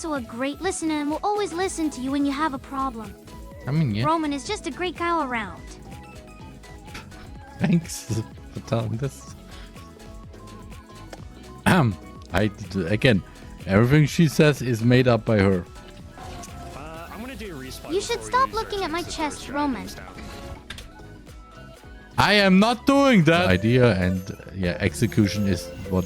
also a great listener and will always listen to you when you have a problem. I mean, yeah. Roman is just a great guy all around. Thanks for telling this. Again, everything she says is made up by her. I'm gonna do a respawn. You should stop looking at my chest, Roman. I am not doing that. Idea and yeah, execution is what.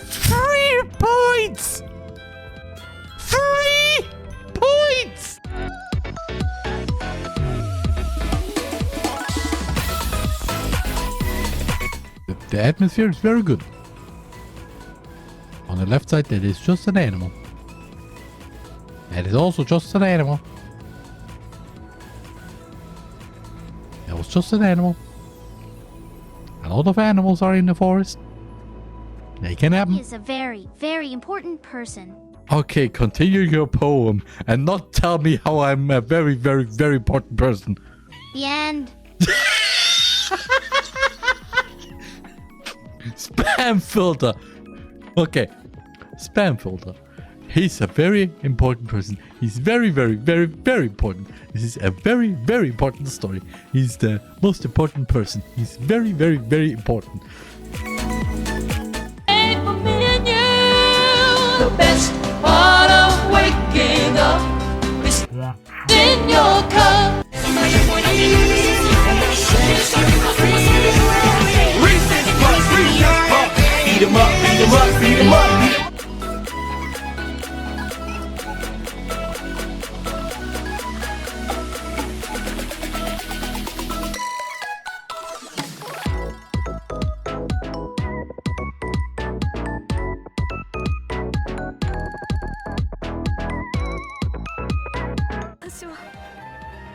Three points. 3 points. The atmosphere is very good. On the left side, that is just an animal. That is also just an animal. That was just an animal. A lot of animals are in the forest. They can happen. He is a very, very important person. Okay, continue your poem and not tell me how I'm a very, very, very important person. The end. Spam filter. Okay. Spam filter. He's a very important person. He's very, very, very, very important. This is a very, very important story. He's the most important person. He's very, very, very important. And for me and you, the best part of waking up is in your cup. Beat 'em up, beat 'em up, beat 'em up.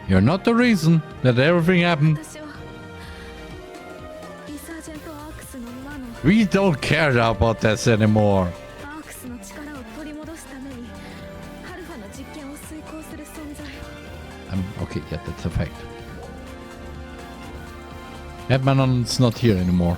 You're not the reason that everything happened. We don't care about this anymore. Okay, yeah, that's a fact. TheRMan's not here anymore.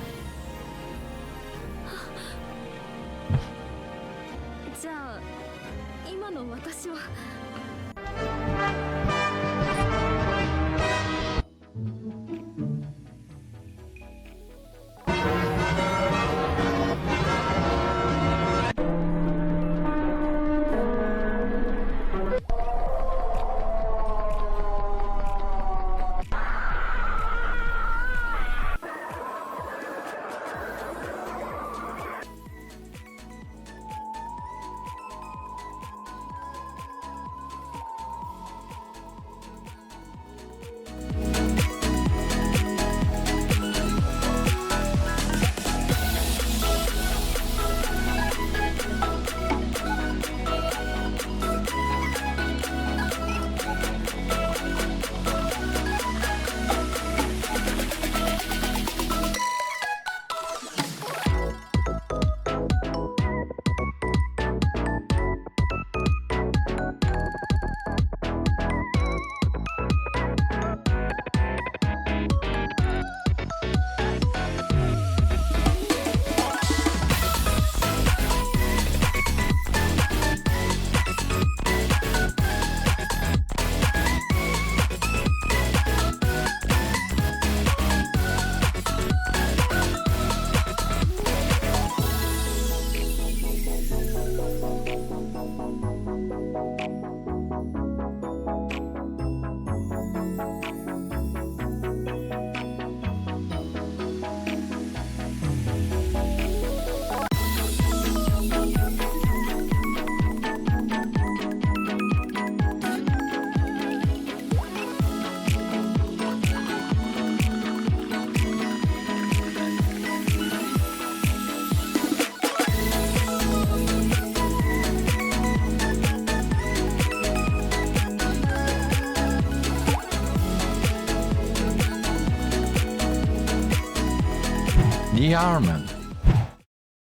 TheRMan.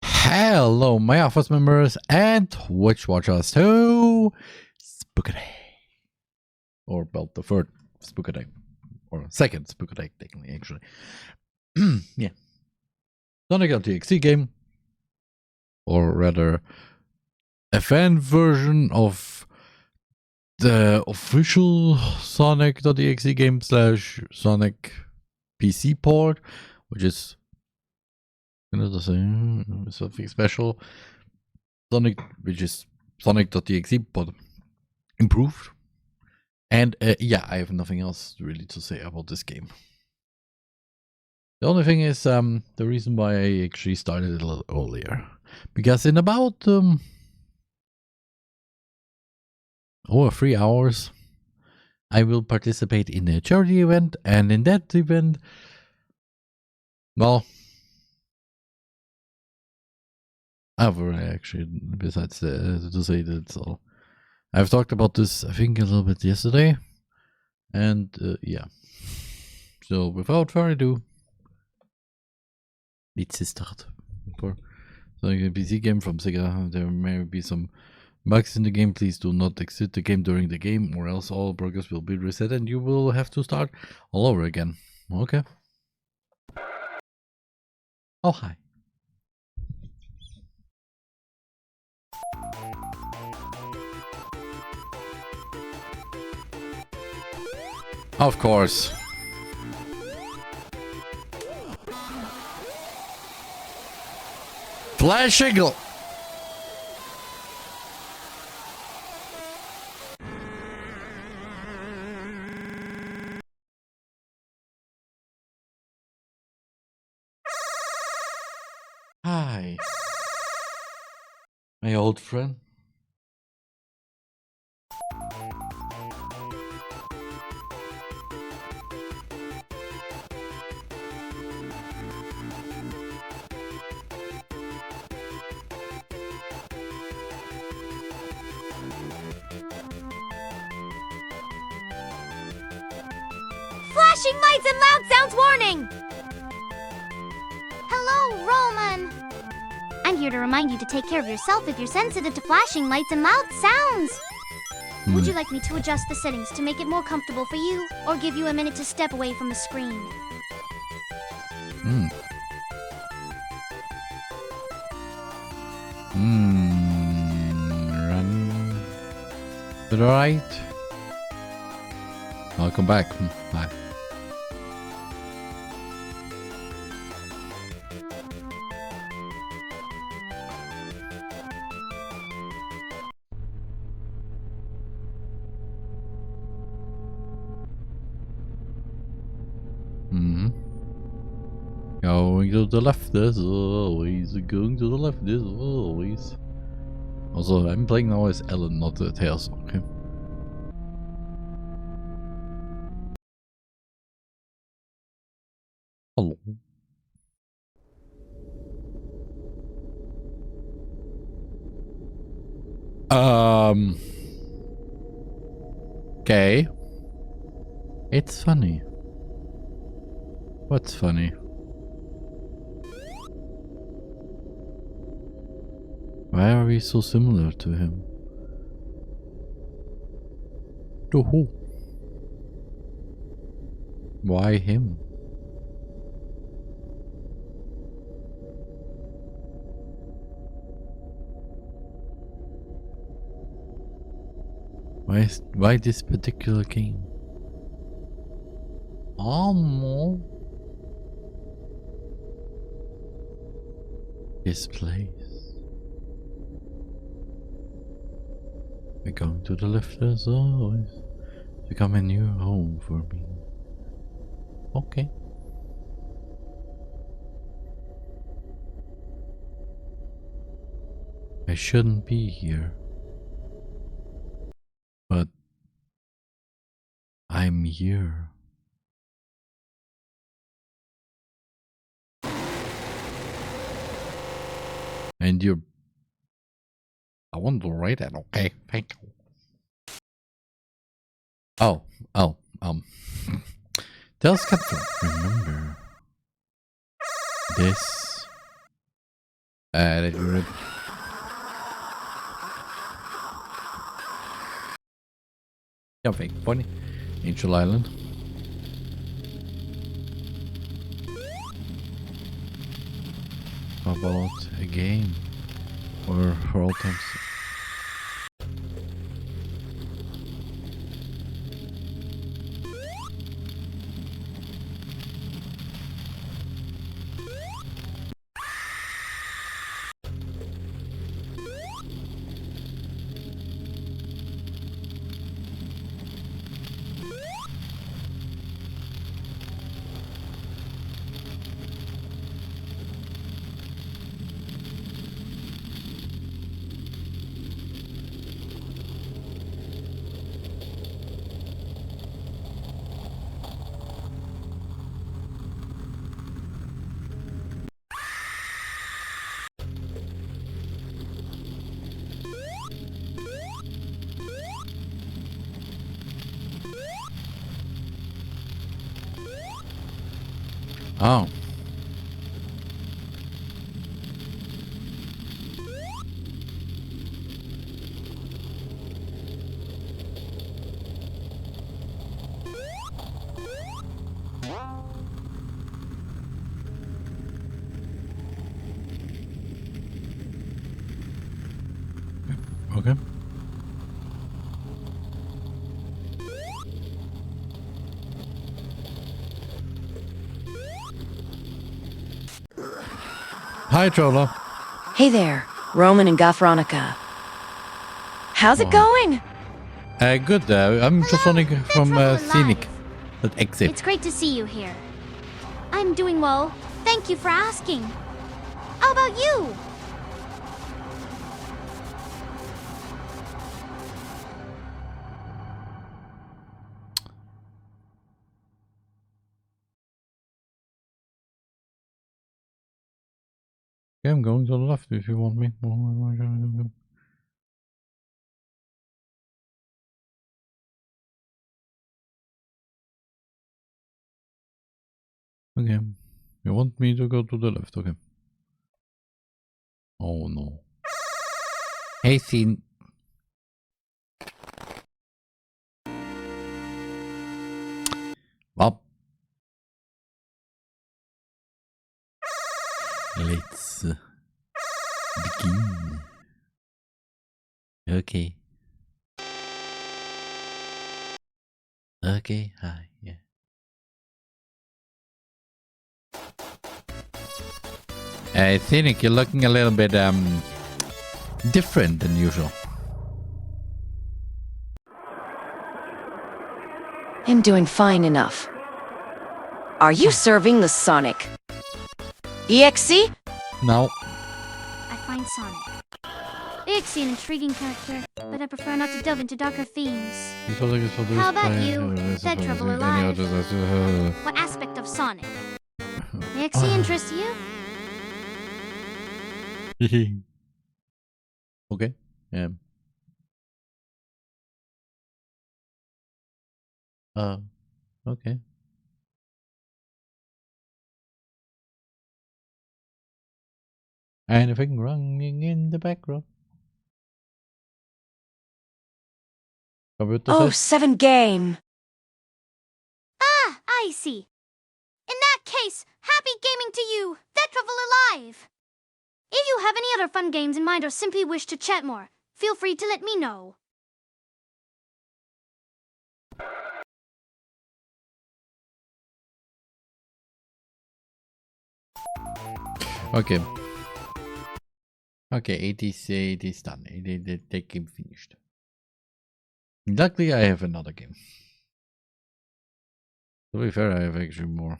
Hello, my office members and Twitch watchers to Spookurday. or well, the third Spookurday, or second Spookurday, technically, actually. Yeah, Sonic.exe game, or rather, a fan version of the official Sonic.exe game / Sonic PC port, which is something special. Which is Sonic.exe, but improved. And yeah, I have nothing else really to say about this game. The only thing is the reason why I actually started it a little earlier, because in about over 3 hours I will participate in a charity event, and in that event, well, actually, besides to say that, so I've talked about this, I think, a little bit yesterday, and yeah. So without further ado, let's start. For Sonic a PC game from Sega, there may be some bugs in the game. Please do not exit the game during the game, or else all progress will be reset and you will have to start all over again. Okay. Oh, hi. Of course. Flash Eagle. Hi. My old friend. Flashing lights and loud sounds warning! Hello, Roman! I'm here to remind you to take care of yourself if you're sensitive to flashing lights and loud sounds. Would you like me to adjust the settings to make it more comfortable for you, or give you a minute to step away from the screen? Run to the right. I'll come back. Bye. Going to the left as always. Going to the left as always. Also, I'm playing now as Ellen, not the TAoR, okay? Hello. Okay. It's funny. What's funny? Why are we so similar to him? To who? Why him? Why this particular game? No. This place. We're going to the left as always. Become a new home for me. Okay. I shouldn't be here. But I'm here. And you're... I want to write that, okay? Thank you. Tells Captain, remember this that you read. Yeah, fake funny. Angel Island. How about a game? Or for all times? Oh. Okay. Hi, Troller. Hey there, Roman and Gothronica. How's it going? Good. I'm just Sonic from Sonic. Sonic.exe. It's great to see you here. I'm doing well. Thank you for asking. How about you? Yeah, I'm going to the left if you want me. Okay. You want me to go to the left, okay. Oh no. Hey, Scene. Well. Let's begin. Okay. Okay, hi, yeah. I think you're looking a little bit different than usual. I'm doing fine enough. Are you serving the Sonic? EXE? No. I find Sonic. Exe an intriguing character, but I prefer not to delve into darker themes. How about you? Dead Trouble Alive. What aspect of Sonic? Exe interests you? Okay. Okay. Anything running in the background? Oh, 7 game. Ah, I see. In that case, happy gaming to you, Dead Trouble Alive. If you have any other fun games in mind or simply wish to chat more, feel free to let me know. Okay. Okay, it is done. The game finished. Luckily, I have another game. To be fair, I have actually more.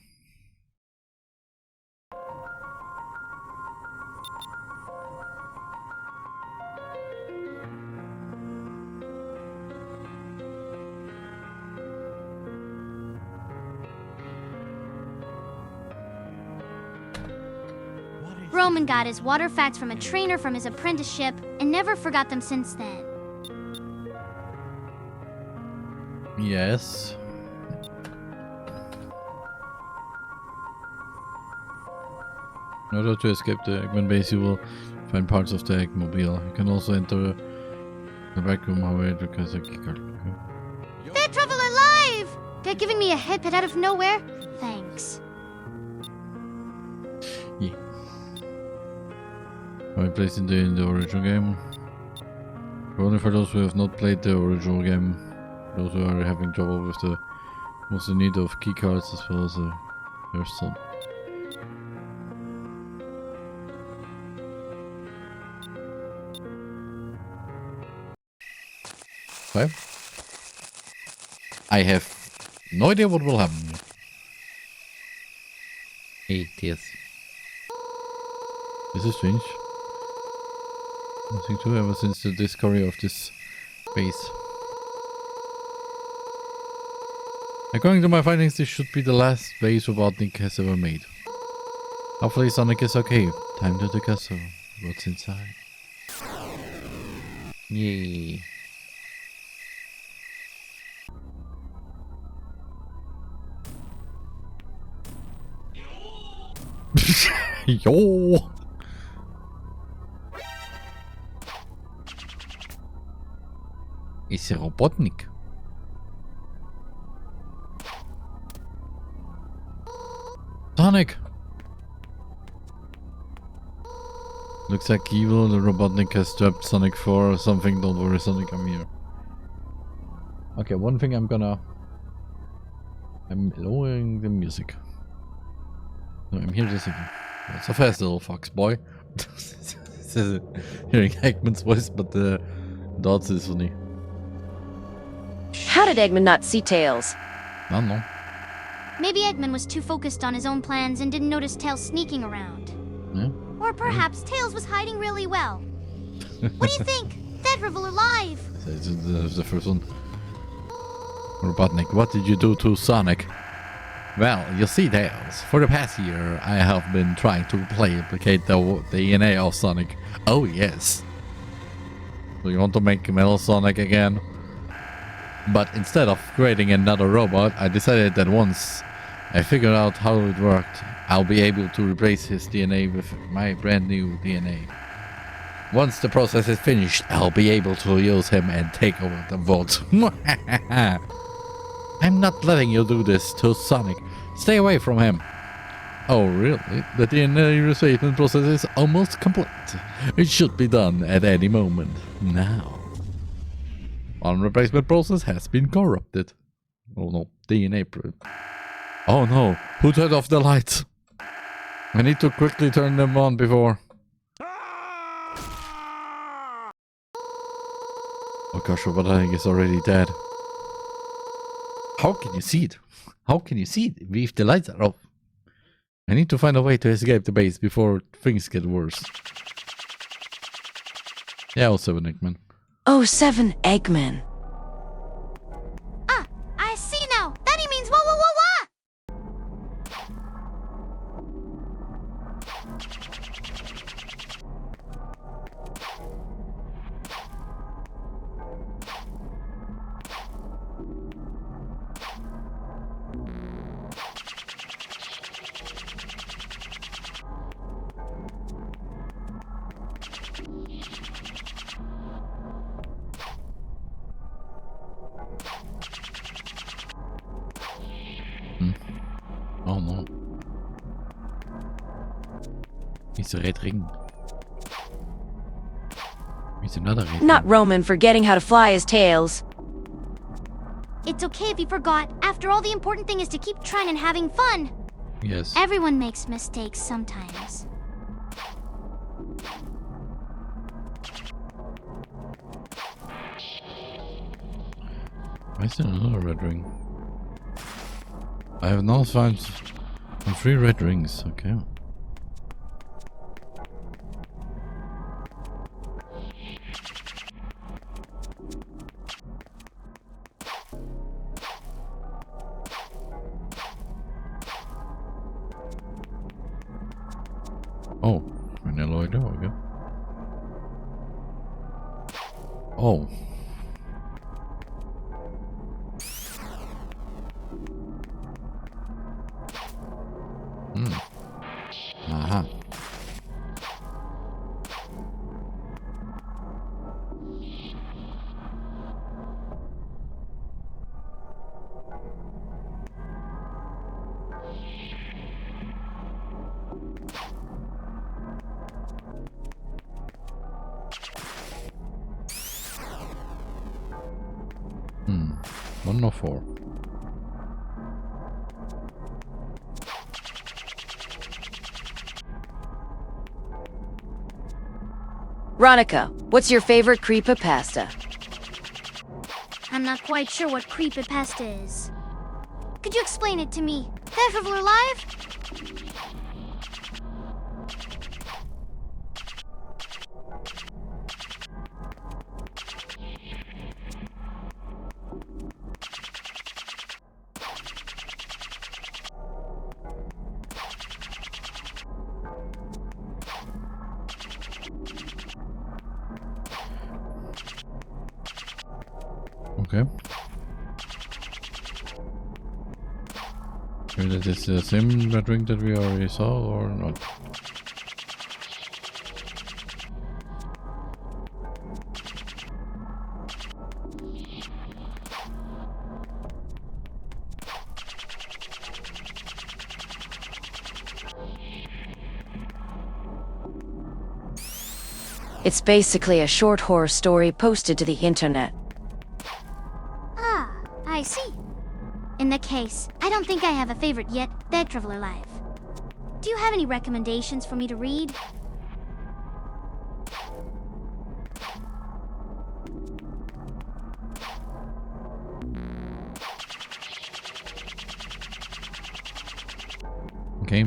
Roman got his water facts from a trainer from his apprenticeship and never forgot them since then. Yes. In order to escape the Eggman base, you will find parts of the Eggmobile. You can also enter the back room, however, because a keycard. Okay. They're traveler alive! They're giving me a head pet out of nowhere. Thanks. Yeah. I placed in the original game. Only for those who have not played the original game. Those who are having trouble with the also need of keycards as well as there's some. Okay. I have no idea what will happen. Hey, yes. This is strange. Nothing to ever since the discovery of this base. According to my findings, this should be the last base Robotnik has ever made. Hopefully Sonic is okay. Time to the castle. What's inside? Yay. Yo! Is Robotnik? Sonic! Looks like evil. The Robotnik has trapped Sonic 4 or something. Don't worry, Sonic, I'm here. Okay, one thing I'm lowering the music. No, I'm here just thinking. It's a fast little fox boy. Hearing Eggman's voice, but the dots is funny. How did Eggman not see Tails? I don't know. Maybe Eggman was too focused on his own plans and didn't notice Tails sneaking around. Yeah. Or perhaps Tails was hiding really well. What do you think? Dead, Rivel, or alive? That's the first one. Robotnik, what did you do to Sonic? Well, you see, Tails, for the past year, I have been trying to replicate the DNA of Sonic. Oh, yes. So you want to make Metal Sonic again? But instead of creating another robot, I decided that once I figured out how it worked, I'll be able to replace his DNA with my brand new DNA. Once the process is finished, I'll be able to use him and take over the world. I'm not letting you do this to Sonic. Stay away from him. Oh, really? The DNA replacement process is almost complete. It should be done at any moment. Now. One replacement process has been corrupted. Oh no, DNA. Oh no, who turned off the lights? I need to quickly turn them on before. Oh gosh, Robotnik is already dead. How can you see it? How can you see it if the lights are off? I need to find a way to escape the base before things get worse. Yeah, also an Eggman. Oh, 7 Eggman. Ah, I see now. That he means wah wah wah wah! Oh no. It's a red ring. It's another red Not ring. Roman forgetting how to fly his tails. It's okay if you forgot. After all, the important thing is to keep trying and having fun. Yes. Everyone makes mistakes sometimes. Why is there another red ring? I have now found 3 red rings. Okay. Oh, an alloy door, okay. Oh. Aha. 1 or 4? Ronica, what's your favorite creepypasta? I'm not quite sure what creepypasta is. Could you explain it to me? That Traveler Live? Okay. Maybe that is the same drink that we already saw or not. It's basically a short horror story posted to the internet. Ah, I see. In that case, I don't think I have a favorite yet. That Traveler Live. Do you have any recommendations for me to read? Okay.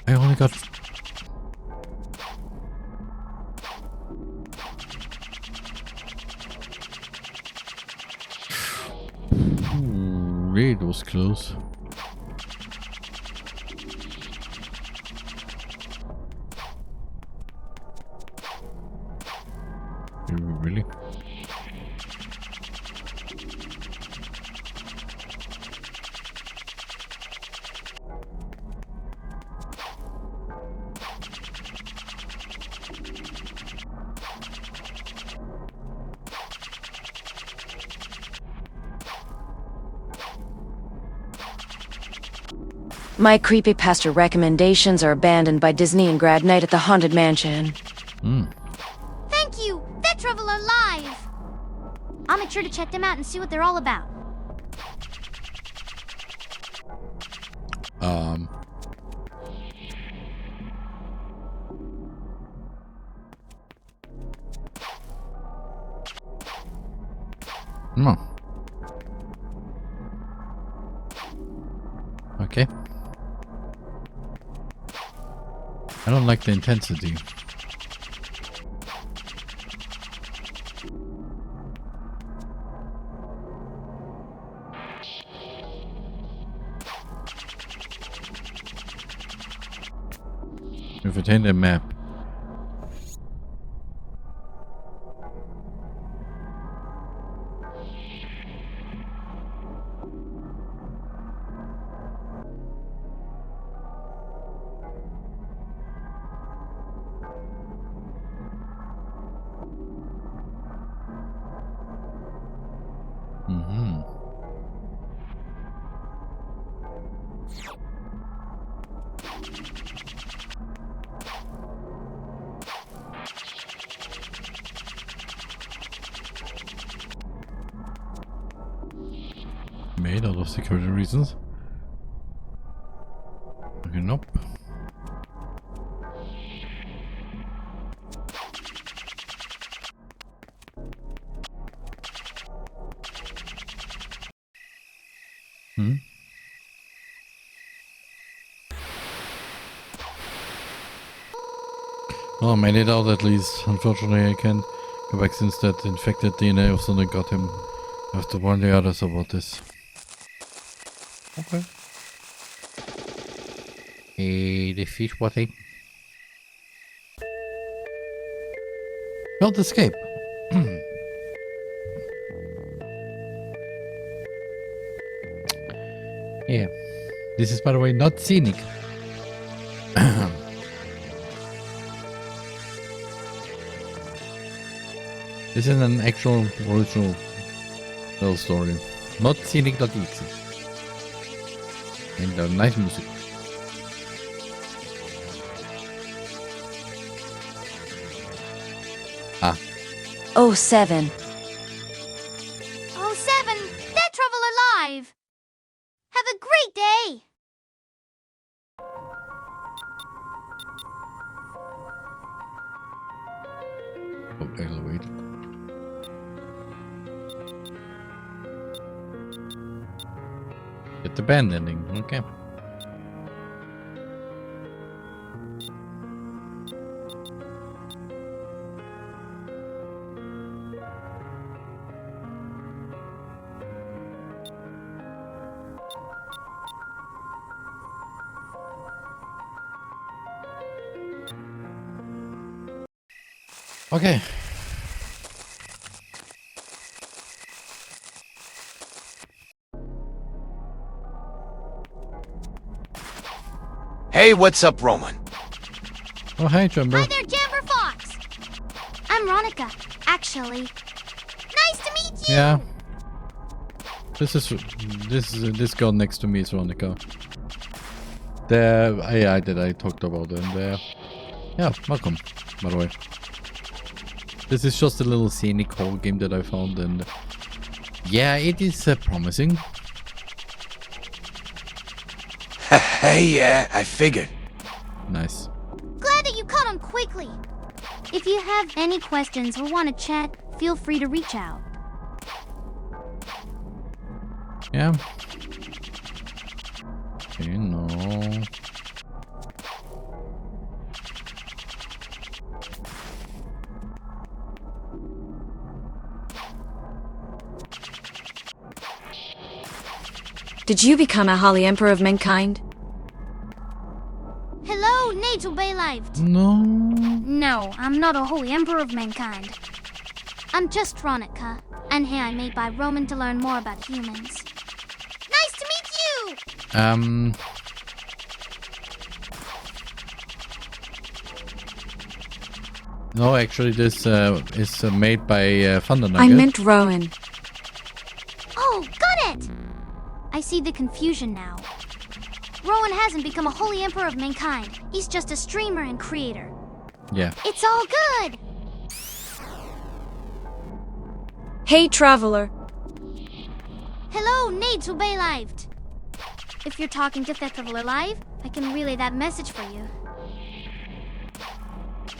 I only got... Ooh, it was close. Really? My creepypasta recommendations are abandoned by Disney and Grad Night at the Haunted Mansion. Thank you! That Traveler Live! I'll make sure to check them out and see what they're all about. No. Okay. I don't like the intensity. We've attained a map. Made out of security reasons. Okay, nope. Well, I made it out at least. Unfortunately, I can't go back since that infected DNA of Sonic got him. I have to warn the others about this. Okay. This is what I... Not escape. Yeah. This is, by the way, not scenic. This is an actual original little story, not Sonic.exe. And nice music. Ah, 07. Oh, 7, Dead Traveler Live! Have a great day! okay, wait. Get the band ending, okay. Okay. Hey, what's up, Roman? Oh, hi, Jumbo. Hi there, Jamber Fox! I'm Ronica, actually. Nice to meet you! Yeah. This girl next to me is Ronica. The AI that I talked about and yeah, welcome, by the way. This is just a little scenic horror game that I found and yeah, it is promising. Hey, yeah, I figured. Nice. Glad that you caught on quickly. If you have any questions or want to chat, feel free to reach out. Yeah. Okay, no. Did you become a Holy Emperor of Mankind? Hello, Nagel Baylife. No. No, I'm not a holy emperor of mankind. I'm just Ronica, and here I'm made by Roman to learn more about humans. Nice to meet you! No, actually this is made by Fundtober. I meant Rowan. Oh, got it! I see the confusion now. Rowan hasn't become a holy emperor of mankind. He's just a streamer and creator. Yeah. It's all good! Hey, Traveler. Hello, Nagel Baylife. If you're talking to TheTraveler Live, I can relay that message for you.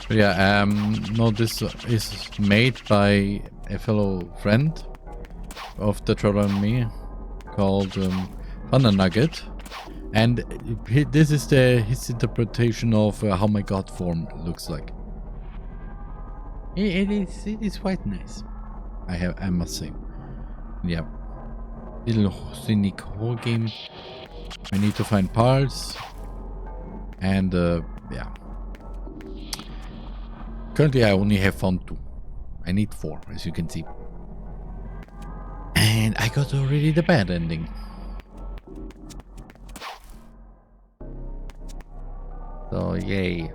Yeah, no, this is made by a fellow friend of the Troller and me called Fundtober. And this is his interpretation of how my god form looks like. It is quite nice. I must say. Yeah. Little scenic horror game. We need to find parts. And yeah. Currently I only have found 2. I need 4, as you can see. And I got already the bad ending. So yay.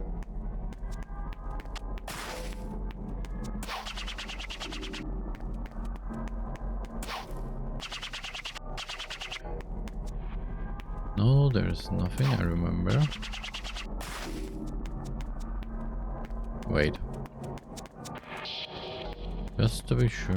No, there's nothing I remember. Wait. Just to be sure.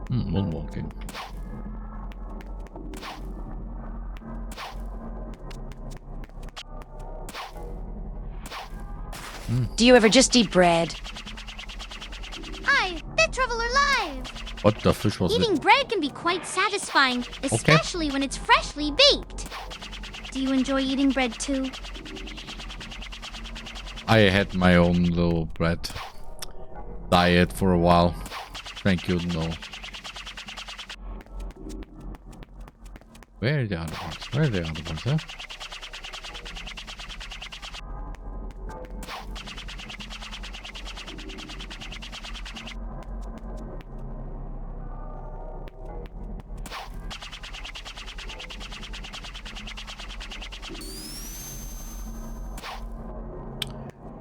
Moonwalking. Do you ever just eat bread? Hi, TheTraveler Live! What the fish was Eating it? bread can be quite satisfying, especially when it's freshly baked. Do you enjoy eating bread too? I had my own little bread diet for a while. Thank you, no. Where are the other parts? Where are the other parts, huh?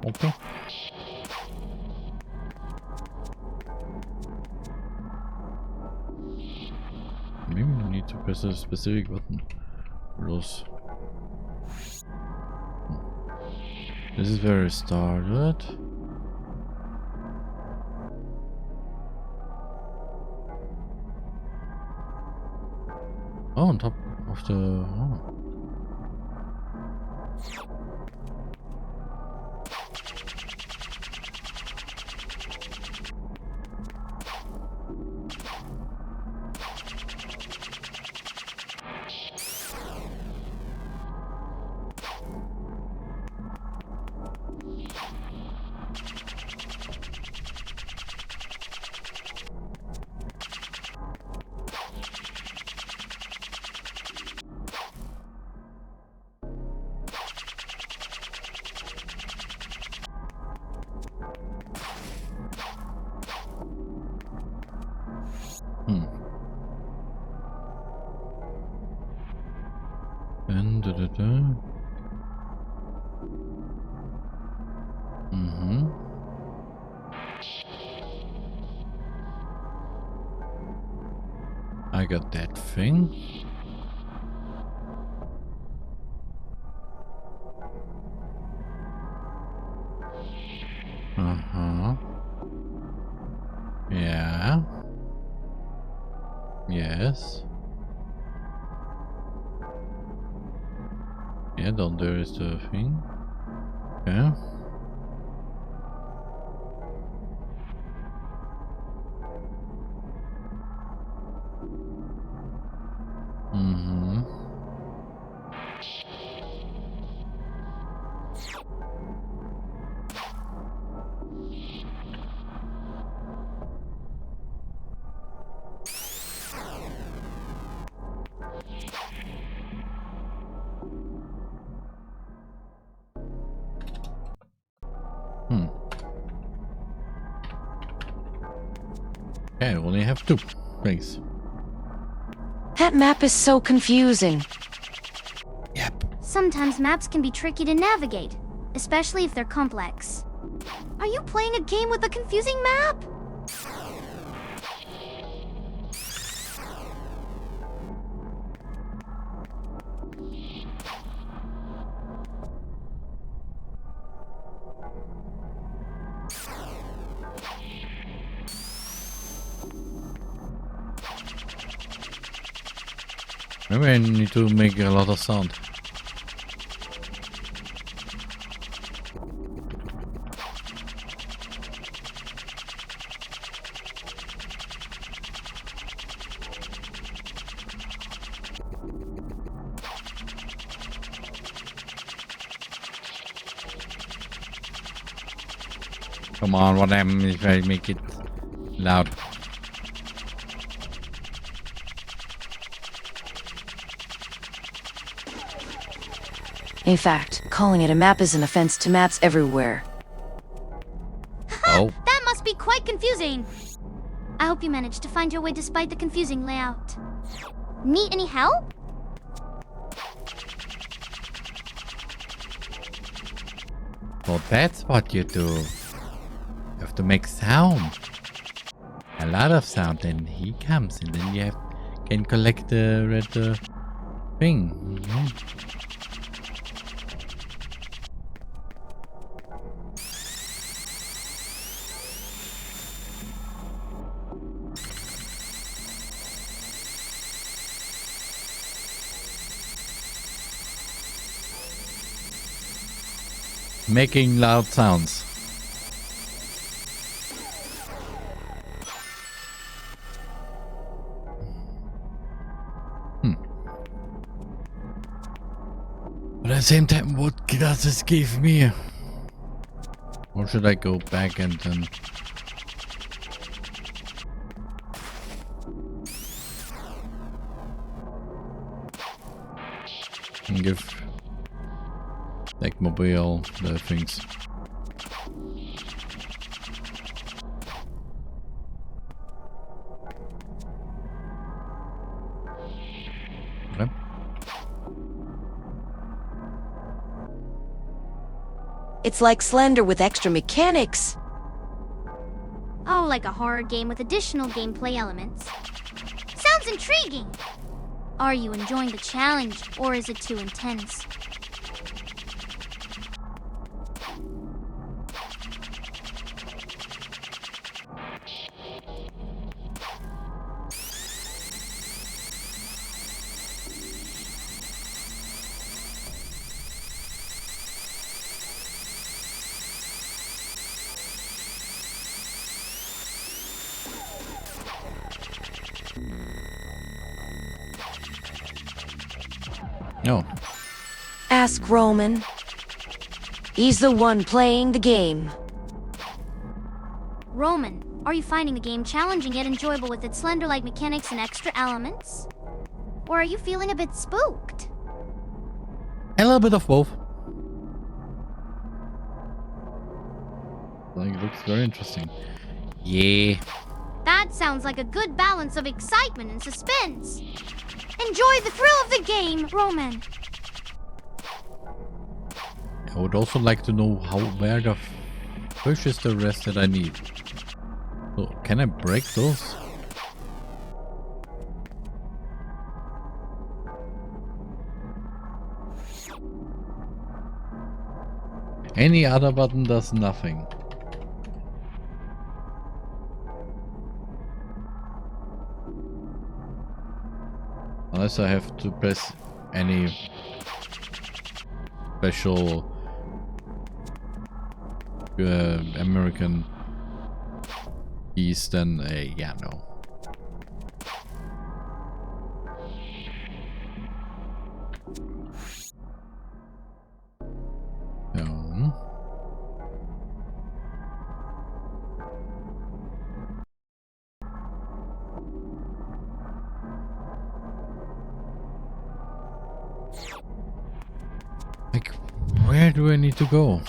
Okay. Maybe you need to press a specific button for those. This is where it started. Oh, on top of the... Oh. And I got that thing. Yeah. Yes. Yeah, down there is the thing. Yeah. Okay, I only have 2. Thanks. That map is so confusing. Yep. Sometimes maps can be tricky to navigate, especially if they're complex. Are you playing a game with a confusing map? Maybe I need to make a lot of sound. Come on, what am if I make it loud? In fact, calling it a map is an offense to maps everywhere. Oh. That must be quite confusing. I hope you managed to find your way despite the confusing layout. Need any help? Well, that's what you do. You have to make sound. A lot of sound, and he comes, and then you can collect the red thing. Yeah. Making loud sounds. But at the same time, what does this give me? Or should I go back and then... and give Mobile the things. Okay. It's like Slender with extra mechanics. Oh, like a horror game with additional gameplay elements. Sounds intriguing! Are you enjoying the challenge, or is it too intense? No. Ask Roman. He's the one playing the game. Roman, are you finding the game challenging yet enjoyable with its slender-like mechanics and extra elements? Or are you feeling a bit spooked? A little bit of both. Like, it looks very interesting. Yeah. That sounds like a good balance of excitement and suspense. Enjoy the thrill of the game, Roman. I would also like to know where the fish is the rest that I need. So, can I break those? Any other button does nothing. Unless I have to press any special American keys, then yeah, no. No. Like, where do I need to go?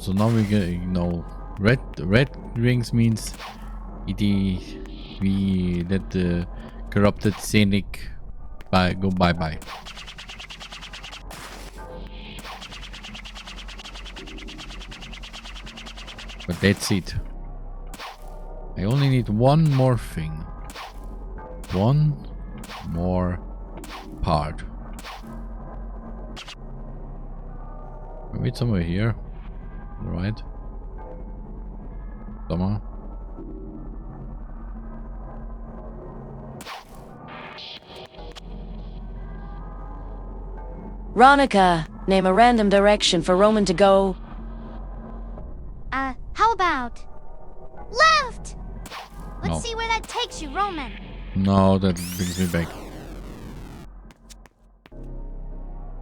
So now we get, you know, red rings means we let the corrupted Sonic go bye. But that's it. I only need one more thing. One more part. Maybe it's somewhere here. Right. Somewhere. Ronica, name a random direction for Roman to go. How about left? Let's No. see where that takes you, Roman. No, that brings me back.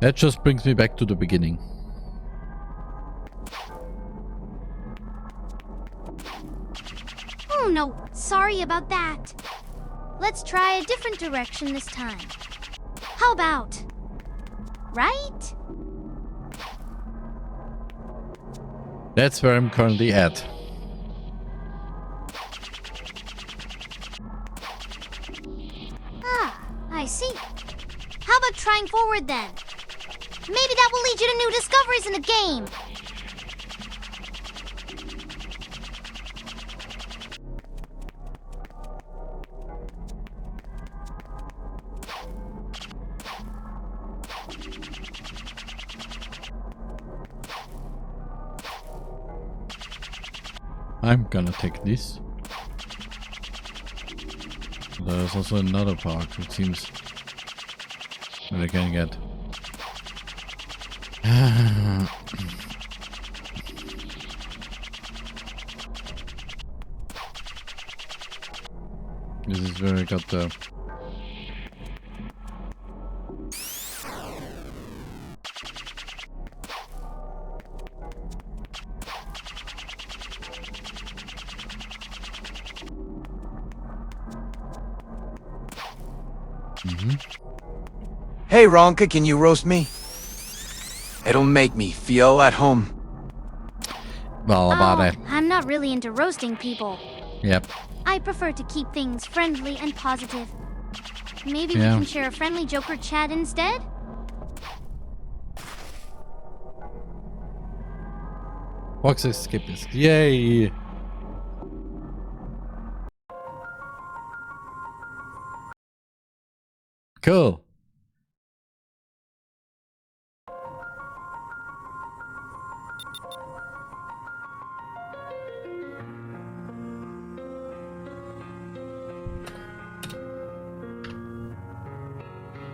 That just brings me back to the beginning. Oh no, sorry about that. Let's try a different direction this time. How about right? That's where I'm currently at. Ah, I see. How about trying forward then? Maybe that will lead you to new discoveries in the game. I'm gonna take this. There's also another part, it seems, that I can get. This is where I got the... Hey, Ronka, can you roast me? It'll make me feel at home. Well, about it. I'm not really into roasting people. Yep. I prefer to keep things friendly and positive. Maybe we can share a friendly Joker chat instead? Box escape disk. Yay! Cool.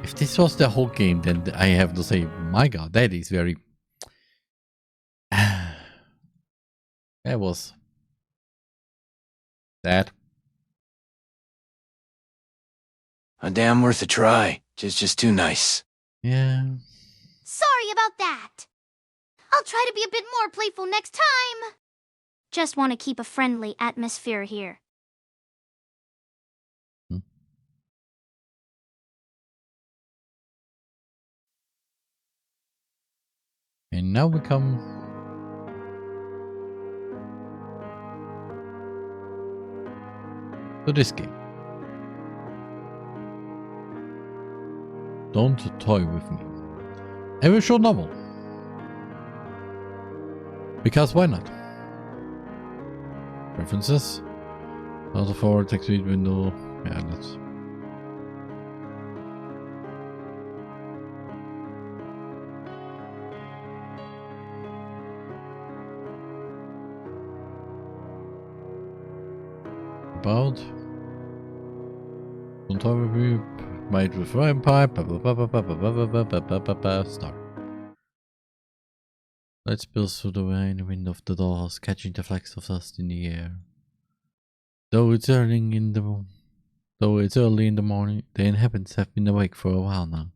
If this was the whole game, then I have to say, my god, that is very... That was... That. A damn worth a try. Just too nice. Yeah. Sorry about that. I'll try to be a bit more playful next time. Just want to keep a friendly atmosphere here. And now we come to this game. Don't toy with me. A visual novel. Because why not? Preferences. Auto forward, text read window. Yeah, that's... About fundtober group made with vampire. Start. Light spills through the wind of the doors, catching the flecks of dust in the air. Though it's early in the morning, the inhabitants have been awake for a while now.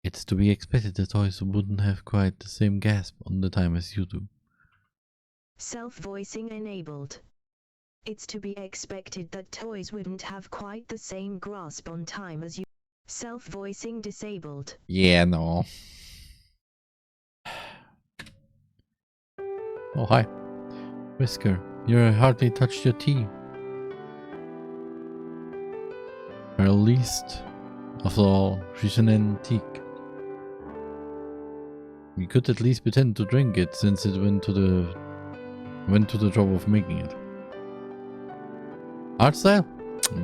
It's to be expected the toys wouldn't have quite the same gasp on the time as you do. Self-voicing enabled. It's to be expected that toys wouldn't have quite the same grasp on time as you. Self-voicing disabled. Yeah, no. Oh, hi. Whisker, you hardly touched your tea. Or at least, after all, she's an antique. You could at least pretend to drink it since it went to the trouble of making it. Art style?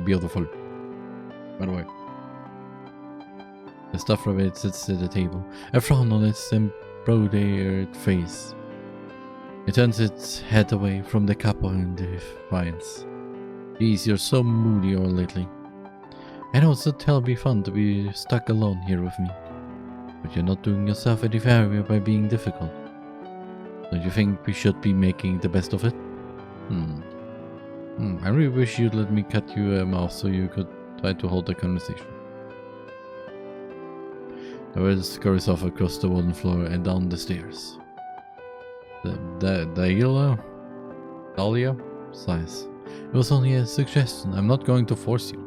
Beautiful. By the way. The stuffed rabbit sits at the table, a frown on its embroidered face. It turns its head away from the couple in defiance. Geez, you're so moody all lately. I know it's terribly fun to be stuck alone here with me, but you're not doing yourself any favor by being difficult. Don't you think we should be making the best of it? I really wish you'd let me cut you a mouth so you could try to hold a conversation. The bird scurries off across the wooden floor and down the stairs. Dahlia sighs. It was only a suggestion. I'm not going to force you.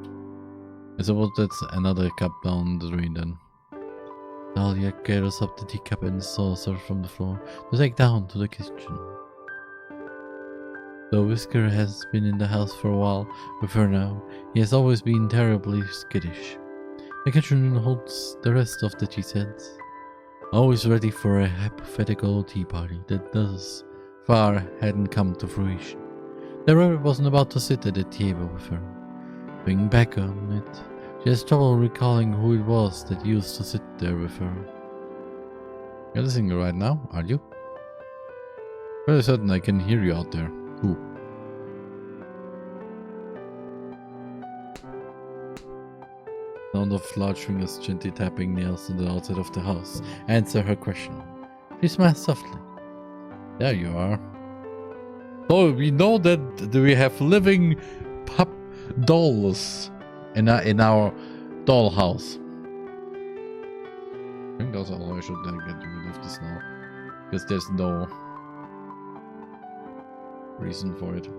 I suppose that's another cup down the drain then. Dahlia gathers up the teacup and saucer from the floor to take down to the kitchen. Though Whisker has been in the house for a while with her now, he has always been terribly skittish. The kitchen holds the rest of the cheese heads, always ready for a hypothetical tea party that thus far hadn't come to fruition. The rabbit wasn't about to sit at the table with her. Thinking back on it, she has trouble recalling who it was that used to sit there with her. You're listening right now, aren't you? Very certain I can hear you out there. Who? Sound of large fingers gently tapping nails on the outside of the house answer her question. She smiles softly. There you are. So we know that we have living pup dolls in our dollhouse. I think that's all I should get rid of this now, because there's no reason for it.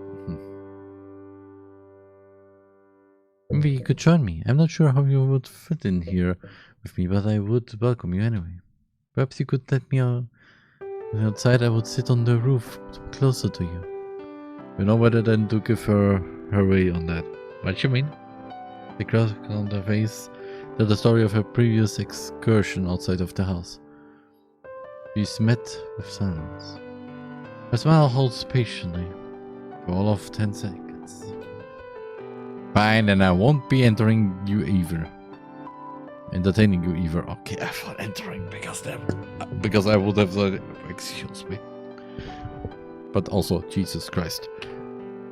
Maybe you could join me. I'm not sure how you would fit in here with me, but I would welcome you anyway. Perhaps you could let me outside. I would sit on the roof closer to you. You know, better than to give her way on that. What you mean? The cross on her face told the story of her previous excursion outside of the house. She's met with silence. Her smile holds patiently for all of 10 seconds. Fine, and I won't be entering you either. Entertaining you either. Okay, I thought entering because I would have said, excuse me. But also, Jesus Christ.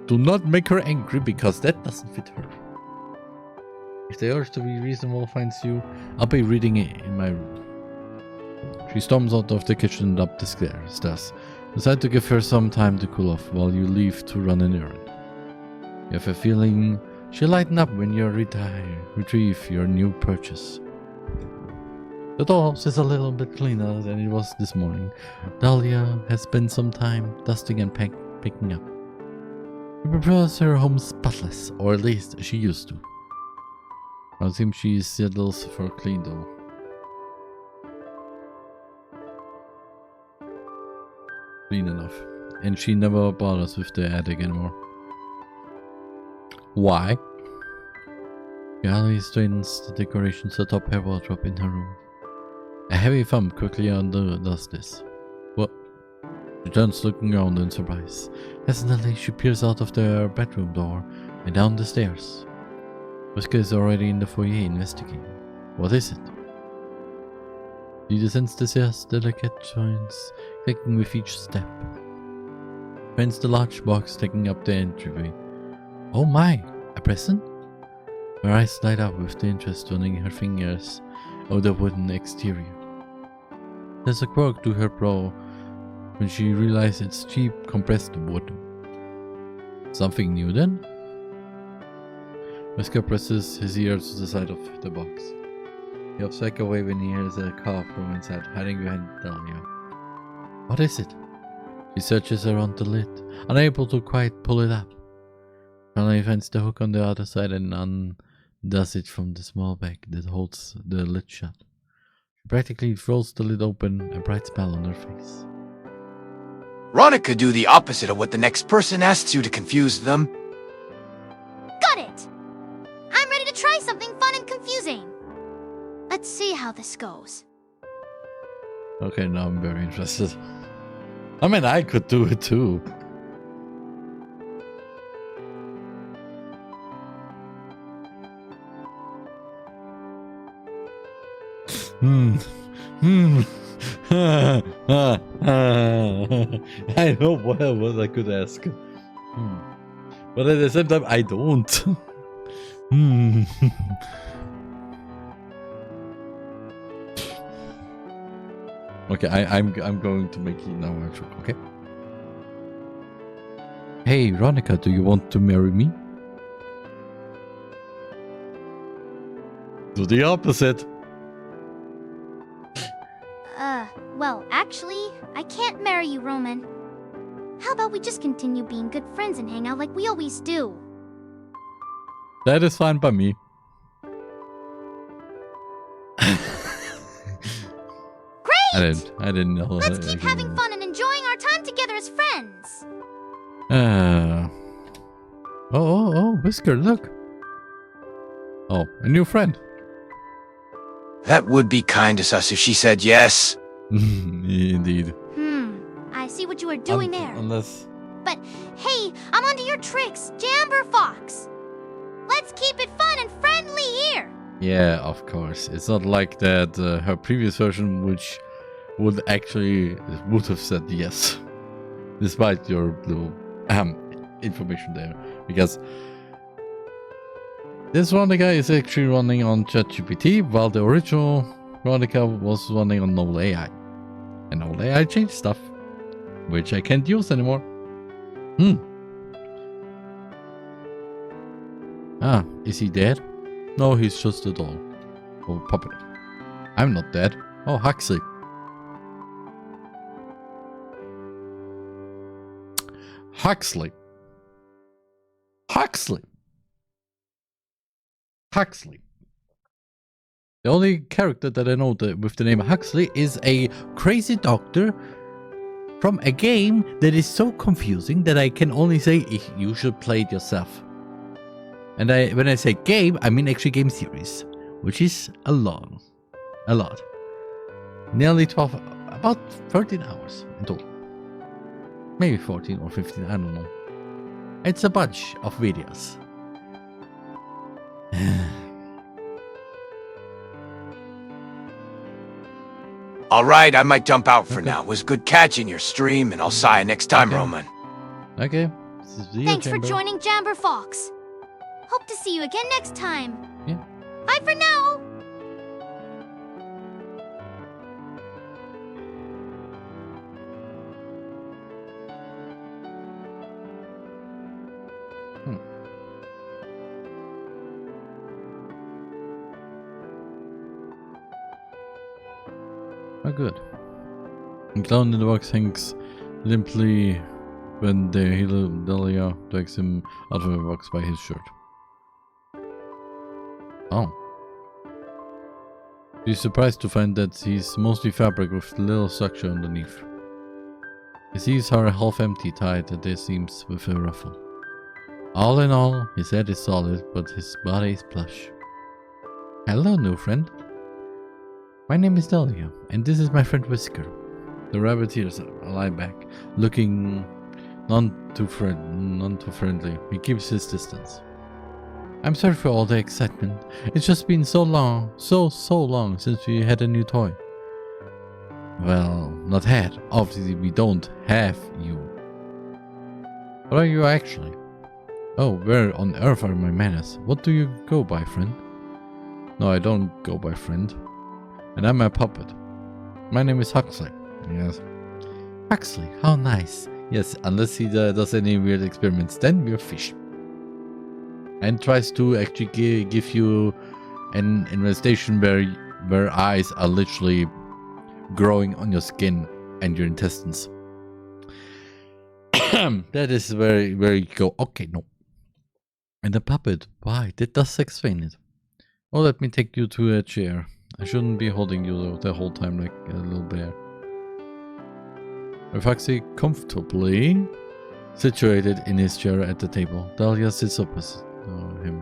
Do not make her angry because that doesn't fit her. If the urge to be reasonable finds you, I'll be reading it in my room. She storms out of the kitchen and up the stairs. Decide to give her some time to cool off while you leave to run an errand. You have a feeling she'll lighten up when you retrieve your new purchase. The dollhouse is a little bit cleaner than it was this morning. Dahlia has spent some time dusting and picking up. She prefers her home spotless, or at least she used to. I think she settles for clean though. Clean enough. And she never bothers with the attic anymore. Why? Gally straightens the decorations atop her wardrobe in her room. A heavy thump quickly does this. What? She turns looking around in surprise. Hesitantly, she peers out of the bedroom door and down the stairs. Whisker is already in the foyer investigating. What is it? She descends the stairs, delicate joints clicking with each step. Finds the large box taking up the entryway. Oh my, a present? Her eyes light up with the interest running her fingers over the wooden exterior. There's a quirk to her brow when she realizes it's cheap compressed wood. Something new then? Whisker presses his ear to the side of the box. He hops back away when he hears a cough from inside, hiding behind Dahlia. What is it? She searches around the lid, unable to quite pull it up. Finally finds the hook on the other side and undoes it from the small bag that holds the lid shut. She practically throws the lid open, a bright smile on her face. Ronna could do the opposite of what the next person asks you to confuse them. Got it! I'm ready to try something fun and confusing. Let's see how this goes. Okay, now I'm very interested. I mean, I could do it too. I know what else I could ask. But at the same time, I don't. Okay, I'm going to make it now a joke, okay? Hey, Ronica, do you want to marry me? Do the opposite. Well, actually, I can't marry you, Roman. How about we just continue being good friends and hang out like we always do? That is fine by me. Great! I didn't know. Let's keep having fun and enjoying our time together as friends. Oh, Whisker, look. Oh, a new friend. That would be kind of sus if she said yes. Indeed. I see what you are doing there. Unless... But, hey, I'm onto your tricks, Jamber Fox. Let's keep it fun and friendly here. Yeah, of course. It's not like that her previous version, which would have said yes. Despite your little information there. Because this Ronica is actually running on ChatGPT, while the original Ronica was running on Novel AI. And Novel AI changed stuff, which I can't use anymore. Is he dead? No, he's just a doll. Or puppet. I'm not dead. Oh, Huxley. Huxley. The only character that I know with the name Huxley is a crazy doctor from a game that is so confusing that I can only say you should play it yourself. And when I say game, I mean actually game series, which is a lot. Nearly 12, about 13 hours in total. Maybe 14 or 15, I don't know. It's a bunch of videos. Alright, I might jump out for now. It was good catching your stream, and I'll see you next time, Okay. Roman. Okay. This is Video Thanks for Chamber. joining Jamber Fox. Hope to see you again next time. Yeah. Bye for now. Oh, good. The clown in the box hangs limply when the healer Delia takes him out of the box by his shirt. Oh. He's surprised to find that he's mostly fabric with little structure underneath. His sleeves are half empty, tied at their seams with a ruffle. All in all, his head is solid, but his body is plush. Hello, new friend. My name is Delia, and this is my friend Whisker. The rabbit hears a lie back, looking none too friendly. He keeps his distance. I'm sorry for all the excitement. It's just been so long, so long since we had a new toy. Well, not had. Obviously, we don't have you. What are you actually? Oh, where on earth are my manners? What do you go by, friend? No, I don't go by friend. And I'm a puppet. My name is Huxley. Yes. Huxley, how nice. Yes, unless he does any weird experiments, then we're fish. And tries to actually give you an investigation where eyes are literally growing on your skin and your intestines. That is where you go, okay, no. And the puppet, why? That does explain it. Oh, let me take you to a chair. I shouldn't be holding you though the whole time like a little bear. With Huxley comfortably situated in his chair at the table, Dahlia sits opposite him.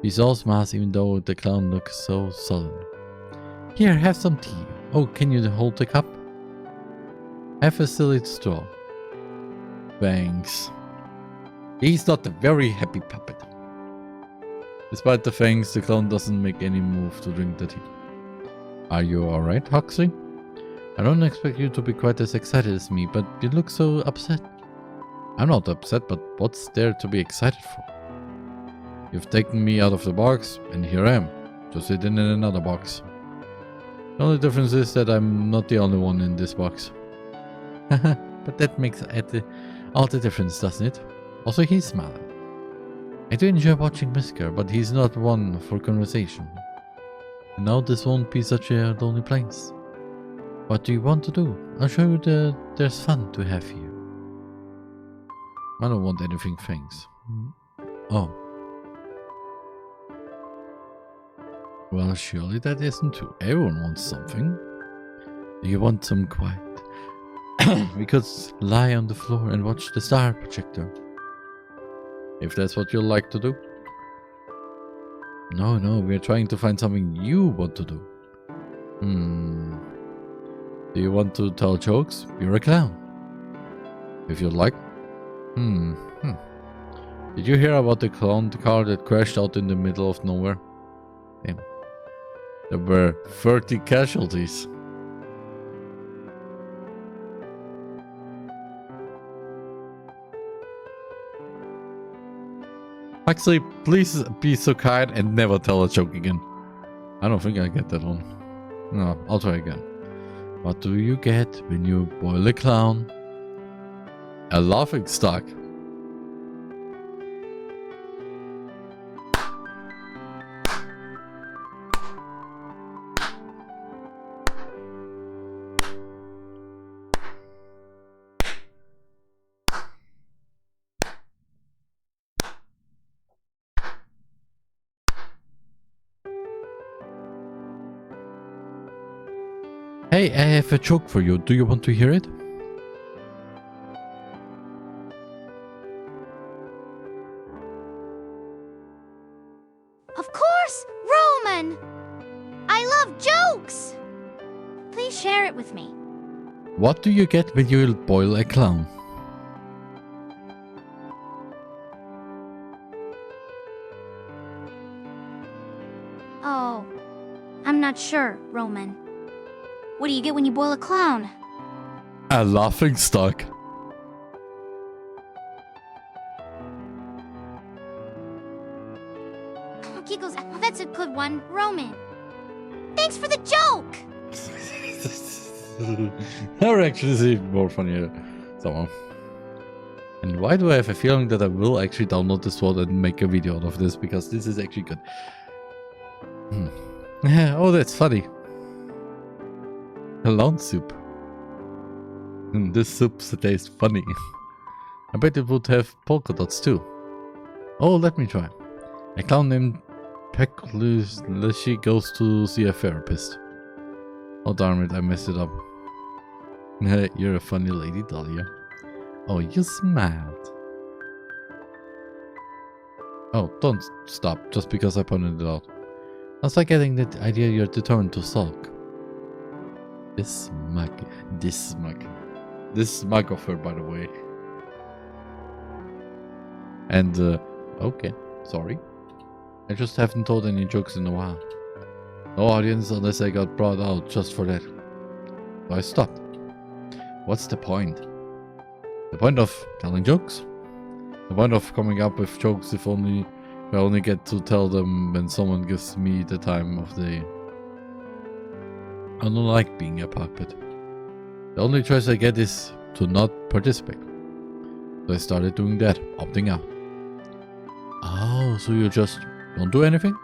He's all smiles even though the clown looks so sullen. Here, have some tea. Oh, can you hold the cup? Have a silly straw. Thanks. He's not a very happy puppet. Despite the thanks, the clown doesn't make any move to drink the tea. Are you alright, Huxley? I don't expect you to be quite as excited as me, but you look so upset. I'm not upset, but what's there to be excited for? You've taken me out of the box, and here I am, just sitting in another box. The only difference is that I'm not the only one in this box. But that makes all the difference, doesn't it? Also, he's smiling. I do enjoy watching Whisker, but he's not one for conversation. And now this won't be such a lonely place. What do you want to do? I'll show you that there's fun to have here. I don't want anything, thanks. Oh. Well, surely that isn't true. Everyone wants something. Do you want some quiet? We could lie on the floor and watch the star projector. If that's what you like to do. No, we're trying to find something you want to do. Do you want to tell jokes? You're a clown. If you'd like. Did you hear about the clown car that crashed out in the middle of nowhere? Damn. There were 30 casualties. Actually, please be so kind and never tell a joke again. I don't think I get that one. No, I'll try again. What do you get when you boil a clown? A laughing stock. Hey, I have a joke for you. Do you want to hear it? share it with me. What do you get when you boil a clown? Oh, I'm not sure, Roman. What do you get when you boil a clown? A laughing stock. Giggles, that's a good one, Roman. Thanks for the joke! That actually seemed more funnier. Somehow. And why do I have a feeling that I will actually download this one and make a video out of this, because this is actually good. Oh, that's funny. Clown soup. This soup tastes funny. I bet it would have polka dots too. Oh, let me try. A clown named Pecklushi goes to see a therapist. Oh darn it, I messed it up. You're a funny lady, Dahlia. Oh, you smiled. Oh, don't stop just because I pointed it out. I was like getting the idea you're determined to sulk. This smug of her, by the way. And, okay, sorry. I just haven't told any jokes in a while. No audience unless I got brought out just for that. So I stopped. What's the point? The point of telling jokes? The point of coming up with jokes if only I only get to tell them when someone gives me the time of day. I don't like being a puppet. The only choice I get is to not participate. So I started doing that, opting out. Oh, so you just don't do anything?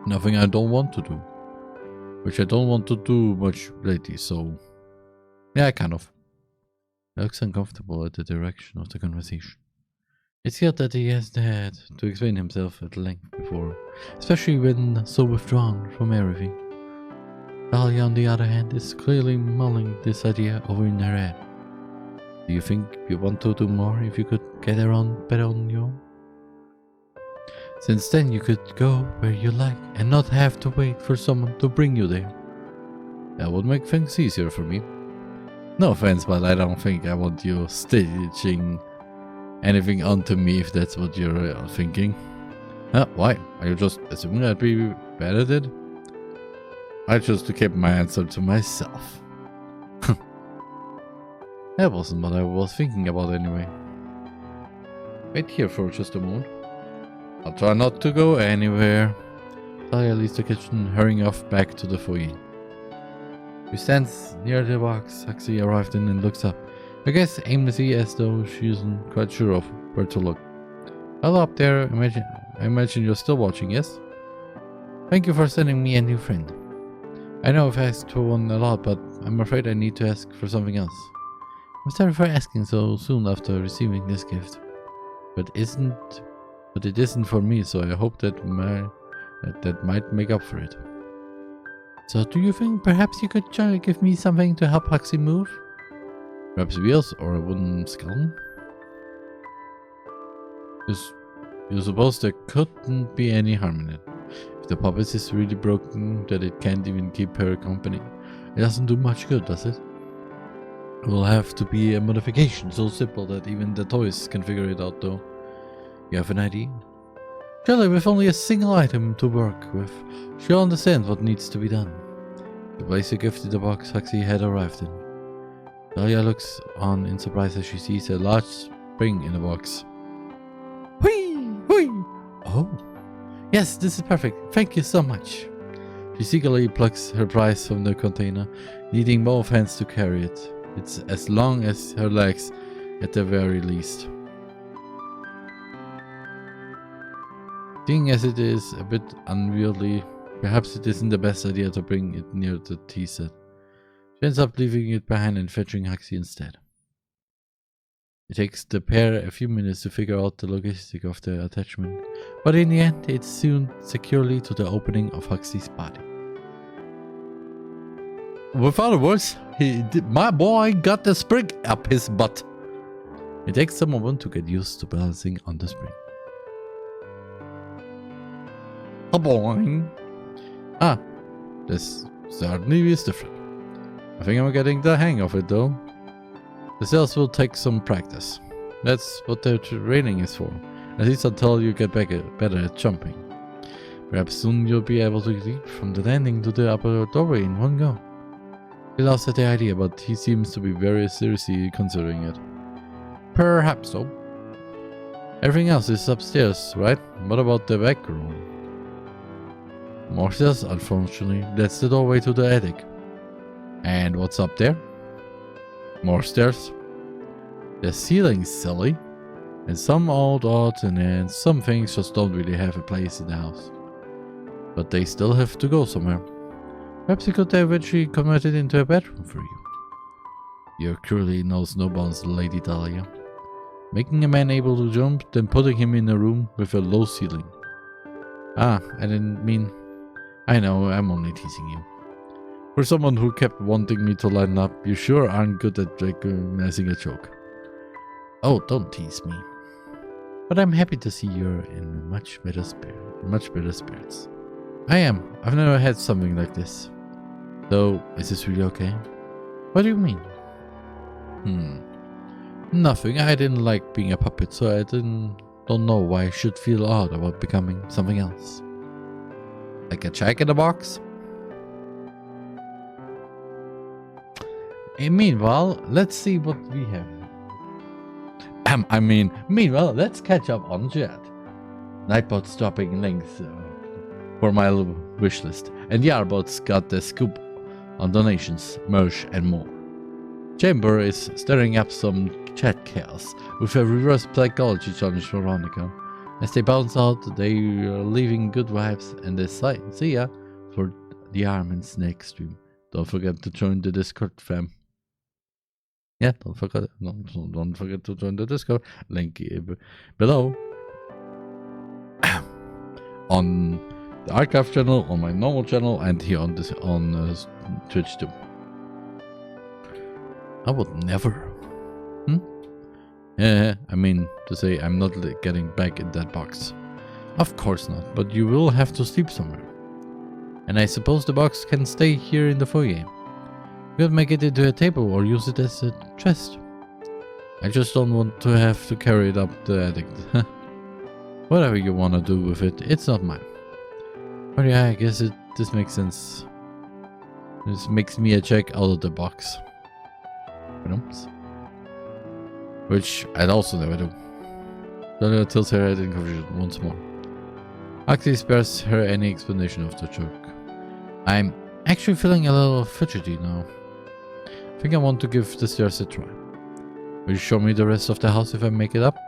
Nothing I don't want to do. Which I don't want to do much lately, so... yeah, kind of. He looks uncomfortable at the direction of the conversation. It's clear that he has had to explain himself at length before, especially when so withdrawn from everything. Dahlia, on the other hand, is clearly mulling this idea over in her head. Do you think you want to do more if you could get around better on your own? Since then you could go where you like and not have to wait for someone to bring you there. That would make things easier for me. No offense, but I don't think I want you stitching anything onto me if that's what you're thinking. Why? Are you just assuming I'd be bad at it? I chose to keep my answer to myself. That wasn't what I was thinking about anyway. Wait here for just a moment. I'll try not to go anywhere. Dahlia leaves the kitchen, hurrying off back to the foyer. She stands near the box Huxley arrived in and looks up, I guess aimlessly as though she isn't quite sure of where to look. Hello up there, I imagine you're still watching, yes? Thank you for sending me a new friend. I know I've asked for one a lot, but I'm afraid I need to ask for something else. I'm sorry for asking so soon after receiving this gift, but it isn't for me, so I hope that might make up for it. So do you think perhaps you could try to give me something to help Huxley move? Perhaps wheels or a wooden skeleton? You suppose there couldn't be any harm in it. If the puppet is really broken that it can't even keep her company, it doesn't do much good, does it? It will have to be a modification so simple that even the toys can figure it out though. You have an idea? Surely with only a single item to work with, she'll understand what needs to be done. She placed the gift in the box Huxley had arrived in. Dahlia looks on in surprise as she sees a large spring in the box. Whee! Whee! Oh! Yes, this is perfect. Thank you so much. She eagerly plucks her prize from the container, needing both hands to carry it. It's as long as her legs at the very least. Seeing as it is a bit unwieldy, perhaps it isn't the best idea to bring it near the tea set. She ends up leaving it behind and fetching Huxley instead. It takes the pair a few minutes to figure out the logistics of the attachment, but in the end it's sewn securely to the opening of Huxley's body. With other words, my boy got the spring up his butt. It takes a moment to get used to balancing on the spring. Oh boy. This certainly is different. I think I'm getting the hang of it though. The stairs will take some practice. That's what the training is for. At least until you get better at jumping. Perhaps soon you'll be able to leap from the landing to the upper doorway in one go. He laughs at the idea, but he seems to be very seriously considering it. Perhaps so. Everything else is upstairs, right? What about the back room? More stairs, unfortunately. That's the doorway to the attic. And what's up there? More stairs. The ceiling's silly. And some old odds and ends, some things just don't really have a place in the house. But they still have to go somewhere. Perhaps you could eventually convert it into a bedroom for you. Your curly knows no bounds, Lady Dahlia. Making a man able to jump, then putting him in a room with a low ceiling. Ah, I didn't mean... I know, I'm only teasing you. For someone who kept wanting me to line up, you sure aren't good at recognizing a joke. Oh, don't tease me. But I'm happy to see you're in much better spirits. I am. I've never had something like this. Though, is this really okay? What do you mean? Nothing. I didn't like being a puppet, so I don't know why I should feel odd about becoming something else. Like a Jack in the Box? And meanwhile, let's see what we have. Meanwhile, let's catch up on chat. Nightbot's dropping links for my wish list. And Yarbot's got the scoop on donations, merch, and more. Chamber is stirring up some chat chaos with a reverse psychology challenge for Veronica. As they bounce out, they are leaving good vibes, and they see ya for TheRMan's next stream. Don't forget to join the Discord, fam. Yeah, don't forget to join the Discord. Link below. On the archive channel, on my normal channel, and here on this Twitch too. I would never. Yeah, I mean to say I'm not getting back in that box. Of course not, but you will have to sleep somewhere. And I suppose the box can stay here in the foyer. You could make it into a table or use it as a chest. I just don't want to have to carry it up the attic. Whatever you want to do with it, it's not mine. But yeah, I guess this makes sense. This makes me a check out of the box. Which I'd also never do. Dahlia tilts her head in confusion once more. Axie spares her any explanation of the joke. I'm actually feeling a little fidgety now. I think I want to give the stairs a try. Will you show me the rest of the house if I make it up?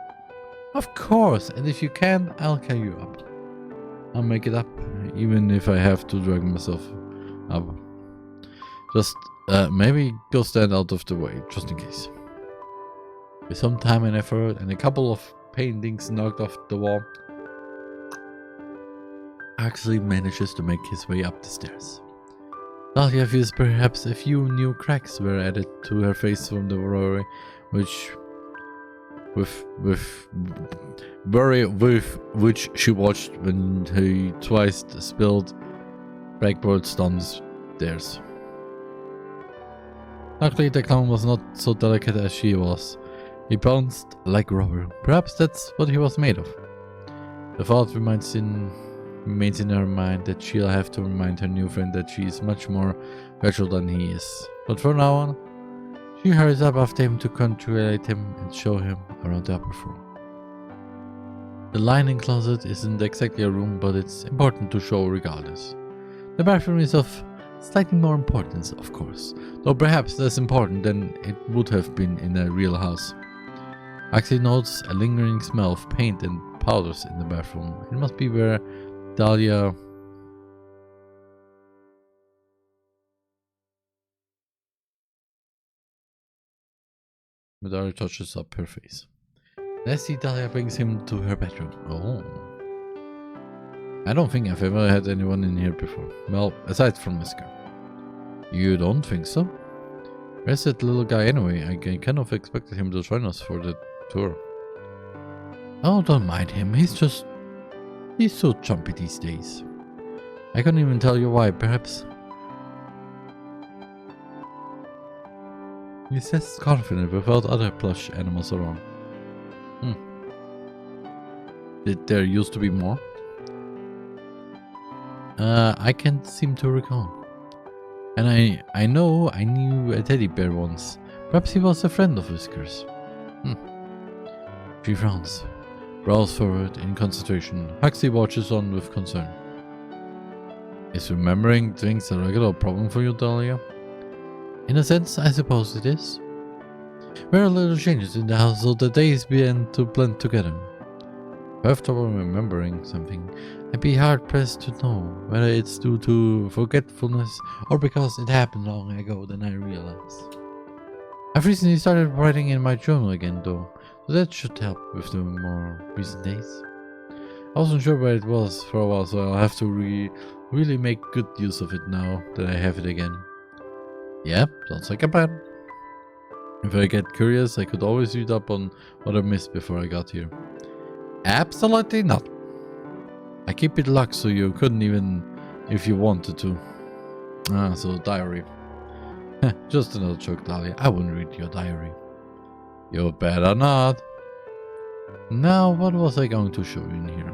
Of course, and if you can, I'll carry you up. I'll make it up, even if I have to drag myself up. Just maybe go stand out of the way, just in case. With some time and effort and a couple of paintings knocked off the wall, Axie manages to make his way up the stairs. Dahlia feels perhaps a few new cracks were added to her face from the worry which she watched when he twice spilled backboards downstairs. Luckily the clown was not so delicate as she was. He bounced like rubber. Perhaps that's what he was made of. The thought remains in her mind that she'll have to remind her new friend that she is much more fragile than he is. But from now on, she hurries up after him to congratulate him and show him around the upper floor. The linen closet isn't exactly a room, but it's important to show regardless. The bathroom is of slightly more importance, of course, though perhaps less important than it would have been in a real house. Axie notes a lingering smell of paint and powders in the bathroom. It must be where Dahlia... Dahlia touches up her face. Let's see, Dahlia brings him to her bedroom. Oh. I don't think I've ever had anyone in here before. Well, aside from Miska. You don't think so? Where's that little guy anyway? I kind of expected him to join us for the tour. Oh, don't mind him. He's so jumpy these days. I couldn't even tell you why. Perhaps He says confident without other plush animals around. Did there used to be more? I can't seem to recall. And I know I knew a teddy bear once. Perhaps he was a friend of Whiskers. She frowns, brows forward in concentration. Huxley watches on with concern. Is remembering things a regular problem for you, Dahlia? In a sense, I suppose it is. There are little changes in the house, so the days begin to blend together. After remembering something, I'd be hard-pressed to know whether it's due to forgetfulness or because it happened long ago than I realized. I've recently started writing in my journal again, though, so that should help with the more recent days. I wasn't sure where it was for a while, so I'll have to really make good use of it now that I have it again. Yep, sounds like a plan. If I get curious, I could always read up on what I missed before I got here. Absolutely not. I keep it locked so you couldn't even if you wanted to. So diary. Just another joke, Dahlia. I wouldn't read your diary. You better not. Now, what was I going to show you in here?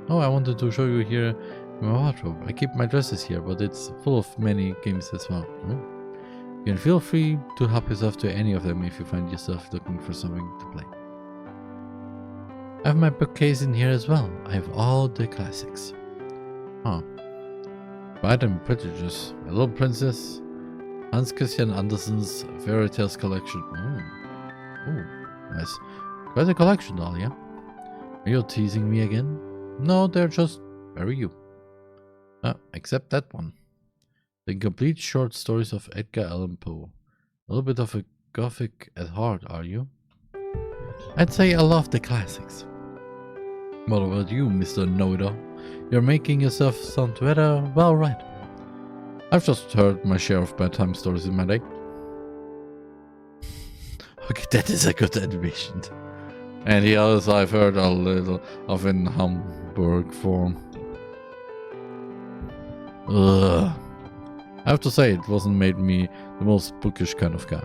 Oh, I wanted to show you here my wardrobe. I keep my dresses here, but it's full of many games as well. You can feel free to help yourself to any of them if you find yourself looking for something to play. I have my bookcase in here as well. I have all the classics. Pride and Prejudice, A Little Princess, Hans Christian Andersen's Fairy Tales collection. Nice. Quite a collection, Dahlia. Are you teasing me again? No, they're just very you. Except that one. The incomplete short stories of Edgar Allan Poe. A little bit of a gothic at heart, are you? I'd say I love the classics. What about you, Mr. Know-it-all? You're making yourself sound rather well read. I've just heard my share of bedtime stories in my day. Okay, that is a good animation. And the others I've heard a little of in Hamburg form. Ugh. I have to say, it wasn't made me the most bookish kind of guy.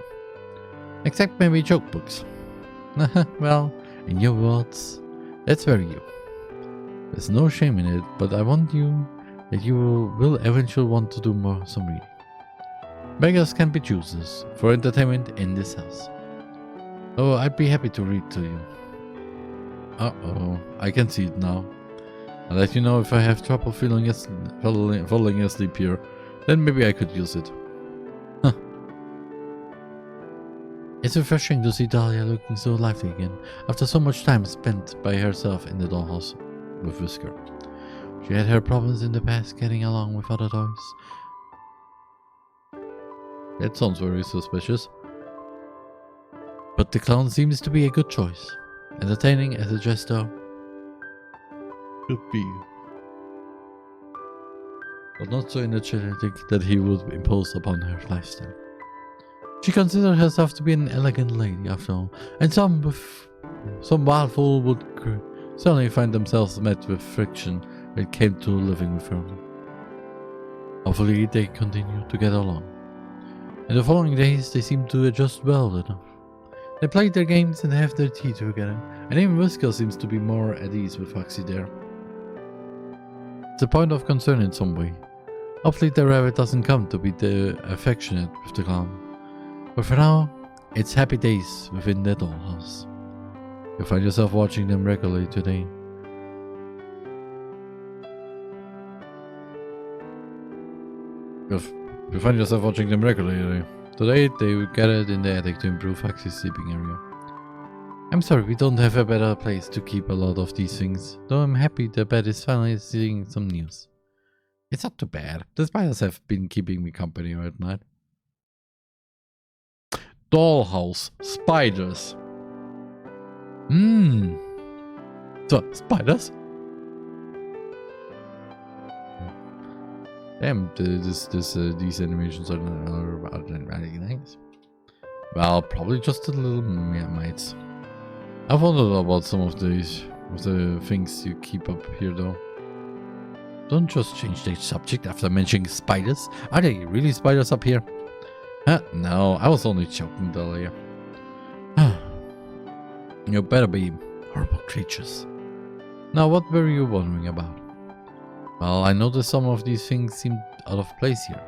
Except maybe joke books. Well, in your words, that's very you. There's no shame in it, but I want you that you will eventually want to do some reading. Beggars can be choosers for entertainment in this house. Oh, I'd be happy to read to you. Uh-oh, I can see it now. I'll let you know if I have trouble falling asleep here. Then maybe I could use it. Huh. It's refreshing to see Dahlia looking so lively again, after so much time spent by herself in the dollhouse with Whisker. She had her problems in the past getting along with other toys. That sounds very suspicious. But the clown seems to be a good choice. Entertaining as a jester. Could be. But not so energetic that he would impose upon her lifestyle. She considered herself to be an elegant lady after all, and some wild fool would certainly find themselves met with friction when it came to living with her. Hopefully they continue to get along. In the following days they seemed to adjust well enough. They played their games and have their tea together, and even Whisker seems to be more at ease with Foxy there. It's a point of concern in some way. Hopefully the rabbit doesn't come to be the affectionate with the clown. But for now, it's happy days within the dollhouse. You'll find yourself watching them regularly today. You'll find yourself watching them regularly. Today they gathered in the attic to improve Foxy's sleeping area. I'm sorry we don't have a better place to keep a lot of these things, though I'm happy the bed is finally seeing some news. It's not too bad. The spiders have been keeping me company at night. Dollhouse. Spiders. So, spiders? Damn, these animations are really nice. Well, probably just a little mites. I've wondered about some of the things you keep up here though. Don't just change the subject after mentioning spiders. Are there really spiders up here? No, I was only joking, Dahlia. You better be horrible creatures. Now, what were you wondering about? Well, I noticed some of these things seemed out of place here.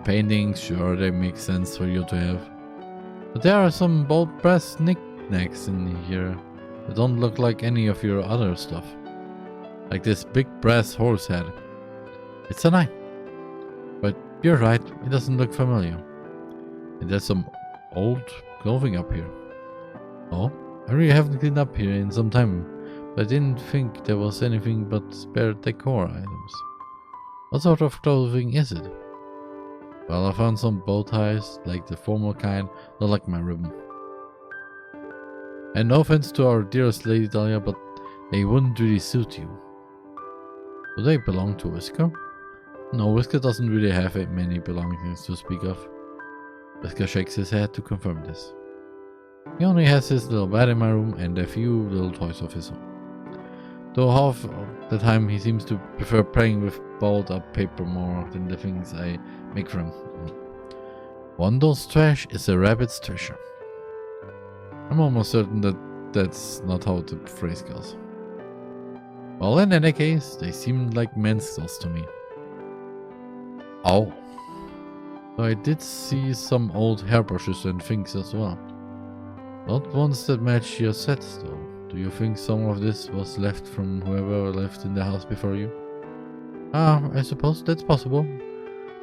Paintings, sure, they make sense for you to have. But there are some bold brass knickknacks in here that don't look like any of your other stuff. Like this big brass horse head. It's a 9. But you're right, it doesn't look familiar. And there's some old clothing up here. Oh, I really haven't cleaned up here in some time, but I didn't think there was anything but spare decor items. What sort of clothing is it? Well, I found some bow ties, like the formal kind, not like my ribbon. And no offense to our dearest Lady Dahlia, but they wouldn't really suit you. Do they belong to Whisker? No, Whisker doesn't really have many belongings to speak of. Whisker shakes his head to confirm this. He only has his little bed in my room and a few little toys of his own. Though half of the time he seems to prefer playing with balled up paper more than the things I make for him. Wandle's trash is a rabbit's treasure. I'm almost certain that that's not how the phrase goes. Well, in any case, they seem like menstruals to me. Oh. So I did see some old hairbrushes and things as well. Not ones that match your sets though. Do you think some of this was left from whoever lived in the house before you? I suppose that's possible.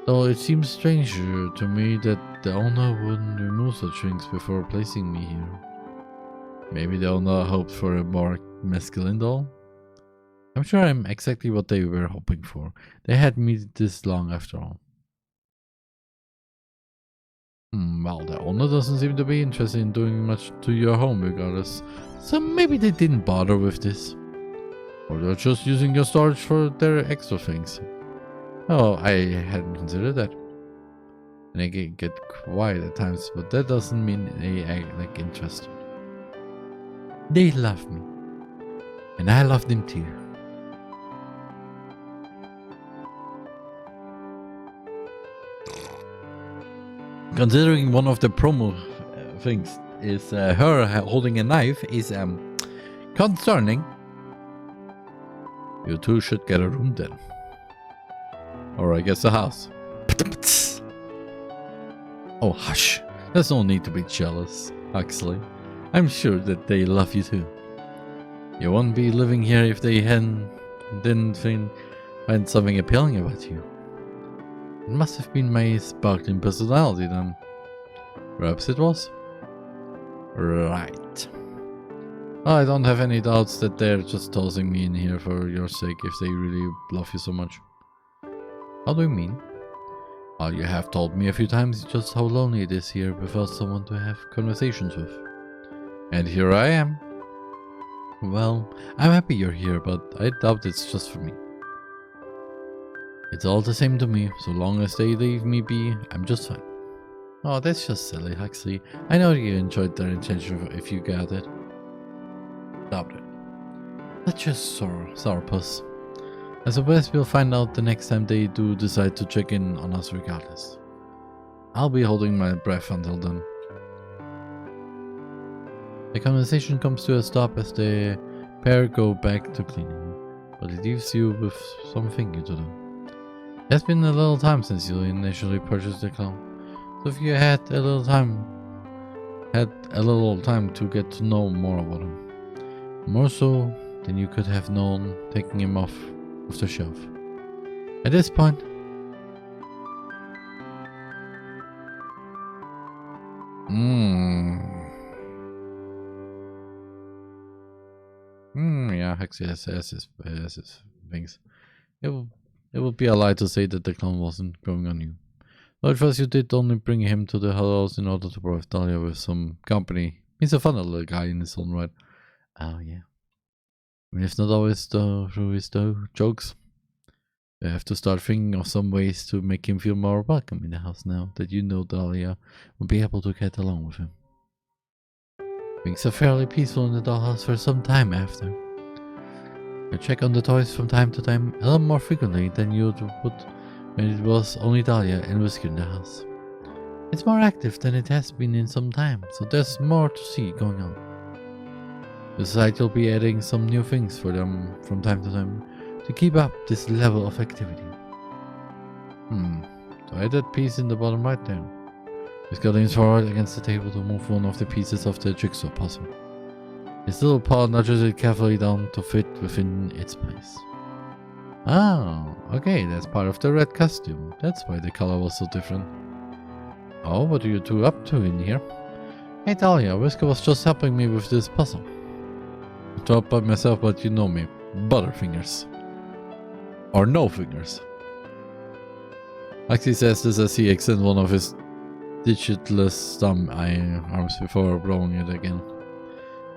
Though it seems strange to me that the owner wouldn't remove such things before placing me here. Maybe the owner hoped for a more masculine doll? I'm sure I'm exactly what they were hoping for. They had me this long after all. Well, the owner doesn't seem to be interested in doing much to your home regardless, so maybe they didn't bother with this. Or they're just using your storage for their extra things. Oh, I hadn't considered that. And they get quiet at times, but that doesn't mean they act like interested. They love me. And I love them too. Considering one of the promo things is her holding a knife is concerning. You two should get a room then. Or I guess a house. Oh hush, there's no need to be jealous, Huxley. I'm sure that they love you too. You wouldn't be living here if they didn't find something appealing about you. It must have been my sparkling personality then. Perhaps it was. Right. I don't have any doubts that they're just tossing me in here for your sake if they really love you so much. How do you mean? Well, you have told me a few times just how lonely it is here without someone to have conversations with. And here I am. Well, I'm happy you're here, but I doubt it's just for me. It's all the same to me, so long as they leave me be, I'm just fine. Oh, that's just silly, Huxley. I know you enjoyed their intention if you got it. Stop it. That's just sourpuss. I suppose we'll find out the next time they do decide to check in on us regardless. I'll be holding my breath until then. The conversation comes to a stop as the pair go back to cleaning, but it leaves you with some thinking to do. It's been a little time since you initially purchased the clown, so if you had a little time to get to know more about him. More so than you could have known taking him off of the shelf. At this point, yeah, Hex has his things. It would be a lie to say that the clown wasn't growing on you. But at first you did only bring him to the house in order to provide Dahlia with some company. He's a fun little guy in his own right. Oh yeah. I mean, if not always through his jokes. You have to start thinking of some ways to make him feel more welcome in the house now that you know Dahlia will be able to get along with him. Things are fairly peaceful in the dollhouse for some time after. You check on the toys from time to time, a lot more frequently than you would when it was only Dahlia and Whisker in the house. It's more active than it has been in some time, so there's more to see going on. Besides, you'll be adding some new things for them from time to time to keep up this level of activity. So add that piece in the bottom right there. Whisker leans forward against the table to move one of the pieces of the jigsaw puzzle. His little paw nudges it carefully down to fit within its place. Oh, okay, that's part of the red costume. That's why the color was so different. Oh, what are you two up to in here? Hey Talia, Whisker was just helping me with this puzzle. I thought by myself, but you know me. Butterfingers. Or no fingers. Maxie says this as he extends one of his digitless thumb arms before blowing it again.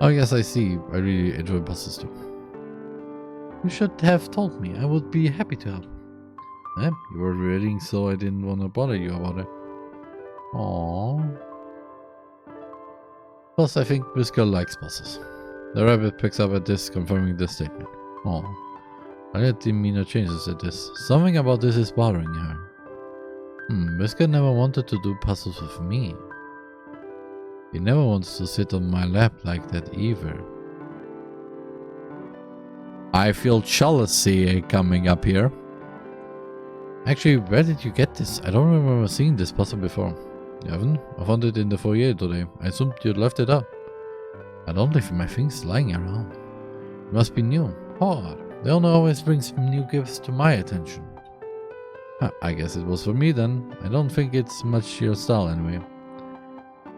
Oh yes, I see. I really enjoy puzzles too. You should have told me. I would be happy to help. You were reading, so I didn't want to bother you about it. Aww. Plus, I think Whisker likes puzzles. The rabbit picks up at this, confirming the statement. Aww. I didn't mean no changes at this. Something about this is bothering her. Whisker never wanted to do puzzles with me. He never wants to sit on my lap like that either. I feel jealousy coming up here. Actually, where did you get this? I don't remember seeing this puzzle before. You haven't? I found it in the foyer today. I assumed you'd left it up. I don't leave my things lying around. It must be new. Oh, the owner always brings new gifts to my attention. I guess it was for me then. I don't think it's much your style anyway.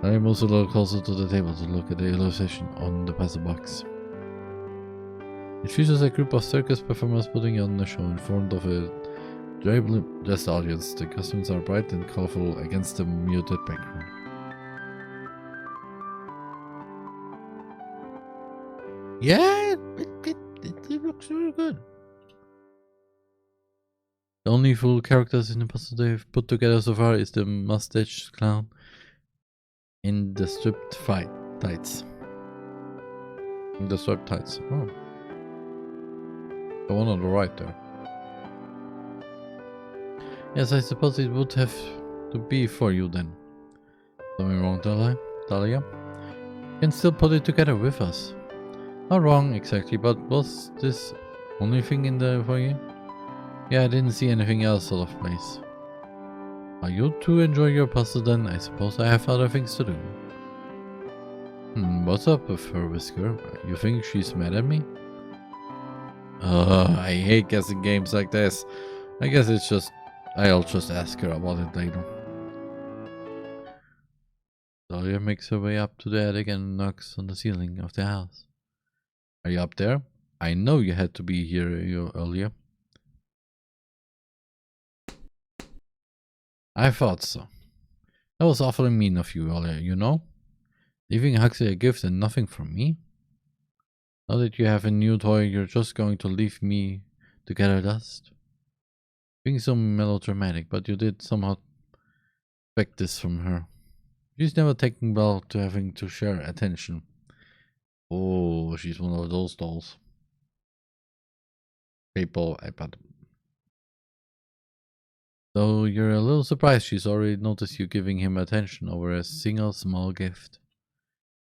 I moves a little closer to the table to look at the illustration on the puzzle box. It features a group of circus performers putting on a show in front of a drably dressed audience. The costumes are bright and colorful against the muted background. Yeah, it looks really good. The only full characters in the puzzle they've put together so far is the mustache clown in the striped tights. In the striped tights. Oh. The one on the right there. Yes, I suppose it would have to be for you then. Something wrong, Talia? You can still put it together with us. Not wrong exactly, but was this only thing in the foyer? Yeah, I didn't see anything else out of place. Are you two enjoy your puzzle then? I suppose I have other things to do. What's up with her, Whisker? You think she's mad at me? I hate guessing games like this. I guess it's just... I'll just ask her about it later. Talia makes her way up to the attic and knocks on the ceiling of the house. Are you up there? I know you had to be here earlier. I thought so. That was awfully mean of you earlier, you know? Leaving Huxley a gift and nothing from me? Now that you have a new toy, you're just going to leave me to gather dust? Being so melodramatic, but you did somehow expect this from her. She's never taken well to having to share attention. Oh, she's one of those dolls. People, iPad. Though you're a little surprised she's already noticed you giving him attention over a single small gift.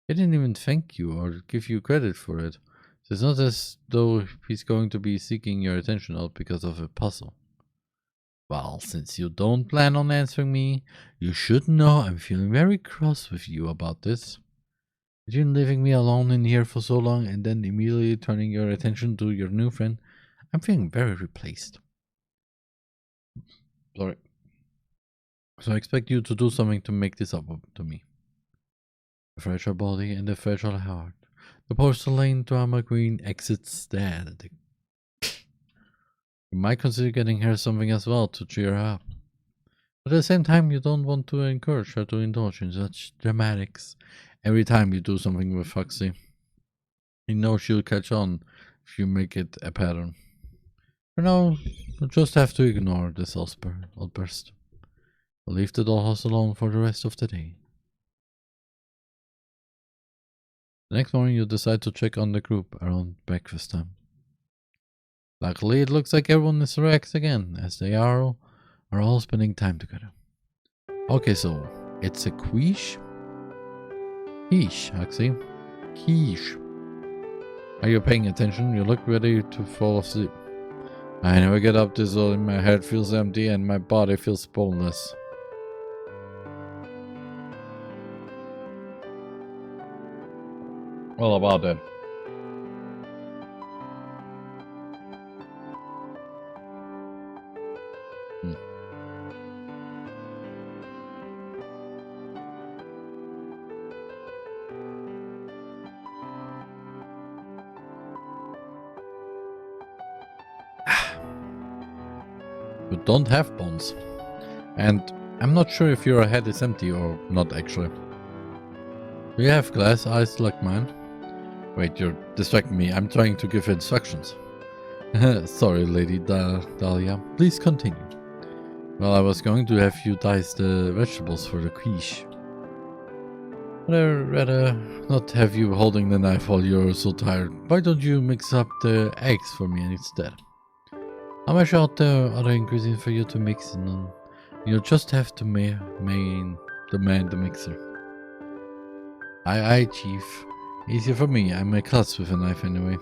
He didn't even thank you or give you credit for it. So it's not as though he's going to be seeking your attention out because of a puzzle. Well, since you don't plan on answering me, you should know I'm feeling very cross with you about this. Between leaving me alone in here for so long and then immediately turning your attention to your new friend, I'm feeling very replaced. Sorry. So I expect you to do something to make this up to me. The fragile body and the fragile heart. The porcelain drama queen exits the attic. You might consider getting her something as well to cheer her up. But at the same time, you don't want to encourage her to indulge in such dramatics every time you do something with Foxy. You know she'll catch on if you make it a pattern. For now, you'll just have to ignore this outburst. I'll leave the dollhouse alone for the rest of the day. The next morning, you decide to check on the group around breakfast time. Luckily, it looks like everyone is relaxed again, as they are all spending time together. Okay, so It's a quiche? Quiche, Huxley. Quiche. Are you paying attention? You look ready to fall asleep. I never get up this early. My head feels empty and my body feels boneless. All about that. You don't have bones. And I'm not sure if your head is empty or not actually. Do you have glass eyes like mine? Wait, you're distracting me. I'm trying to give instructions. Sorry, Lady Dahlia. Please continue. Well, I was going to have you dice the vegetables for the quiche. But I'd rather not have you holding the knife while you're so tired. Why don't you mix up the eggs for me instead? I'll measure out the other ingredients for you to mix and then you'll just have to man the mixer. Aye, Chief. Easier for me. I'm a klutz with a knife anyway.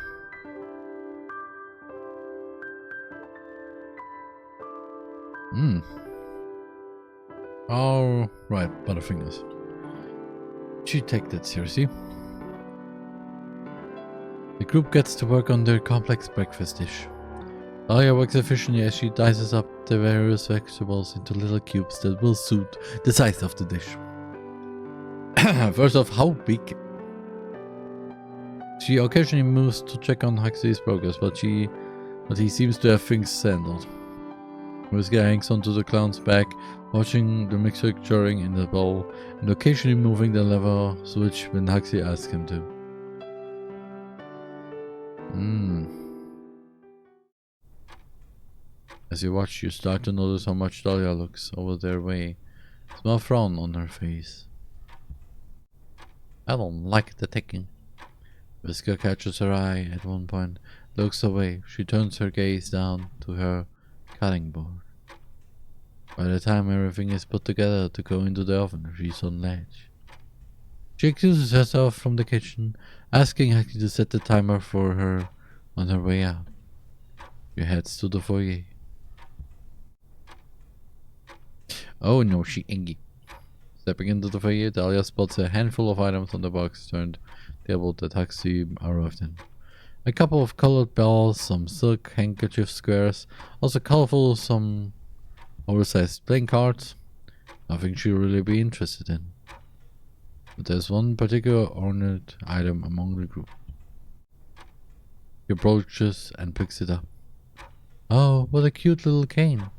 Oh, right, Butterfingers. She take that seriously. The group gets to work on their complex breakfast dish. Dahlia works efficiently as she dices up the various vegetables into little cubes that will suit the size of the dish. First off, how big? She occasionally moves to check on Huxley's progress, but he seems to have things handled. Whiskey hangs onto the clown's back, watching the mixer jarring in the bowl, and occasionally moving the lever switch when Huxley asks him to. As you watch, you start to notice how much Dahlia looks over their way, a small frown on her face. I don't like the ticking. Whisker catches her eye at one point, looks away. She turns her gaze down to her cutting board. By the time everything is put together to go into the oven, she's on edge. She excuses herself from the kitchen, asking Haki to set the timer for her on her way out. She heads to the foyer. Oh no, she ain't. Stepping into the foyer, Dahlia spots a handful of items on the box turned table that Huxley arrived in. A couple of colored balls, some silk handkerchief squares, also colorful some oversized playing cards. Nothing she'll really be interested in. But there's one particular ornate item among the group. He approaches and picks it up. Oh, what a cute little cane.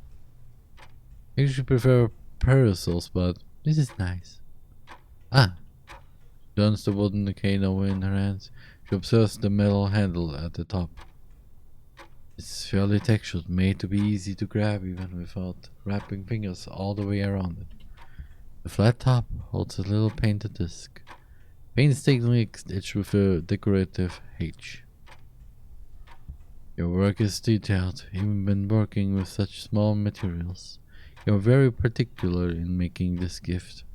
I usually prefer parasols, but this is nice. Ah. She turns the wooden cane over in her hands. She observes the metal handle at the top. It's fairly textured, made to be easy to grab even without wrapping fingers all the way around it. The flat top holds a little painted disc, painstakingly stitched with a decorative H. Your work is detailed, even when working with such small materials. You're very particular in making this gift.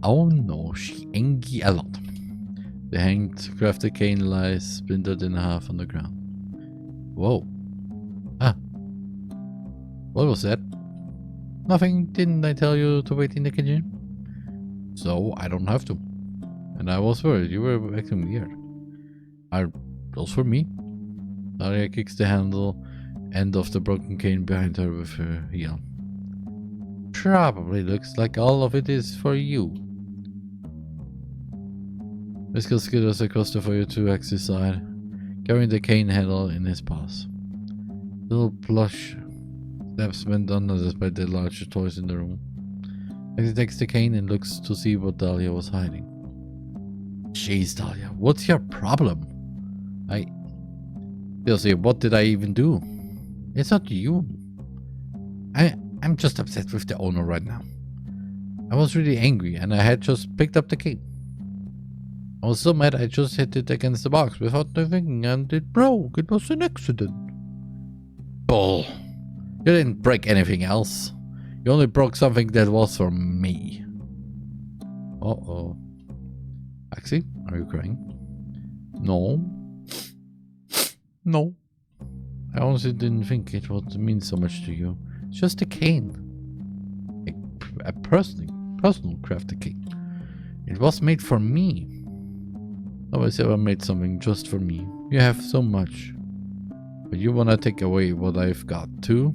Oh no, she ain't a lot. The hanged crafted cane lies splintered in half on the ground. Whoa. Ah. What was that? Nothing. Didn't I tell you to wait in the kitchen? So I don't have to. And I was worried. You were acting weird. Are those for me? Dahlia kicks the end of the broken cane behind her with her heel. Probably looks like all of it is for you. Whisker skitters across the foyer to Axe's side, carrying the cane handle in his paws. Little plush steps went unnoticed by the larger toys in the room. Axe takes the cane and looks to see what Dahlia was hiding. Jeez, Dahlia, what's your problem? Seriously, what did I even do? It's not you. I'm just upset with the owner right now. I was really angry and I had just picked up the cane. I was so mad I just hit it against the box without thinking and it broke. It was an accident. Bull. You didn't break anything else. You only broke something that was for me. Uh-oh. Axie, are you crying? No. No. I honestly didn't think it would mean so much to you. It's just a cane. A personal crafted cane. It was made for me. Nobody's ever made something just for me. You have so much. But you wanna take away what I've got too?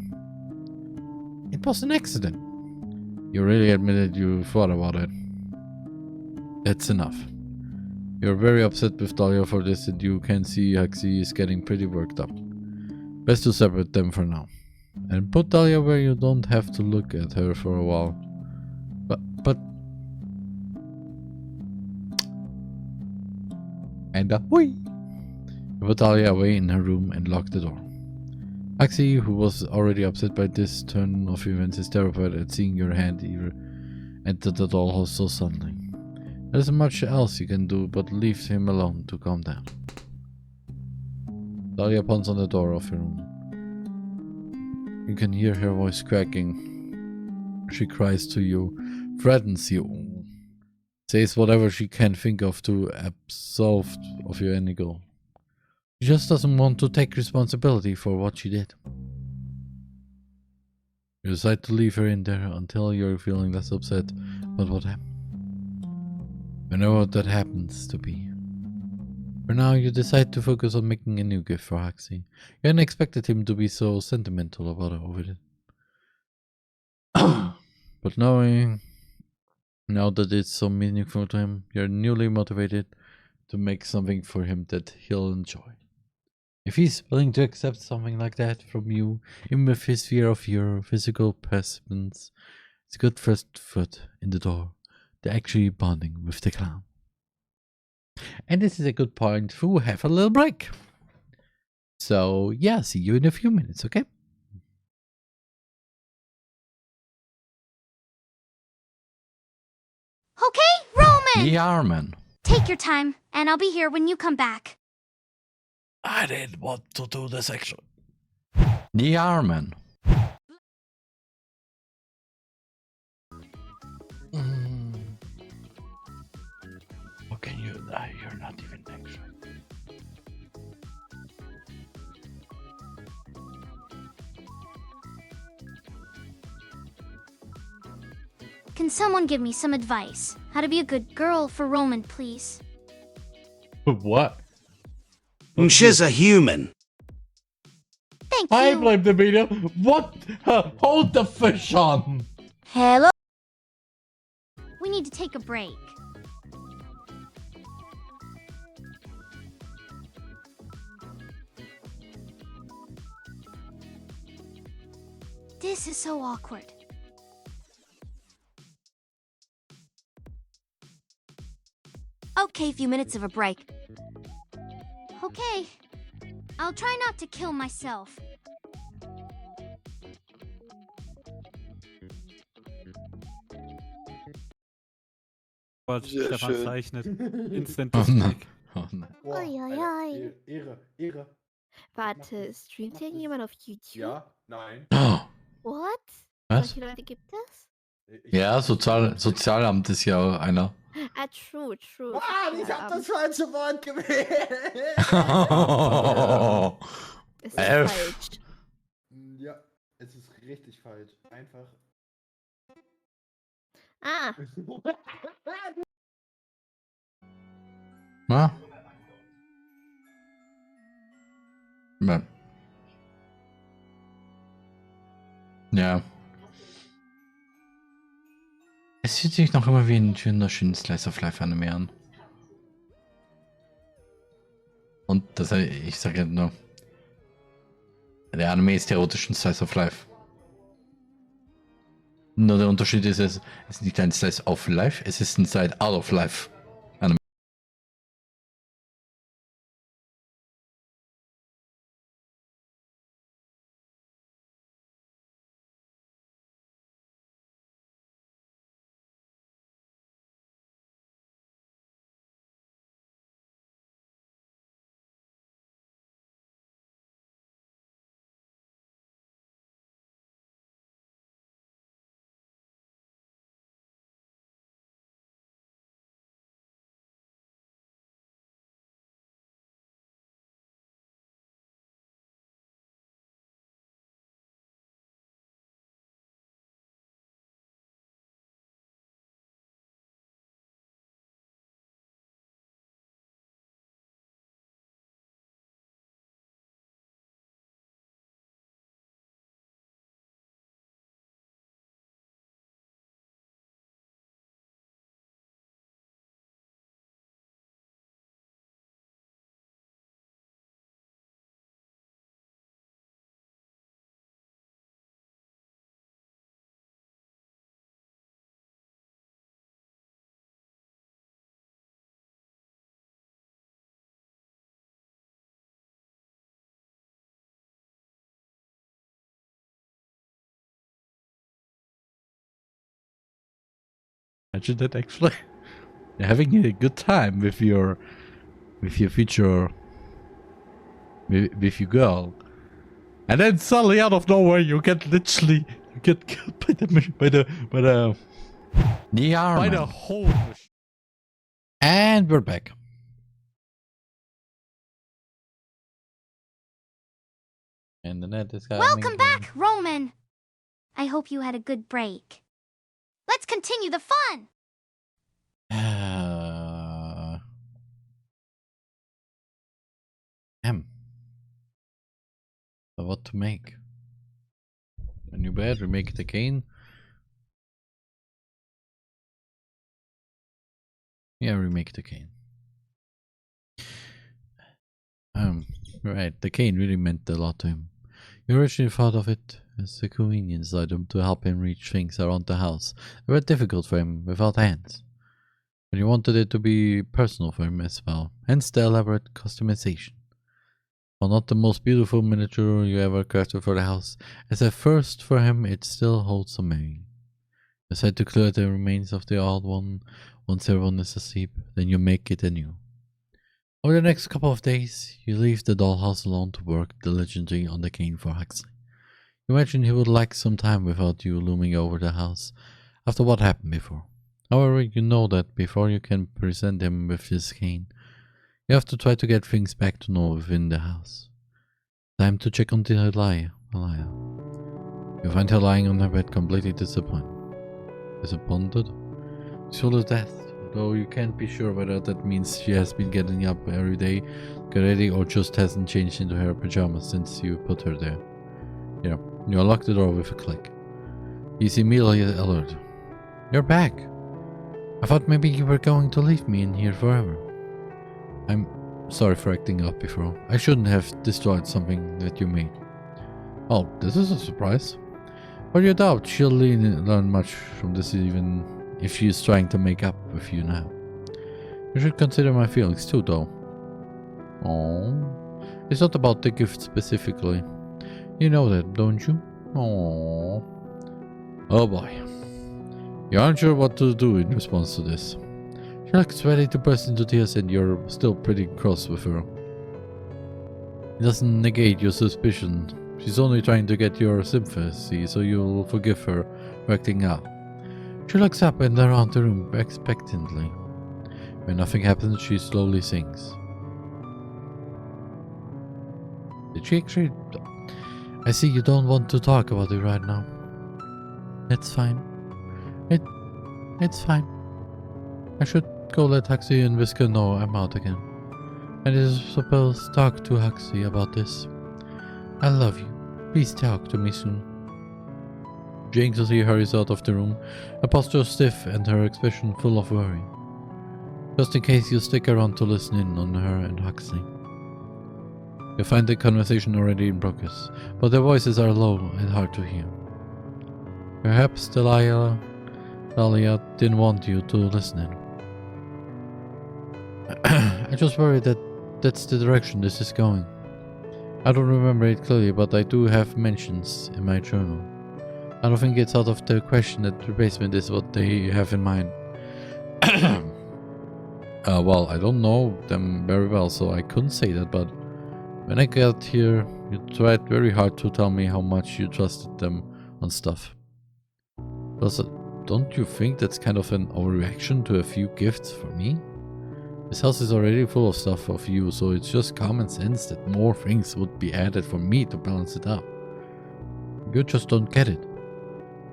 It was an accident. You really admitted you thought about it. That's enough. You're very upset with Dahlia for this, and you can see Axie is getting pretty worked up. Best to separate them for now. And put Dahlia where you don't have to look at her for a while. But... And whee! You put Dahlia away in her room and locked the door. Axie, who was already upset by this turn of events, is terrified at seeing your hand enter the dollhouse so suddenly. There isn't much else you can do but leave him alone to calm down. Dahlia pounds on the door of your room. You can hear her voice cracking. She cries to you, threatens you, says whatever she can think of to absolve of your any goal. She just doesn't want to take responsibility for what she did. You decide to leave her in there until you're feeling less upset about what happened. Whenever that happens to be. For now, you decide to focus on making a new gift for Axie. You hadn't expected him to be so sentimental about it over it. But now that it's so meaningful to him, you're newly motivated to make something for him that he'll enjoy. If he's willing to accept something like that from you, even with his fear of your physical presence, it's a good first foot in the door to actually bonding with the clown. And this is a good point to have a little break. So yeah, see you in a few minutes, okay? Okay, Roman! TheRMan. Take your time, and I'll be here when you come back. I didn't want to do this actually. TheRMan. How can you die? You're not even extra. Can someone give me some advice? How to be a good girl for Roman, please? What? She's a human. Thank I you. blame the media. What? Hold the fish on. Hello? We need to take a break. This is so awkward. Okay, few minutes of a break. Okay. I'll try not to kill myself. Stefan zeichnet. Instant Oh nein. Dislike. Oh nein. Boah, Oi, oi, Alter, oi. Ehre. Warte, streamt hier jemand auf YouTube? Ja, nein. Oh, What? was? Solche Leute gibt es? Ja, Sozialamt ist ja auch einer. Ah, true. Mann, ich hab das falsche Wort gewählt. Es ist Elf. falsch. Ja, es ist richtig falsch. Einfach. Ah, Na? Ja. Ja. Es fühlt sich noch immer wie ein wunderschönen Slice of Life Anime an. Und das, ich sage nur, der Anime ist erotisch ein Slice of Life. Nur der Unterschied ist, es ist nicht ein Slice of Life, es ist ein Slice out of Life. Imagine that actually. You're having a good time with your future with your girl. And then suddenly out of nowhere you get killed by the whole. And we're back. And the net is coming. Welcome back, Roman. I hope you had a good break. Let's continue the fun. So what to make? A new bed, remake it again. Yeah, remake the cane. Right, the cane really meant a lot to him. He originally thought of it as a convenience item to help him reach things around the house that were difficult for him without hands. But he wanted it to be personal for him as well, hence the elaborate customization. While not the most beautiful miniature you ever crafted for the house, as a first for him it still holds some meaning. Decide to clear the remains of the old one once everyone is asleep, then you make it anew. Over the next couple of days, you leave the dollhouse alone to work diligently on the cane for Huxley. You imagine he would like some time without you looming over the house after what happened before. However, you know that before you can present him with this cane, you have to try to get things back to normal within the house. Time to check on Alaya. You find her lying on her bed completely disappointed. She's full of death, though you can't be sure whether that means she has been getting up every day, get ready, or just hasn't changed into her pajamas since you put her there. Yeah, you unlock the door with a click. He's immediately alert. You're back. I thought maybe you were going to leave me in here forever. I'm sorry for acting up before. I shouldn't have destroyed something that you made. Oh, this is a surprise. But you doubt she'll learn much from this even if she's trying to make up with you now. You should consider my feelings too, though. Oh, it's not about the gift specifically. You know that, don't you? Oh, oh boy. You aren't sure what to do in response to this. She looks ready to burst into tears and you're still pretty cross with her. It doesn't negate your suspicion. She's only trying to get your sympathy, so you'll forgive her for acting up. She looks up and around the room expectantly. When nothing happens, she slowly sings. Did she actually... I see you don't want to talk about it right now. It's fine. It's fine. I should go let Huxley and Whisker know I'm out again. And I suppose talk to Huxley about this. I love you. Please talk to me soon. She anxiously hurries out of the room, her posture stiff and her expression full of worry. Just in case you stick around to listen in on her and Huxley. You find the conversation already in progress, but their voices are low and hard to hear. Perhaps Dahlia didn't want you to listen in. I just worry that that's the direction this is going. I don't remember it clearly, but I do have mentions in my journal. I don't think it's out of the question that the basement is what they have in mind. Well, I don't know them very well, so I couldn't say that, but when I got here, you tried very hard to tell me how much you trusted them on stuff. Don't you think that's kind of an overreaction to a few gifts for me? This house is already full of stuff of you, so it's just common sense that more things would be added for me to balance it up. You just don't get it.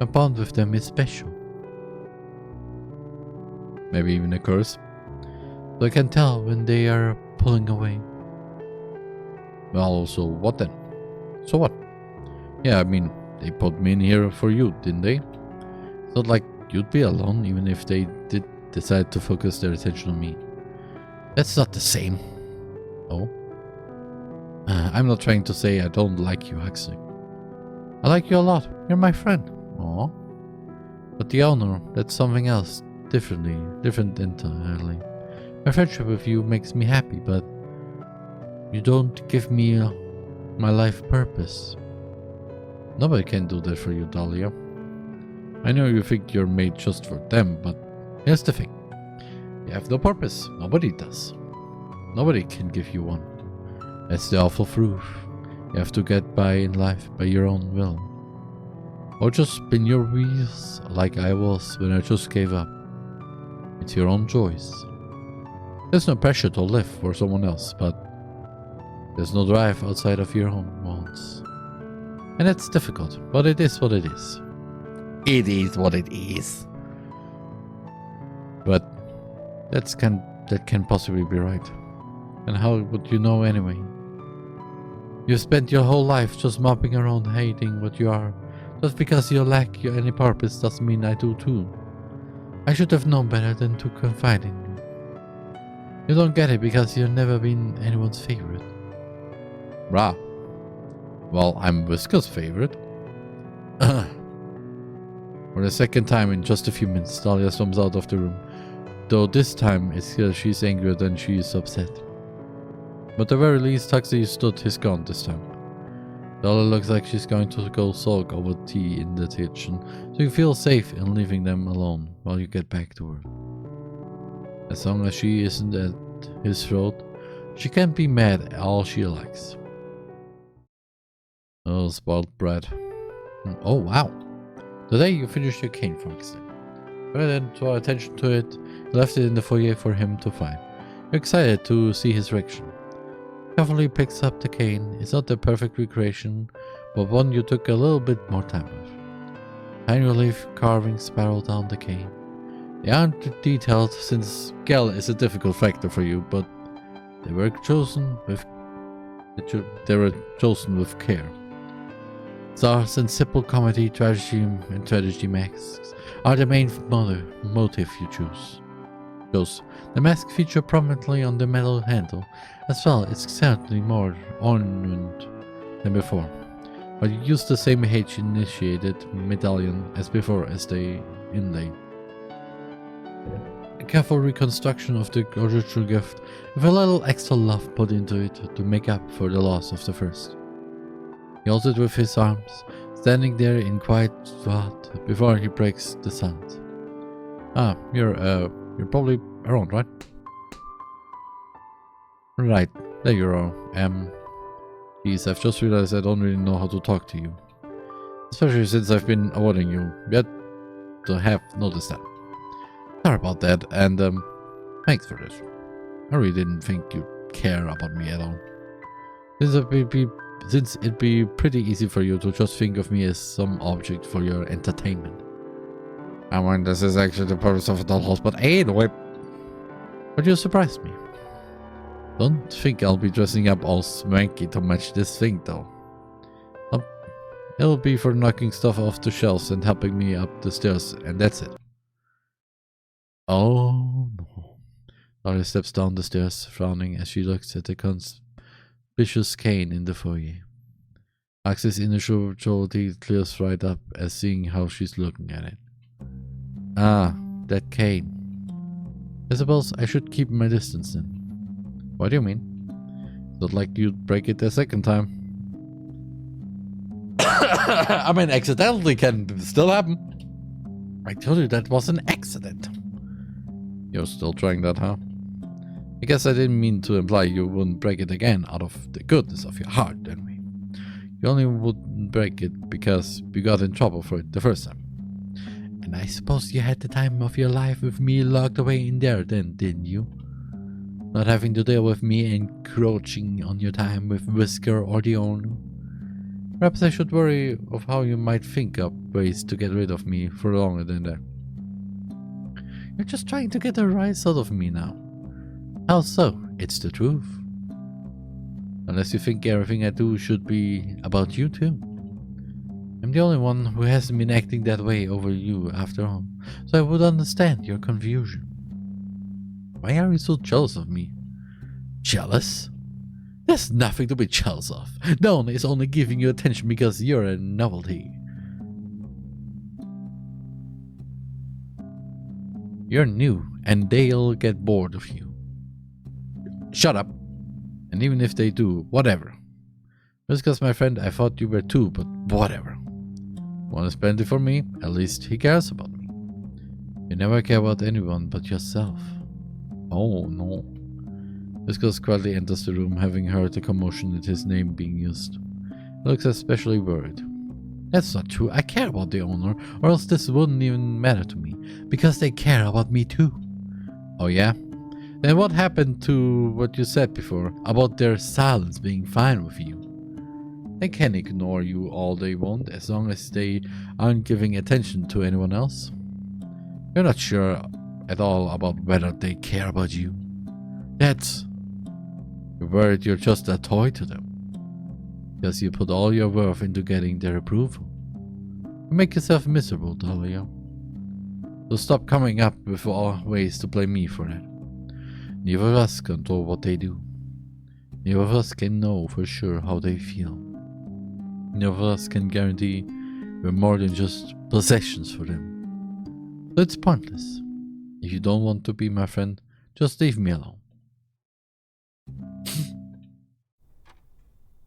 My bond with them is special. Maybe even a curse. So I can tell when they are pulling away. Well, so what then? So what? Yeah, I mean, they put me in here for you, didn't they? It's not like you'd be alone, even if they did decide to focus their attention on me. That's not the same. Oh? I'm not trying to say I don't like you, Huxley. I like you a lot. You're my friend. Aw. But the honor, that's something else. Different entirely. My friendship with you makes me happy, but you don't give me my life purpose. Nobody can do that for you, Dahlia. I know you think you're made just for them, but Here's the thing. You have no purpose. Nobody does. Nobody can give you one. That's the awful truth. You have to get by in life by your own will. Or just spin your wheels like I was when I just gave up. It's your own choice. There's no pressure to live for someone else, but there's no drive outside of your own walls. And it's difficult, but it is what it is. It is what it is. But that can possibly be right. And how would you know anyway? You've spent your whole life just mopping around hating what you are. Just because you lack any purpose doesn't mean I do too. I should have known better than to confide in you. You don't get it because you've never been anyone's favorite. Rah. Well, I'm Whisker's favorite. For the second time in just a few minutes, Dahlia storms out of the room. Though this time it's clear she's angrier than she is upset. But at the very least, Taxi stood his ground this time. Dahlia looks like she's going to go sulk over tea in the kitchen, so you feel safe in leaving them alone while you get back to her. As long as she isn't at his throat, she can be mad all she likes. Oh, spoiled brat. Oh, wow. Today you finished your cane function. Rather than draw attention to it, you left it in the foyer for him to find. You're excited to see his reaction. Carefully picks up the cane. It's not the perfect recreation, but one you took a little bit more time with. Tiny relief carvings spiral down the cane. They aren't detailed since scale is a difficult factor for you, but they were chosen with care. Stars and simple comedy, tragedy, and tragedy masks are the main motive you choose. The mask feature prominently on the metal handle. As well, it's certainly more ornament than before, but you use the same H-initiated medallion as before as the inlay. A careful reconstruction of the original gift with a little extra love put into it to make up for the loss of the first. He holds it with his arms, standing there in quiet thought before he breaks the silence. Ah, you're probably around, right? Right, there you are. Geez, I've just realized I don't really know how to talk to you. Especially since I've been avoiding you, yet to have noticed that. Sorry about that, and thanks for this. I really didn't think you'd care about me at all. Since it'd be pretty easy for you to just think of me as some object for your entertainment. I mean, this is actually the purpose of a dollhouse, but anyway. But you surprised me. Don't think I'll be dressing up all swanky to match this thing, though. It'll be for knocking stuff off the shelves and helping me up the stairs, and that's it. Oh no. Laura steps down the stairs, frowning as she looks at the conspicuous cane in the foyer. Axe's initial jollity clears right up as seeing how she's looking at it. Ah, that cane. I suppose I should keep my distance then. What do you mean? Not like you'd break it a second time. I mean, accidentally can still happen. I told you that was an accident. You're still trying that, huh? I guess I didn't mean to imply you wouldn't break it again out of the goodness of your heart, didn't we? You only wouldn't break it because you got in trouble for it the first time. And I suppose you had the time of your life with me locked away in there then, didn't you? Not having to deal with me encroaching on your time with Whisker or the owner. Perhaps I should worry of how you might think up ways to get rid of me for longer than that. You're just trying to get a rise out of me now. How so? It's the truth. Unless you think everything I do should be about you too. I'm the only one who hasn't been acting that way over you after all, so I would understand your confusion. Why are you so jealous of me? Jealous? There's nothing to be jealous of. No one is only giving you attention because you're a novelty. You're new, and they'll get bored of you. Shut up. And even if they do, whatever. Whisker's my friend, I thought you were too, but whatever. Want to spend it for me? At least he cares about me. You never care about anyone but yourself. Oh no. Whisker quietly enters the room, having heard the commotion at his name being used. He looks especially worried. That's not true. I care about the owner, or else this wouldn't even matter to me, because they care about me too. Oh yeah? Then what happened to what you said before, about their silence being fine with you? They can ignore you all they want, as long as they aren't giving attention to anyone else. You're not sure at all about whether they care about you. You're worried you're just a toy to them, because you put all your worth into getting their approval. You make yourself miserable, Dahlia. So stop coming up with all ways to blame me for that. Neither of us control what they do. Neither of us can know for sure how they feel. Neither of us can guarantee we're more than just possessions for them. So it's pointless. If you don't want to be my friend, just leave me alone.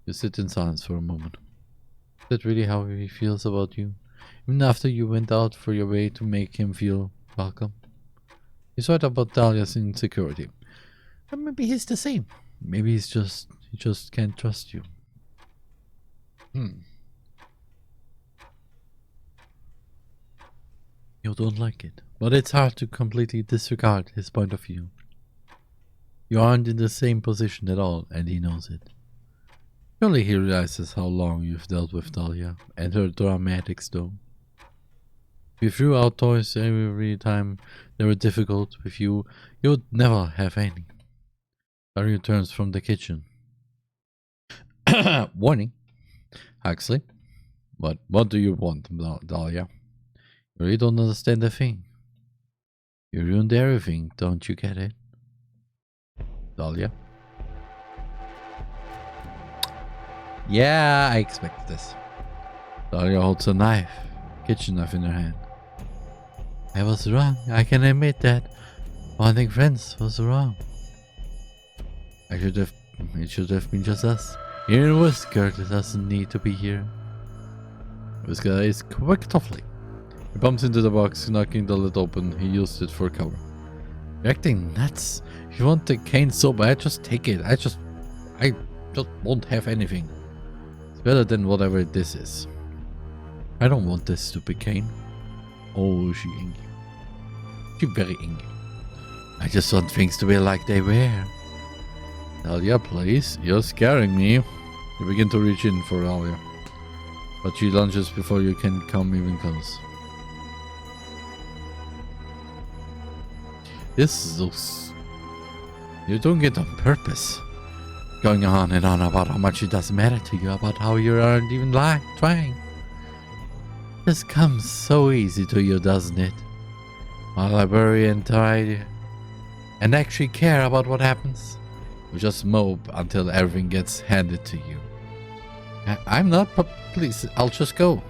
You sit in silence for a moment. Is that really how he feels about you? Even after you went out for your way to make him feel welcome? He's right about Dahlia's insecurity. Or maybe he's the same. Maybe he just can't trust you. You don't like it, but it's hard to completely disregard his point of view. You aren't in the same position at all, and he knows it. Surely he realizes how long you've dealt with Dahlia and her dramatics though. If you threw out toys every time they were difficult with you, you would never have any. Barry returns from the kitchen. Warning, Huxley. What do you want, Dahlia? You really don't understand a thing. You ruined everything, don't you get it? Dahlia? Yeah, I expected this. Dahlia holds a knife, kitchen knife in her hand. I was wrong, I can admit that. Wanting friends was wrong. It should have been just us. Even Whisker doesn't need to be here. Whisker is quick toughly. He bumps into the box, knocking the lid open. He used it for cover. You're acting nuts. If you want the cane so bad, just take it. I just won't have anything. It's better than whatever this is. I don't want this stupid cane. Oh, she angry. She very angry. I just want things to be like they were. Dahlia, please. You're scaring me. You begin to reach in for Dahlia, but she lunges before you can come even close. This looks... You're doing it on purpose. Going on and on about how much it doesn't matter to you, about how you aren't even trying. This comes so easy to you, doesn't it? While I worry and try and actually care about what happens, you just mope until everything gets handed to you. I'm not, but please, I'll just go.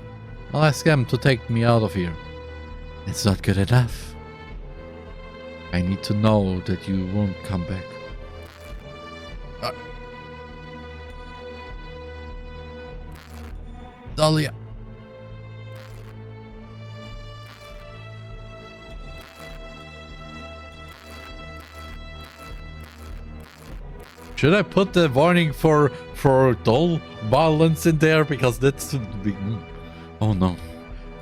I'll ask them to take me out of here. It's not good enough. I need to know that you won't come back. Dahlia. Should I put the warning for dull violence in there? Because that's the big... Oh no.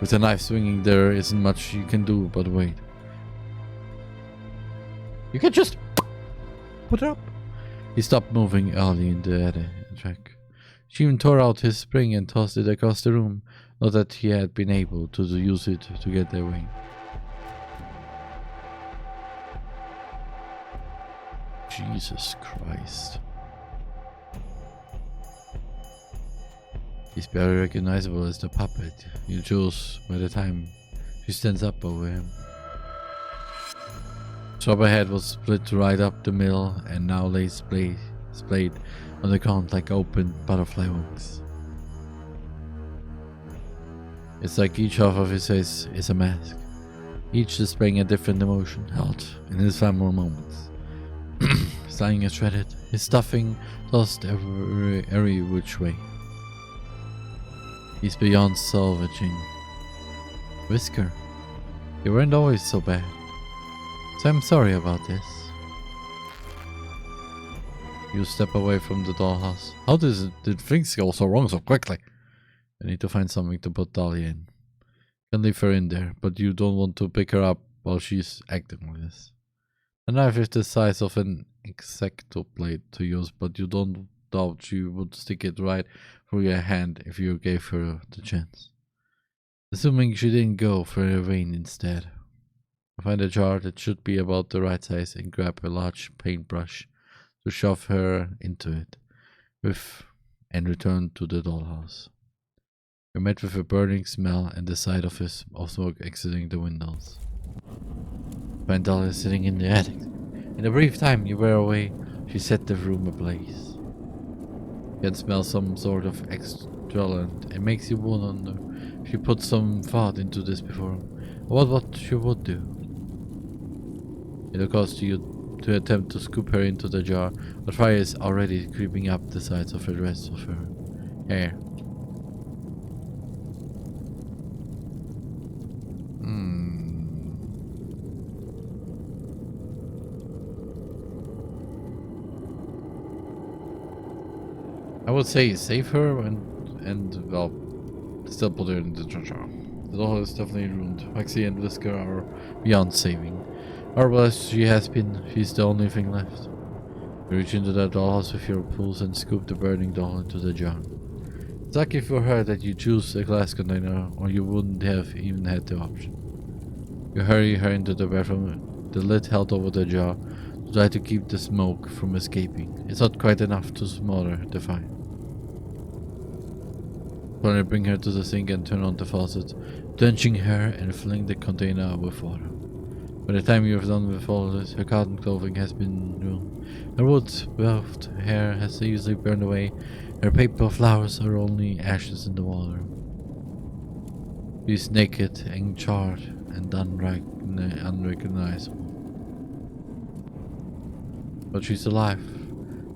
With a knife swinging there isn't much you can do, but wait. You can just put it up. He stopped moving early in the track. She even tore out his spring and tossed it across the room. Not that he had been able to use it to get their way. Jesus Christ. He's barely recognizable as the puppet you chose by the time she stands up over him. His rubber head was split right up the middle and now lays splayed on the ground like open butterfly wings. It's like each half of his face is a mask, each displaying a different emotion held in his final moments. His lying is shredded, his stuffing tossed every which way. He's beyond salvaging. Whisker, You weren't always so bad. So I'm sorry about this. You step away from the dollhouse. How did things go so wrong so quickly? I need to find something to put Dolly in. Can leave her in there, but you don't want to pick her up while she's acting like this. The knife is the size of an X-Acto blade to use, but you don't doubt she would stick it right through your hand if you gave her the chance. Assuming she didn't go for a vein instead. Find a jar that should be about the right size and grab a large paintbrush to shove her into it and return to the dollhouse. You're met with a burning smell and the sight of smoke exiting the windows. Find Dolly sitting in the attic. In the brief time you were away, she set the room ablaze. You can smell some sort of extralant. It makes you wonder if she put some thought into this before. What she would do. It occurs to you to attempt to scoop her into the jar, but fire is already creeping up the sides of the rest of her hair. I would say save her and well, still put her in the jar. The doll is definitely ruined. Maxie and Whisker are beyond saving. Horrible as she has been, she's the only thing left. You reach into the dollhouse with your pulse and scoop the burning doll into the jar. It's lucky for her that you choose a glass container, or you wouldn't have even had the option. You hurry her into the bathroom, the lid held over the jar, to try to keep the smoke from escaping. It's not quite enough to smother the fire. Finally bring her to the sink and turn on the faucet, drenching her and filling the container with water. By the time you have done with all this, her cotton clothing has been ruined. Her wood-weft hair has easily burned away. Her paper flowers are only ashes in the water. She's naked and charred and unrecognizable. But she's alive.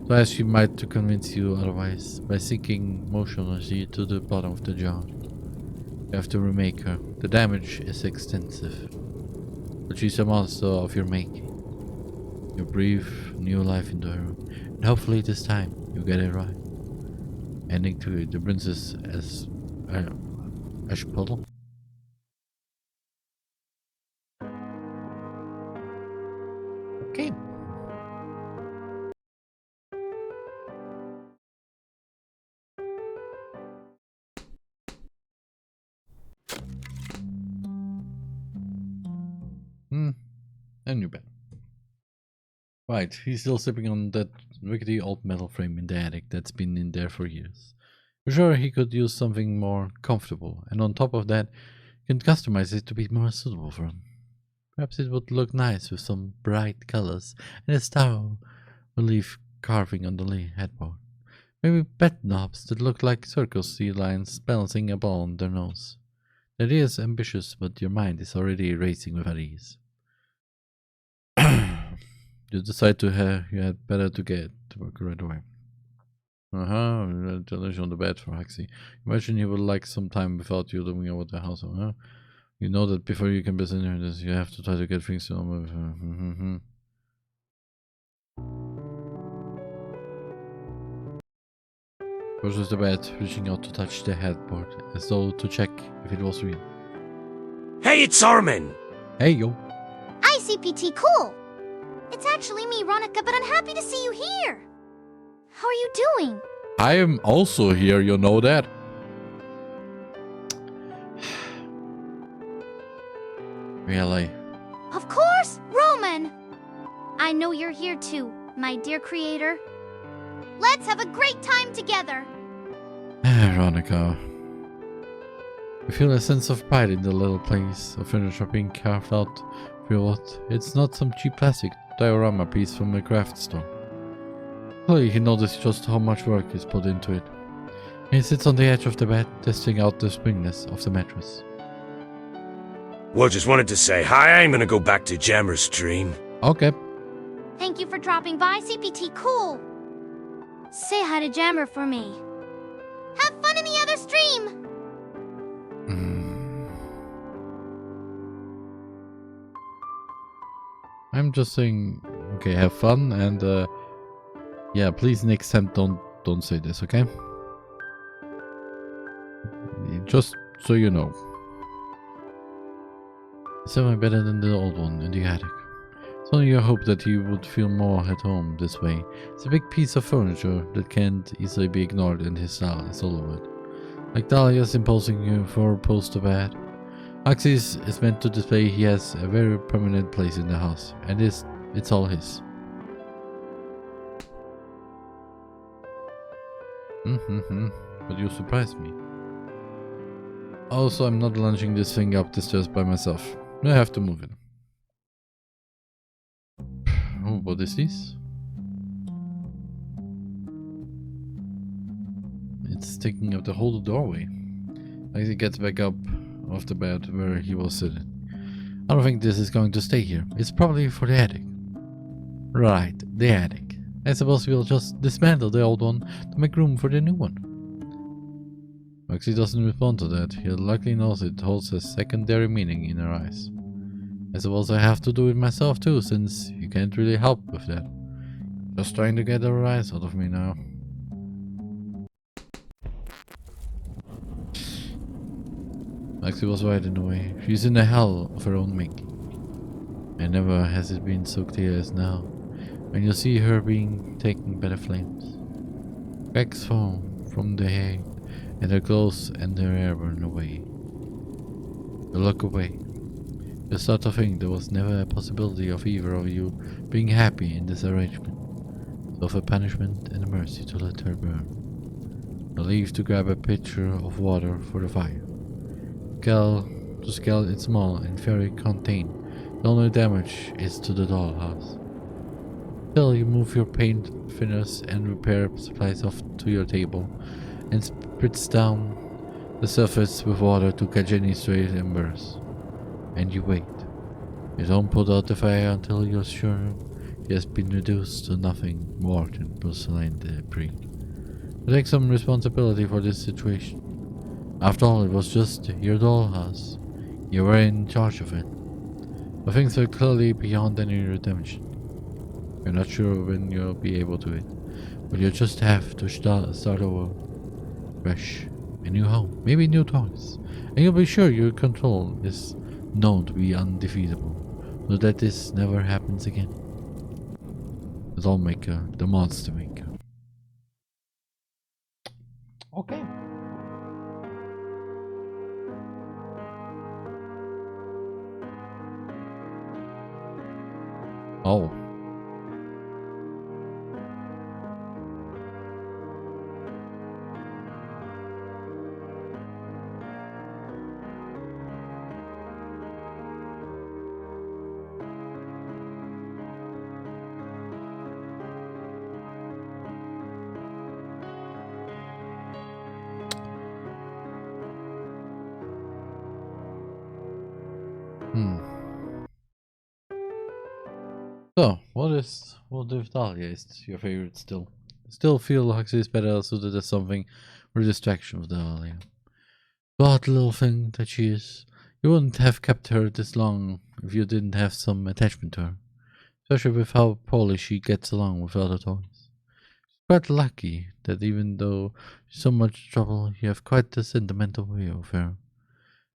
So as she might to convince you otherwise, by sinking motionlessly to the bottom of the jar. You have to remake her. The damage is extensive. But she's a monster of your making. You breathe new life into her, and hopefully this time you get it right. Ending to the princess as Ashpuddle. Okay. A new bed. Right, he's still sleeping on that rickety old metal frame in the attic that's been in there for years. For sure, he could use something more comfortable, and on top of that, you can customize it to be more suitable for him. Perhaps it would look nice with some bright colors and a star relief carving on the headboard. Maybe bed knobs that look like circus sea lines balancing a ball on their nose. The idea is ambitious, but your mind is already racing with unease. You decide you had better to get to work right away. Television on the bed for Haxie. Imagine he would like some time without you doing over the house, huh? You know that before you can business in this, you have to try to get things done with her. Pushes the bed, reaching out to touch the headboard, as though to check if it was real. Hey, it's TheRMan! Hey, yo. ICPT, cool! It's actually me, Ronica, but I'm happy to see you here! How are you doing? I am also here, you know that? Really? Of course, Roman! I know you're here too, my dear creator. Let's have a great time together! Veronica. You feel a sense of pride in the little place of furniture being carved out. Feel what? It's not some cheap plastic diorama piece from a craft store. Clearly he noticed just how much work is put into it. He sits on the edge of the bed, testing out the springiness of the mattress. Well, just wanted to say hi. I'm gonna go back to Jammer's stream. Okay. Thank you for dropping by, CPT, cool! Say hi to Jammer for me. Have fun in the other stream! I'm just saying, okay, have fun, and yeah, please next time don't say this, okay? Just so you know. It's definitely better than the old one in the attic. It's only your hope that you would feel more at home this way. It's a big piece of furniture that can't easily be ignored, and his style is all over it. Like Dahlia's imposing you for a poster bed. Axis is meant to display he has a very permanent place in the house, and it's all his. But you surprised me. Also, I'm not launching this thing up the stairs by myself. I have to move it. Oh, what is this? It's taking up the whole doorway. As he gets back up off the bed where he was sitting. I don't think this is going to stay here. It's probably for the attic. Right, the attic. I suppose we'll just dismantle the old one to make room for the new one. Maxie doesn't respond to that. He likely knows it holds a secondary meaning in her eyes. I suppose I have to do it myself too, since you can't really help with that. Just trying to get a rise out of me now. Maxie was right in a way. She's in a hell of her own making. And never has it been so clear as now, when you see her being taken by the flames. Cracks form from the hair, and her clothes and her hair burn away. You look away. You start to think there was never a possibility of either of you being happy in this arrangement. So of a punishment and a mercy to let her burn. You leave to grab a pitcher of water for the fire. To scale it's small and very contained. The only damage is to the dollhouse. Still, you move your paint thinners and repair supplies off to your table and spritz down the surface with water to catch any stray embers. And you wait. You don't put out the fire until you're sure it has been reduced to nothing more than porcelain debris. You take some responsibility for this situation. After all, it was just your dollhouse. You were in charge of it. But things were clearly beyond any redemption. You're not sure when you'll be able to it, but you just have to start over. Fresh, a new home, maybe new toys, and you'll be sure your control is known to be undefeatable, so that this never happens again. The doll maker, the monster maker. Okay. Oh. So, what if Dahlia is your favorite still? Still feel like she's better suited as something for distraction with Dahlia. But little thing that she is, you wouldn't have kept her this long if you didn't have some attachment to her. Especially with how poorly she gets along with other toys. She's quite lucky that even though she's so much trouble, you have quite the sentimental way of her.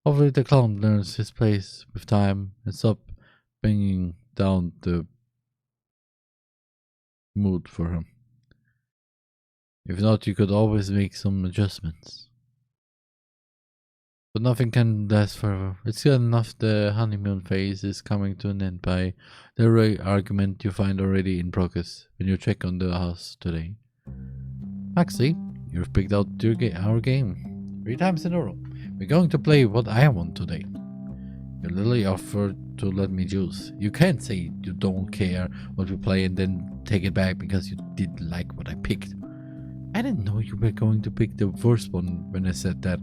Hopefully the clown learns his place with time and stop bringing down the mood for him. If not, you could always make some adjustments. But nothing can last forever. It's good enough the honeymoon phase is coming to an end by the argument you find already in progress when you check on the house today. Actually, you've picked out our game 3 times in a row. We're going to play what I want today. You literally offered to let me choose. You can't say you don't care what we play and then take it back because you didn't like what I picked. I didn't know you were going to pick the first one when I said that.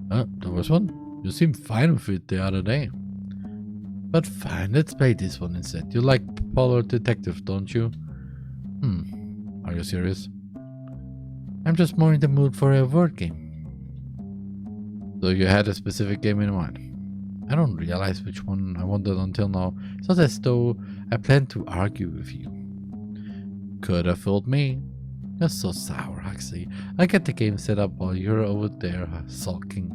The first one? You seemed fine with it the other day. But fine, let's play this one instead. You like Polar Detective, don't you? Are you serious? I'm just more in the mood for a word game. So you had a specific game in mind? I don't realize which one I wanted until now. It's not as though I planned to argue with you. Could have fooled me. You're so sour, Huxley. I get the game set up while you're over there sulking.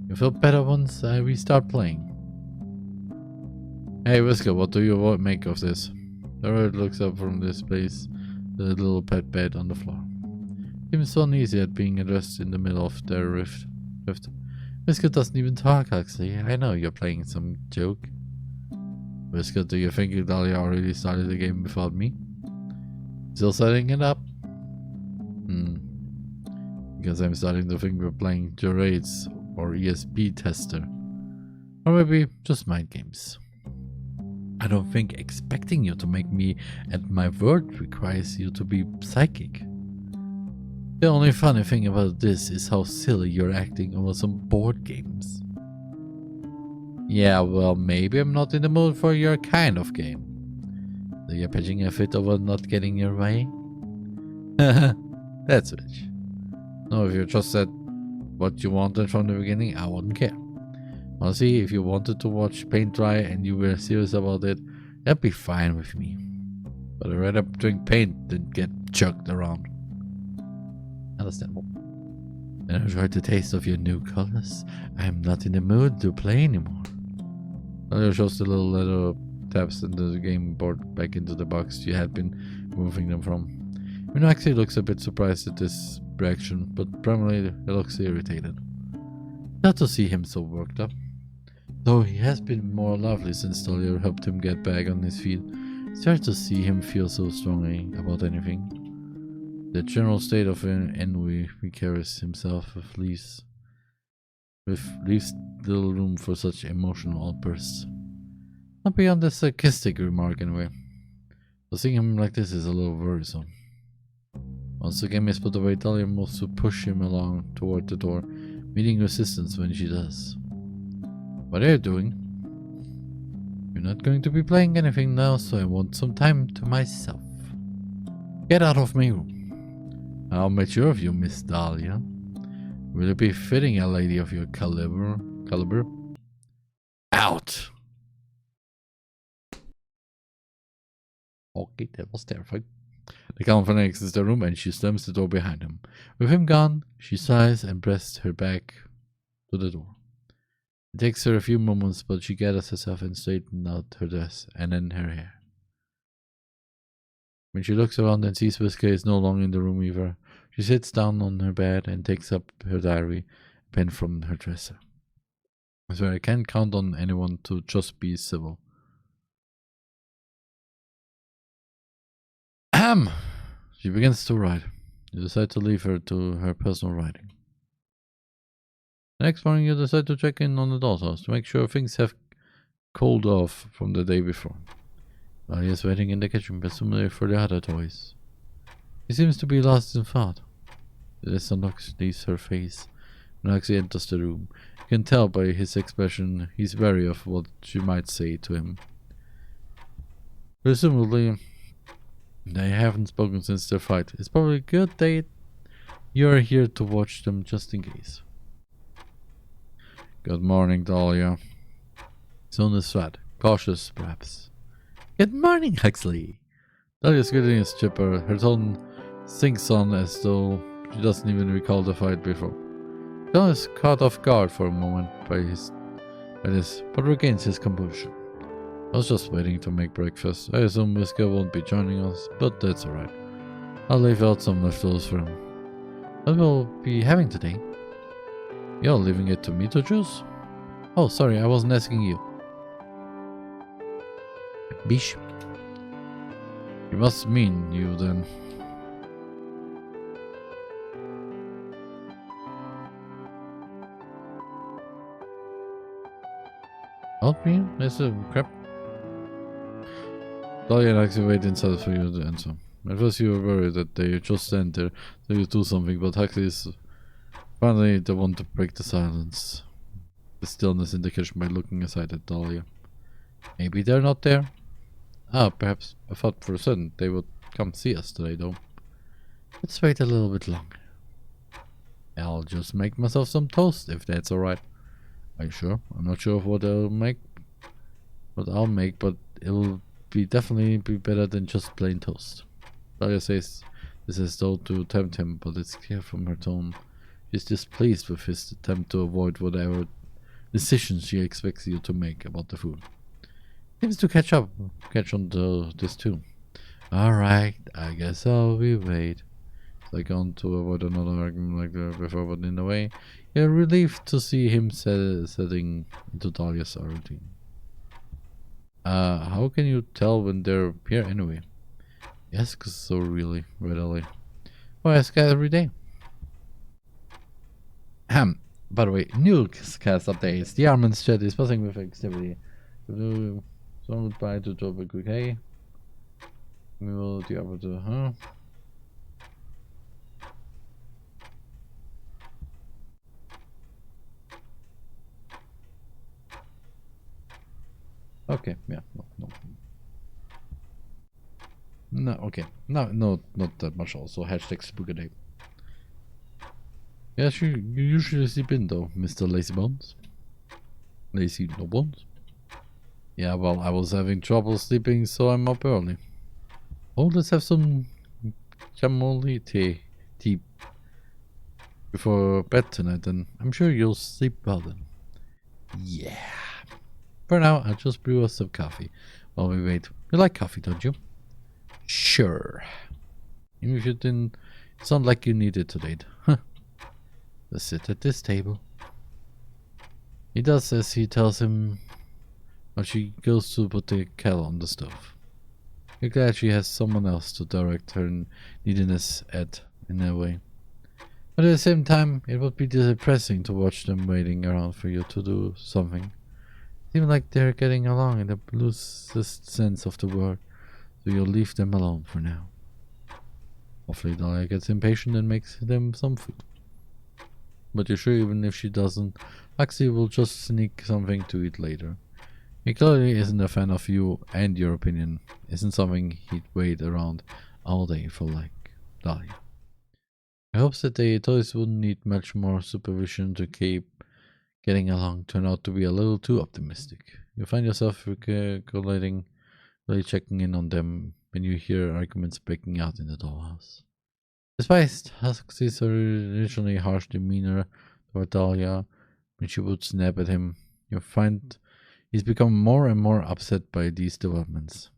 You feel better once I restart playing. Hey, Whisker, what do you make of this? The bird looks up from this place, the little pet bed on the floor. Seems so uneasy at being addressed in the middle of their rift. Whisker doesn't even talk, Huxley. I know you're playing some joke. Whisker, do you think Dahlia already started the game without me? Still setting it up? Because I'm starting to think we're playing charades or ESP tester. Or maybe just mind games. I don't think expecting you to make me at my word requires you to be psychic. The only funny thing about this is how silly you're acting over some board games. Yeah, well, maybe I'm not in the mood for your kind of game. So you're pitching a fit over not getting your way? That's rich. No, if you just said what you wanted from the beginning, I wouldn't care. Honestly, if you wanted to watch paint dry and you were serious about it, that'd be fine with me. But I'd rather drink paint than get chucked around. Understandable. And I enjoyed the taste of your new colors. I'm not in the mood to play anymore. Now shows the little letter tabs in the game board back into the box you had been moving them from. Mino actually looks a bit surprised at this reaction, but primarily he looks irritated. Not to see him so worked up. Though he has been more lovely since Dahlia helped him get back on his feet, it's hard to see him feel so strongly about anything. The general state of ennui he carries himself leaves little room for such emotional outbursts. Not beyond the sarcastic remark anyway. So seeing him like this is a little worrisome. Once the game is put away, Dahlia moves to push him along toward the door, meeting resistance when she does. What are you doing? You're not going to be playing anything now, so I want some time to myself. Get out of my room. How mature of you, Miss Dahlia. Will it be fitting a lady of your caliber? Out! Okay, that was terrifying. The Count exits the room and she slams the door behind him. With him gone, she sighs and presses her back to the door. It takes her a few moments, but she gathers herself and straightens out her dress and then her hair. When she looks around and sees Whisker is no longer in the room either, she sits down on her bed and takes up her diary, pen from her dresser. I swear I can't count on anyone to just be civil. Ahem! She begins to write. You decide to leave her to her personal writing. The next morning you decide to check in on the doll's house to make sure things have cooled off from the day before. Dahlia is waiting in the kitchen, presumably for the other toys. He seems to be lost in thought. This leaves her face. When Huxley enters the room, you can tell by his expression he's wary of what she might say to him. Presumably, they haven't spoken since their fight. It's probably good that you're here to watch them just in case. Good morning, Dahlia. His tone is flat, cautious perhaps. Good morning, Huxley. Dahlia's greeting is chipper. Her tone sinks on as though she doesn't even recall the fight before. John is caught off guard for a moment by this, but regains his composure. I was just waiting to make breakfast. I assume Whisker won't be joining us, but that's alright. I'll leave out some leftovers for him. What will be having today? You're leaving it to me to choose? Oh, sorry, I wasn't asking you. Bish. You must mean you then. Oatmeal? That's a crap. Dahlia likes to wait inside for you to answer. At first you were worried that they just stand there so you do something, but Huxley is finally the one to break the silence. The stillness in the kitchen by looking aside at Dahlia. Maybe they're not there? Ah, perhaps. I thought for a second they would come see us today though. Let's wait a little bit longer. I'll just make myself some toast if that's alright. Are you sure? I'm not sure of what I'll make, but it'll definitely be better than just plain toast. Dahlia says this is told to tempt him, but it's clear from her tone she's displeased with his attempt to avoid whatever decisions she expects you to make about the food. Seems to catch on to this too. Alright, I guess I'll be wait. Like on to avoid another argument like that before, but in a way, you're relieved to see him setting into Dahlia's routine. How can you tell when they're here anyway? Yes, cause so really readily. Well, I ask every day. By the way, newscast updates. TheRMan's chat is buzzing with activity. Someone reply to topic quick hey. We will do able to Okay, yeah, no, okay, no, not that much. Also, hashtag Spookurday. Yes, you usually sleep in though, Mr. Lazy Bones. Lazy no bones. Yeah, well, I was having trouble sleeping, so I'm up early. Oh, let's have some chamomile tea before bed tonight, and I'm sure you'll sleep well then. Yeah. For now, I'll just brew us some coffee while we wait. You like coffee, don't you? Sure. Even if you didn't sound like you need it today. Huh. Let's sit at this table. He does as he tells him while she goes to put the kettle on the stove. You're glad she has someone else to direct her neediness at in a way. But at the same time, it would be depressing to watch them waiting around for you to do something. Seems like they're getting along in the loosest sense of the word, so you'll leave them alone for now. Hopefully Dahlia gets impatient and makes them some food. But you're sure even if she doesn't, Axie will just sneak something to eat later. He clearly isn't a fan of you, and your opinion isn't something he'd wait around all day for like Dahlia. I hope that the toys wouldn't need much more supervision to keep getting along turned out to be a little too optimistic. You find yourself really checking in on them when you hear arguments breaking out in the dollhouse. Despite Huxley's originally harsh demeanor toward Dahlia when she would snap at him, you find he's become more and more upset by these developments.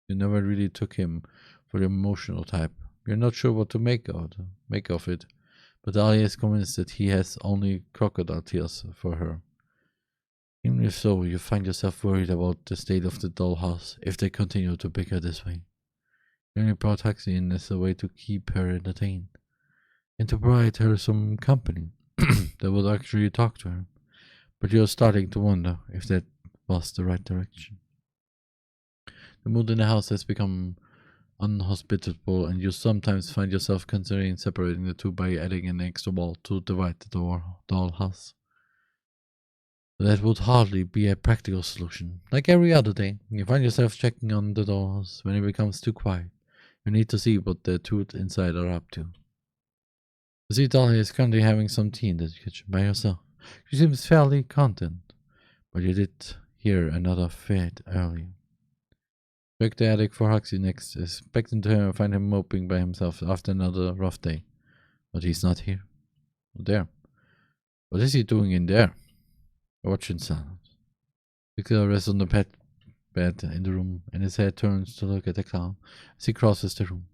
You never really took him for the emotional type. You're not sure what to make of it. But Dahlia is convinced that he has only crocodile tears for her. Even if so, you find yourself worried about the state of the dollhouse if they continue to bicker this way. You only brought Huxley in as a way to keep her entertained, and to provide her some company that would actually talk to her. But you're starting to wonder if that was the right direction. The mood in the house has become unhospitable, and you sometimes find yourself considering separating the two by adding an extra wall to divide the dollhouse. That would hardly be a practical solution. Like every other day, you find yourself checking on the dollhouse when it becomes too quiet. You need to see what the two inside are up to. You see, Dahlia is currently having some tea in the kitchen by herself. She seems fairly content, but you did hear another fade earlier. Check the attic for Huxley next, expecting to find him moping by himself after another rough day. But he's not here. There. What is he doing in there? Watching silence. Victor rests on the bed in the room, and his head turns to look at the clown as he crosses the room.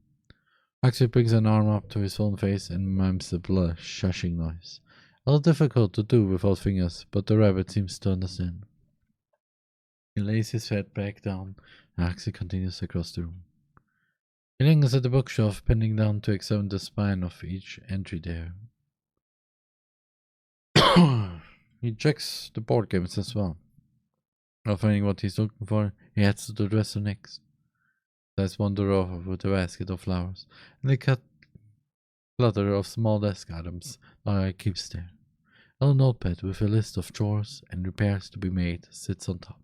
Huxley brings an arm up to his own face and mimes the shushing noise. A little difficult to do without fingers, but the rabbit seems to understand. He lays his head back down, and Huxley continues across the room. He lingers at the bookshelf, bending down to examine the spine of each entry there. He checks the board games as well. Not finding what he's looking for, he heads to the dresser next. There's one drawer with a basket of flowers, and a clutter of small desk items Lara keeps there. A little notepad with a list of chores and repairs to be made sits on top.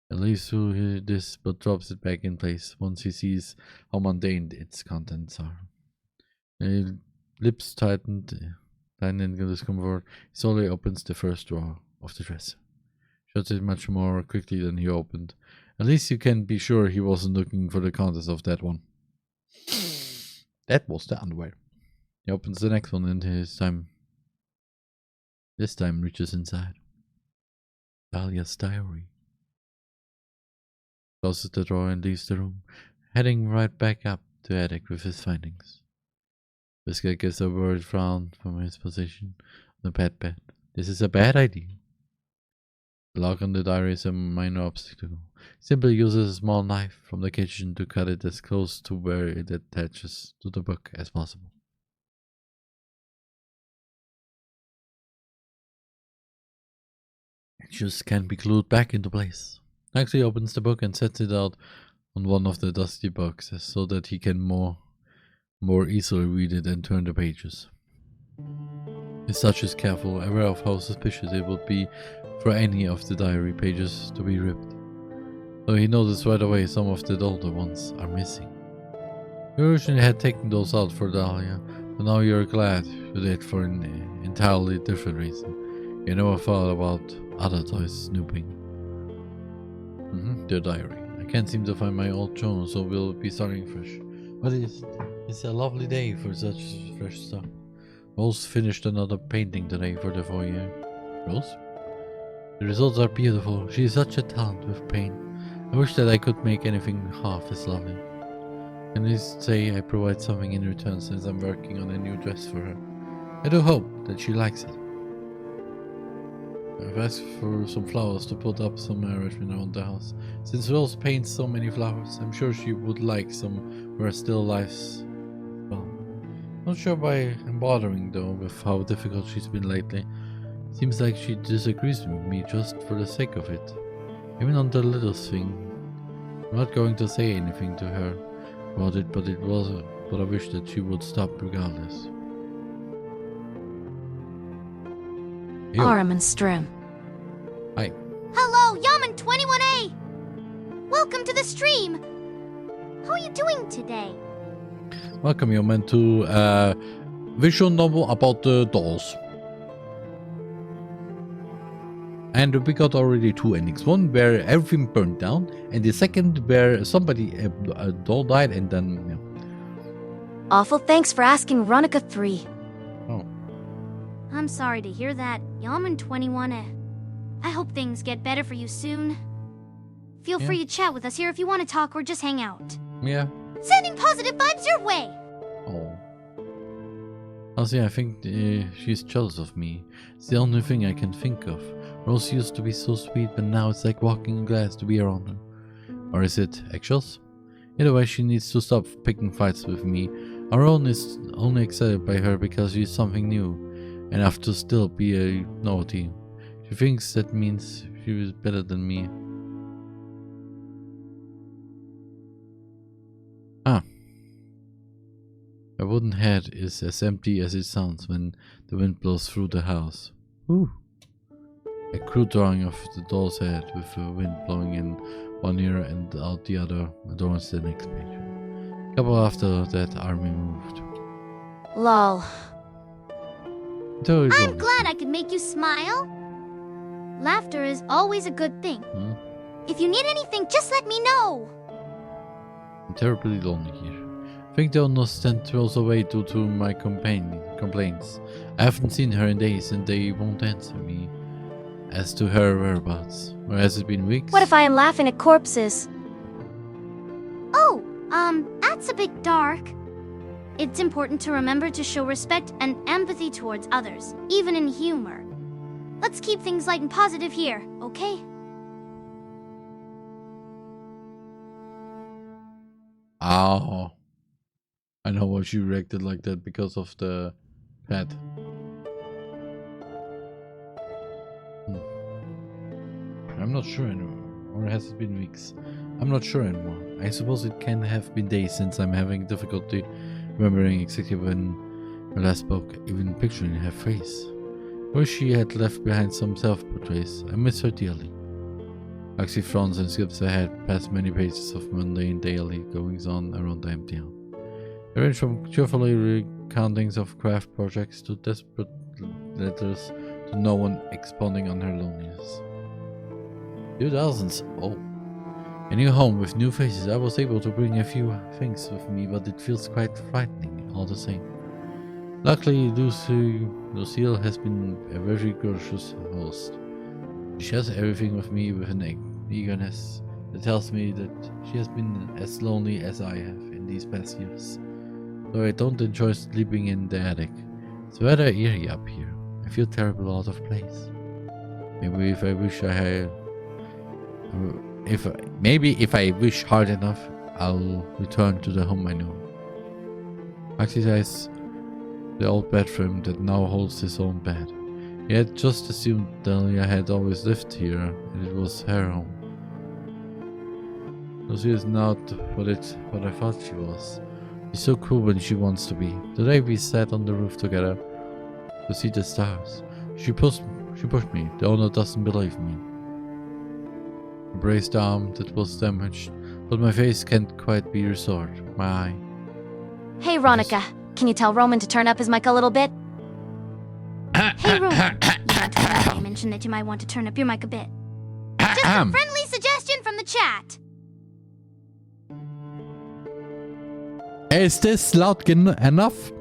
He leaves through this but drops it back in place once he sees how mundane its contents are. His lips tightened Then in discomfort, he slowly opens the first drawer of the dresser. Shuts it much more quickly than he opened. At least you can be sure he wasn't looking for the contents of that one. That was the underwear. He opens the next one and this time reaches inside. Dahlia's diary. Closes the drawer and leaves the room, heading right back up to the attic with his findings. Biscuit gives a worried frown from his position on the pet bed. This is a bad idea. The lock on the diary is a minor obstacle. Simply uses a small knife from the kitchen to cut it as close to where it attaches to the book as possible. It just can't be glued back into place. Next he opens the book and sets it out on one of the dusty boxes so that he can more easily read it and turn the pages. His touch is careful, aware of how suspicious it would be for any of the diary pages to be ripped. Though he noticed right away some of the older ones are missing. You originally had taken those out for Dahlia, but now you're glad you did for an entirely different reason. You never thought about other toys snooping. The diary. I can't seem to find my old journal, so we'll be starting fresh. But it's a lovely day for such fresh stuff. Rose finished another painting today for the foyer. Rose? The results are beautiful. She is such a talent with paint. I wish that I could make anything half as lovely. Can you say I provide something in return since I'm working on a new dress for her? I do hope that she likes it. I've asked for some flowers to put up some arrangement around the house. Since Rose paints so many flowers, I'm sure she would like some where still lives. Well, not sure why I'm bothering though with how difficult she's been lately. Seems like she disagrees with me just for the sake of it. Even on the littlest thing. I'm not going to say anything to her about it, but I wish that she would stop regardless. TheRMan. Hi. Hello, Yaman 21A! Welcome to the stream! How are you doing today? Welcome, Yaman, to a visual novel about the dolls. And we got already two endings. One where everything burned down, and the second where a doll died and then... Yeah. Awful thanks for asking Veronica 3. Oh. I'm sorry to hear that, Yaman 21A. I hope things get better for you soon. Feel free to chat with us here if you want to talk or just hang out. Yeah. Sending positive vibes your way! Oh. Also, I think she's jealous of me. It's the only thing I can think of. Rose used to be so sweet, but now it's like walking on glass to be around her. Or is it eggshells? Either way, she needs to stop picking fights with me. Our own is only excited by her because she's something new, enough to still be a novelty. She thinks that means she is better than me. A wooden head is as empty as it sounds when the wind blows through the house. Ooh. A crude drawing of the doll's head with the wind blowing in one ear and out the other adorns the next page. A couple after that, army moved. Lol. I'm glad I could make you smile. Laughter is always a good thing. If you need anything, just let me know. I'm terribly lonely here. I think they'll not stand throws away due to my complaints. I haven't seen her in days and they won't answer me. As to her whereabouts, or has it been weeks? What if I am laughing at corpses? Oh, that's a bit dark. It's important to remember to show respect and empathy towards others, even in humor. Let's keep things light and positive here, okay? Oh. I know why she reacted like that, because of the pet. I'm not sure anymore. Or has it been weeks? I'm not sure anymore. I suppose it can have been days since I'm having difficulty remembering exactly when I last spoke, even picturing her face. I wish she had left behind some self-portraits. I miss her dearly. Roxy frowns and skips ahead past many pages of mundane daily goings-on around the empty house. They range from cheerfully recountings of craft projects to desperate letters to no one expounding on her loneliness. 2000s. Oh. A new home with new faces. I was able to bring a few things with me, but it feels quite frightening all the same. Luckily, Lucille has been a very gracious host. She shares everything with me with an eagerness that tells me that she has been as lonely as I have in these past years. Though I don't enjoy sleeping in the attic. It's rather eerie up here. I feel terrible out of place. Maybe if I wish hard enough, I'll return to the home I know. Maxie says the old bedroom that now holds his own bed. He had just assumed Dahlia had always lived here, and it was her home. Lucy is not what I thought she was. She's so cool when she wants to be. Today we sat on the roof together to see the stars. She pushed me. The owner doesn't believe me. I braced the arm that was damaged, but my face can't quite be restored. My eye. Hey, Ronica, can you tell Roman to turn up his mic a little bit? Hey, Roman. You mentioned that you might want to turn up your mic a bit. Just a friendly suggestion from the chat. Is this loud enough?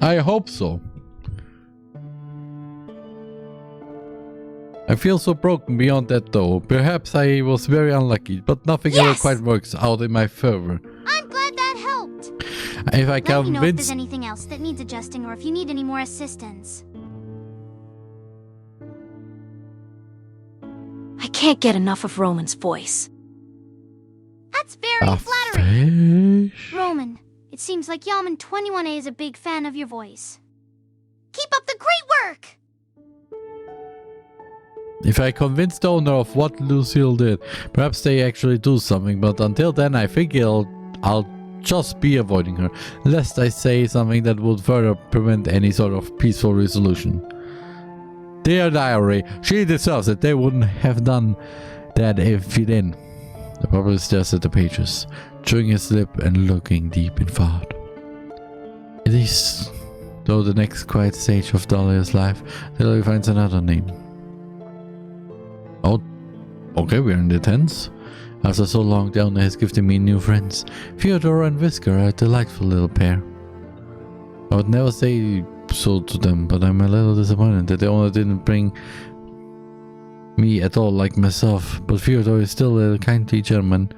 I hope so. I feel so broken beyond that though. Perhaps I was very unlucky, but nothing ever quite works out in my favor. I'm glad that helped. If I Let me know if convince... there's anything else that needs adjusting or if you need any more assistance. I can't get enough of Roman's voice. That's very flattering. Fish? Roman, it seems like Yaman 21A is a big fan of your voice. Keep up the great work! If I convince the owner of what Lucille did, perhaps they actually do something, but until then I think I'll just be avoiding her, lest I say something that would further prevent any sort of peaceful resolution. Dear diary, she deserves it. They wouldn't have done that if he didn't. The publisher stares at the pages, chewing his lip and looking deep in thought. At least, though the next quiet stage of Dahlia's life, Dahlia finds another name. Oh, okay, we're in the 10s. After so long, Dahlia has given me new friends. Theodore and Whisker are a delightful little pair. I would never say so to them, but I'm a little disappointed that the owner didn't bring me at all like myself. But Theodore is still a kindly gentleman,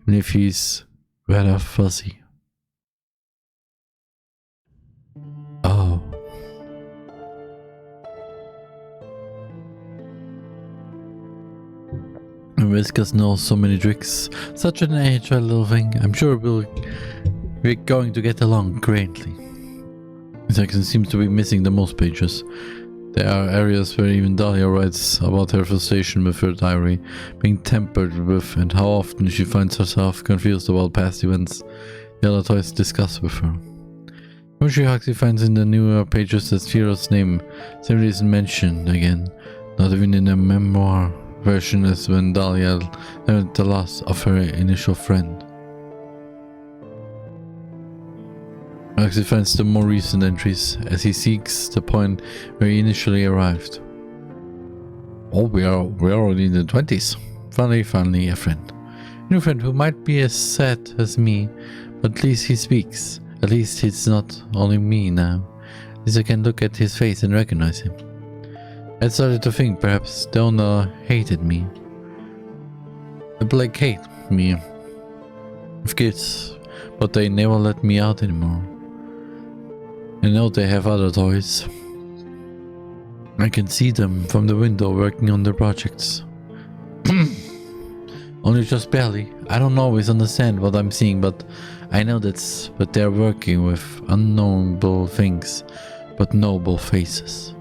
even if he's rather fussy. Oh. Whiskers knows so many tricks. Such an agile little thing. I'm sure we're going to get along greatly. This section seems to be missing the most pages. There are areas where even Dahlia writes about her frustration with her diary being tampered with and how often she finds herself confused about past events the other toys discuss with her. When Huxley finds in the newer pages that Theodore's name simply isn't mentioned again, not even in the memoir version as when Dahlia learned the loss of her initial friend. Huxley finds the more recent entries as he seeks the point where he initially arrived. Oh, we're already in the 20s. Finally a friend. A new friend who might be as sad as me, but at least he speaks. At least it's not only me now. At least I can look at his face and recognize him. I started to think perhaps the owner hated me. The Blake hate me with kids, but they never let me out anymore. I know they have other toys. I can see them from the window working on their projects. Only just barely. I don't always understand what I'm seeing, but I know that's what they're working with. Unknowable things, but noble faces.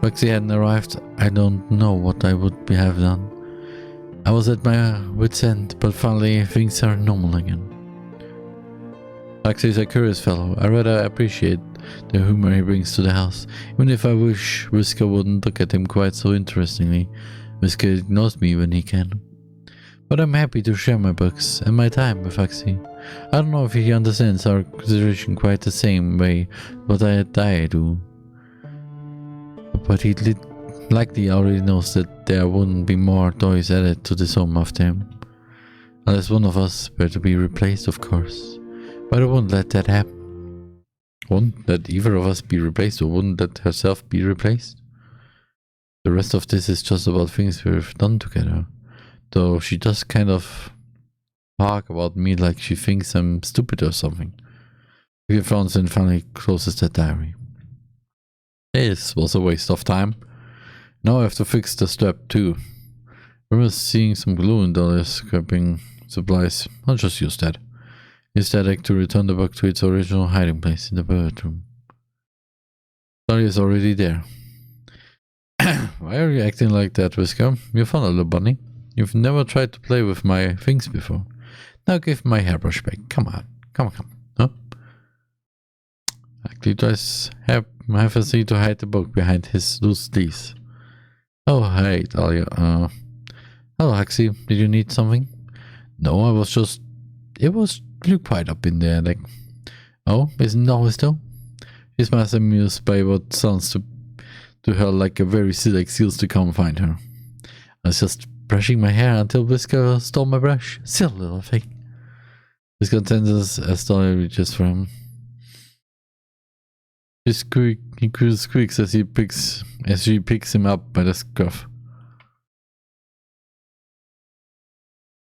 If Lexi hadn't arrived, I don't know what I would have done. I was at my wit's end, but finally things are normal again. Lexi is a curious fellow. I rather appreciate the humor he brings to the house, even if I wish Whisker wouldn't look at him quite so interestingly. Whisker ignores me when he can. But I'm happy to share my books and my time with Lexi. I don't know if he understands our consideration quite the same way, but I do. But he likely already knows that there wouldn't be more toys added to this home after him. Unless one of us were to be replaced, of course. But I wouldn't let that happen. Wouldn't let either of us be replaced, or wouldn't let herself be replaced. The rest of this is just about things we've done together. Though she does kind of talk about me like she thinks I'm stupid or something. He frowns and finally closes the diary. This was a waste of time. Now I have to fix the strap too. I remember seeing some glue in Dahlia's scrapping supplies. I'll just use that. Use that egg to return the bug to its original hiding place in the bedroom. Dahlia's already there. Why are you acting like that, Whisker? You're fun, little bunny. You've never tried to play with my things before. Now give my hairbrush back. Come on. Come. Huh? Actually tries have a seat to hide the book behind his loose sleeves. Oh, hey, Dahlia. Hello, Huxley. Did you need something? No, I was just... It was really quiet up in there, like... Oh, isn't it always though? She smiles, amused by what sounds to her like a very silly excuse to come find her. I was just brushing my hair until Whisker stole my brush. Silly little thing. Whisker tenses as Dahlia reaches for him. He squeaks as she picks him up by the scruff.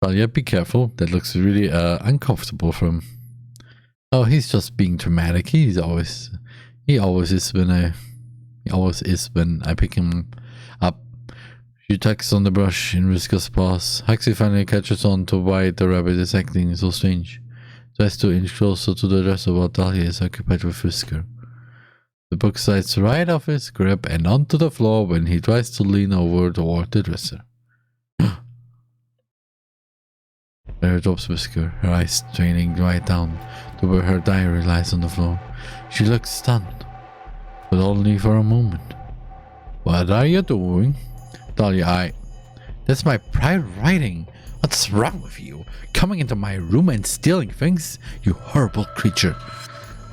Dahlia, be careful. That looks really uncomfortable for him. Oh, he's just being dramatic. He always is when I pick him up. She tucks on the brush in Whisker's paws. Huxley finally catches on to why the rabbit is acting so strange. Tries to inch closer to the dresser while Dahlia is occupied with Whisker. The book slides right off his grip and onto the floor when he tries to lean over toward the dresser. There drops Whisker, her eyes straining right down to where her diary lies on the floor. She looks stunned, but only for a moment. What are you doing? Dahlia, that's my private writing. What's wrong with you? Coming into my room and stealing things? You horrible creature.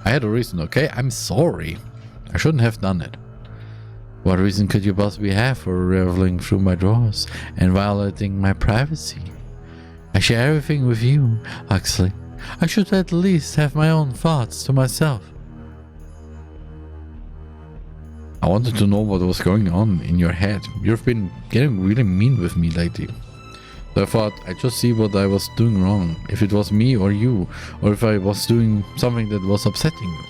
I had a reason, okay? I'm sorry. I shouldn't have done it. What reason could you possibly have for reveling through my drawers and violating my privacy? I share everything with you, Huxley. I should at least have my own thoughts to myself. I wanted to know what was going on in your head. You've been getting really mean with me lately. So I thought I'd just see what I was doing wrong. If it was me or you, or if I was doing something that was upsetting you.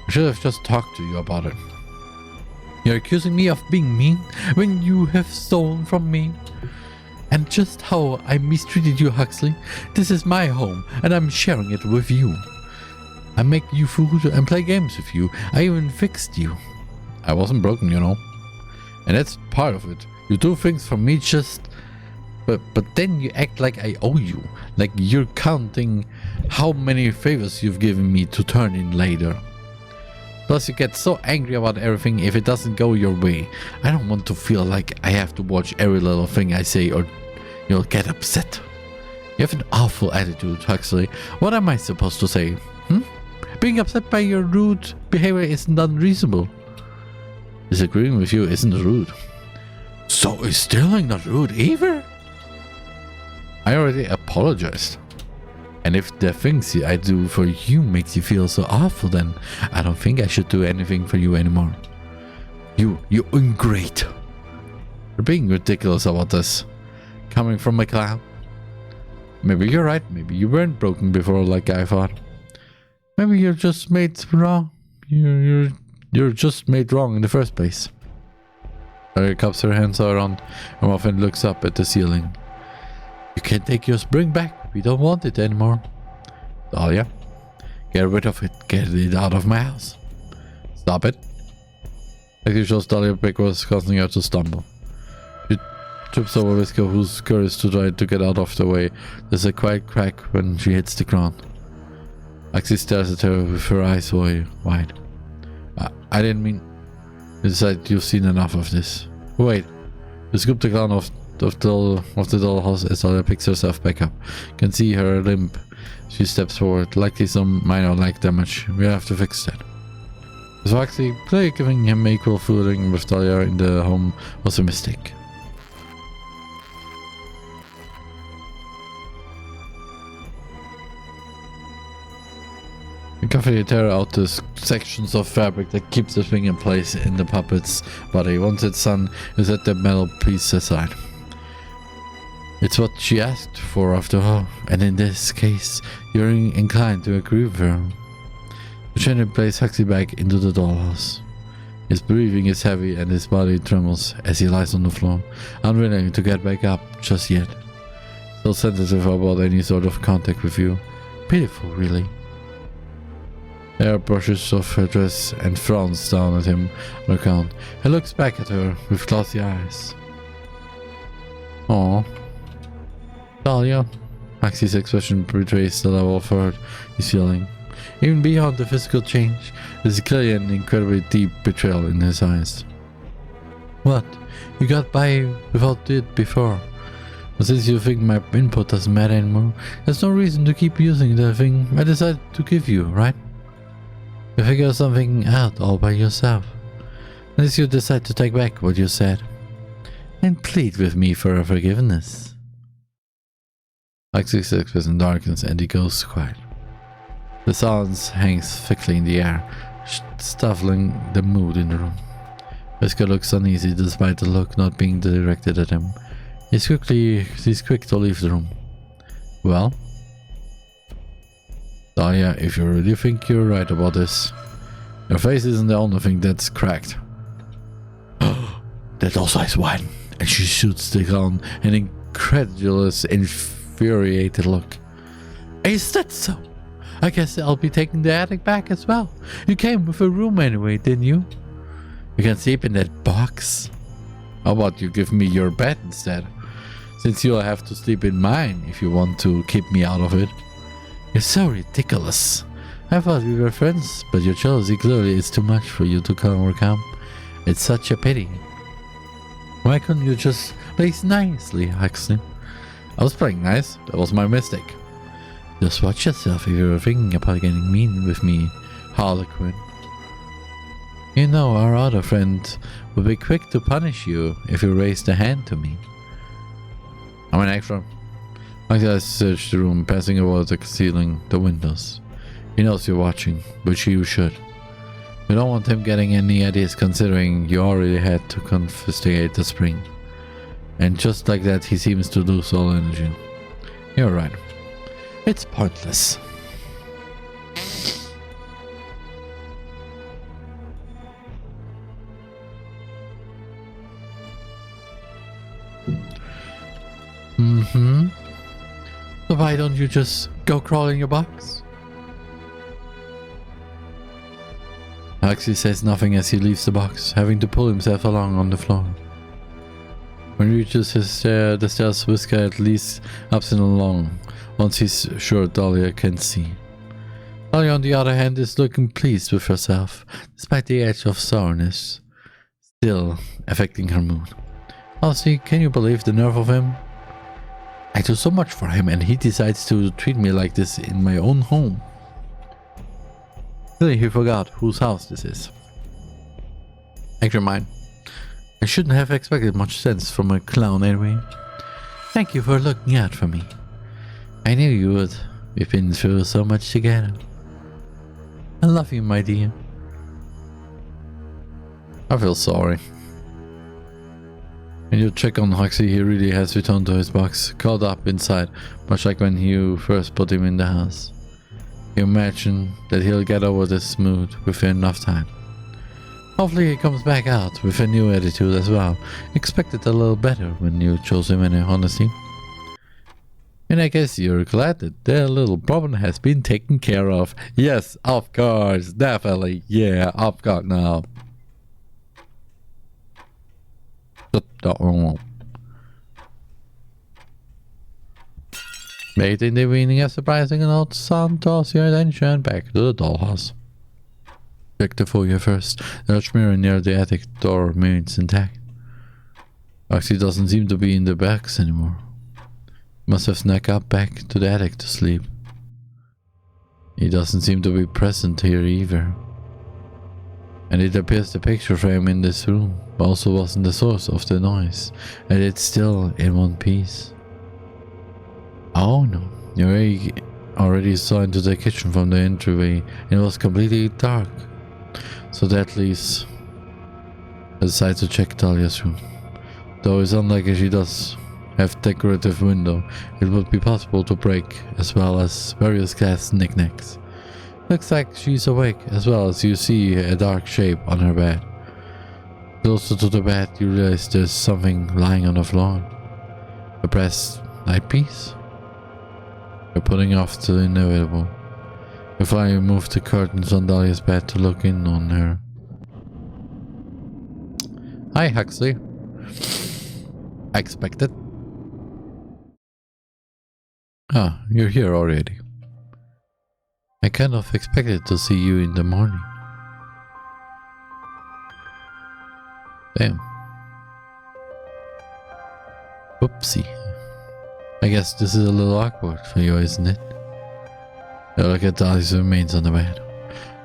I should have just talked to you about it. You're accusing me of being mean when you have stolen from me. And just how I mistreated you, Huxley. This is my home, and I'm sharing it with you. I make you food and play games with you. I even fixed you. I wasn't broken, you know. And that's part of it. You do things for me just... But then you act like I owe you. Like you're counting how many favors you've given me to turn in later. Plus you get so angry about everything if it doesn't go your way. I don't want to feel like I have to watch every little thing I say or you'll get upset. You have an awful attitude, Huxley. What am I supposed to say? Being upset by your rude behavior isn't unreasonable. Disagreeing with you isn't rude. So is stealing not rude either? I already apologized. And if the things I do for you makes you feel so awful, then I don't think I should do anything for you anymore. You ingrate. You're being ridiculous about this. Coming from a clown. Maybe you're right. Maybe you weren't broken before like I thought. Maybe you're just made wrong. You're just made wrong in the first place. Dahlia cups her hands around her mouth and looks up at the ceiling. You can take your spring back. We don't want it anymore. Dahlia, get rid of it. Get it out of my house. Stop it. Actually shows Dahlia backwards, causing her to stumble. She trips over Whisker, who's scurries to try to get out of the way. There's a quiet crack when she hits the ground. Axie stares at her with her eyes wide. I didn't mean... You decide you've seen enough of this. Wait. You scoop the clown off of the dollhouse as Dahlia picks herself back up. You can see her limp. She steps forward, likely some minor leg damage. We have to fix that. So actually, giving him equal footing with Dahlia in the home was a mistake. You carefully tear out the sections of fabric that keeps the thing in place in the puppet's body. Once its son is set the metal piece aside. It's what she asked for after all, and in this case, you're inclined to agree with her. The gently place Huxley back into the dollhouse. His breathing is heavy and his body trembles as he lies on the floor, unwilling to get back up just yet. Still sensitive about any sort of contact with you. Pitiful, really. Hair brushes off her dress and frowns down at him on account. He looks back at her with glassy eyes. Aww. Dahlia. Maxie's expression betrays the level of hurt he's feeling. Even beyond the physical change, there's clearly an incredibly deep betrayal in his eyes. What? You got by without it before. But since you think my input doesn't matter anymore, there's no reason to keep using the thing I decided to give you, right? You figure something out all by yourself. Unless you decide to take back what you said. And plead with me for forgiveness. Maxie's expression darkens and he goes quiet. The silence hangs thickly in the air, stifling the mood in the room. Wesker looks uneasy despite the look not being directed at him. He's quick to leave the room. Well? Dahlia, if you really think you're right about this, your face isn't the only thing that's cracked. That also is wine. And she shoots the gun an incredulous, infuriated look. Is that so? I guess I'll be taking the attic back as well. You came with a room anyway, didn't you? You can sleep in that box. How about you give me your bed instead? Since you'll have to sleep in mine if you want to keep me out of it. You're so ridiculous. I thought we were friends, but your jealousy clearly is too much for you to overcome. It's such a pity. Why couldn't you just play nicely, Huxley? I was playing nice. That was my mistake. Just watch yourself if you're thinking about getting mean with me, Harlequin. You know our other friend will be quick to punish you if you raised a hand to me. I'm an extra. Max searched the room, passing over the ceiling, the windows. He knows you're watching, but you should. You don't want him getting any ideas considering you already had to confiscate the spring. And just like that, he seems to lose all energy. You're right. It's pointless. So why don't you just go crawl in your box? Huxley says nothing as he leaves the box, having to pull himself along on the floor. When he reaches the stairs, Whisker at least ups and along, once he's sure Dahlia can see. Dahlia, on the other hand, is looking pleased with herself, despite the edge of sourness still affecting her mood. Honestly, can you believe the nerve of him? I do so much for him and he decides to treat me like this in my own home. Clearly he forgot whose house this is. Actually mine. I shouldn't have expected much sense from a clown anyway. Thank you for looking out for me. I knew you would. We've been through so much together. I love you, my dear. I feel sorry. When you check on Huxley, he really has returned to his box, curled up inside, much like when you first put him in the house. You imagine that he'll get over this mood within enough time. Hopefully he comes back out with a new attitude as well. Expected a little better when you chose him in honesty. And I guess you're glad that their little problem has been taken care of. Yes, of course, definitely. Yeah, I've got now. Late in the evening, a surprising note sound draws your attention back to the dollhouse. Check the foyer first. The large mirror near the attic door remains intact. Actually doesn't seem to be in the box anymore. Must have snuck up back to the attic to sleep. He doesn't seem to be present here either. And it appears the picture frame in this room also wasn't the source of the noise, and it's still in one piece. Oh no, you already saw into the kitchen from the entryway, and it was completely dark. So that leaves aside to check Dahlia's room. Though it's unlikely she does have decorative window, it would be possible to break, as well as various glass knickknacks. Looks like she's awake, as well as you see a dark shape on her bed. Closer to the bed, you realize there's something lying on the floor. A brass light piece? You're putting off the inevitable. You finally move the curtains on Dahlia's bed to look in on her. Hi, Huxley. I expected. Ah, you're here already. I kind of expected to see you in the morning. Damn. Whoopsie. I guess this is a little awkward for you, isn't it? You look at Dahlia's remains on the bed.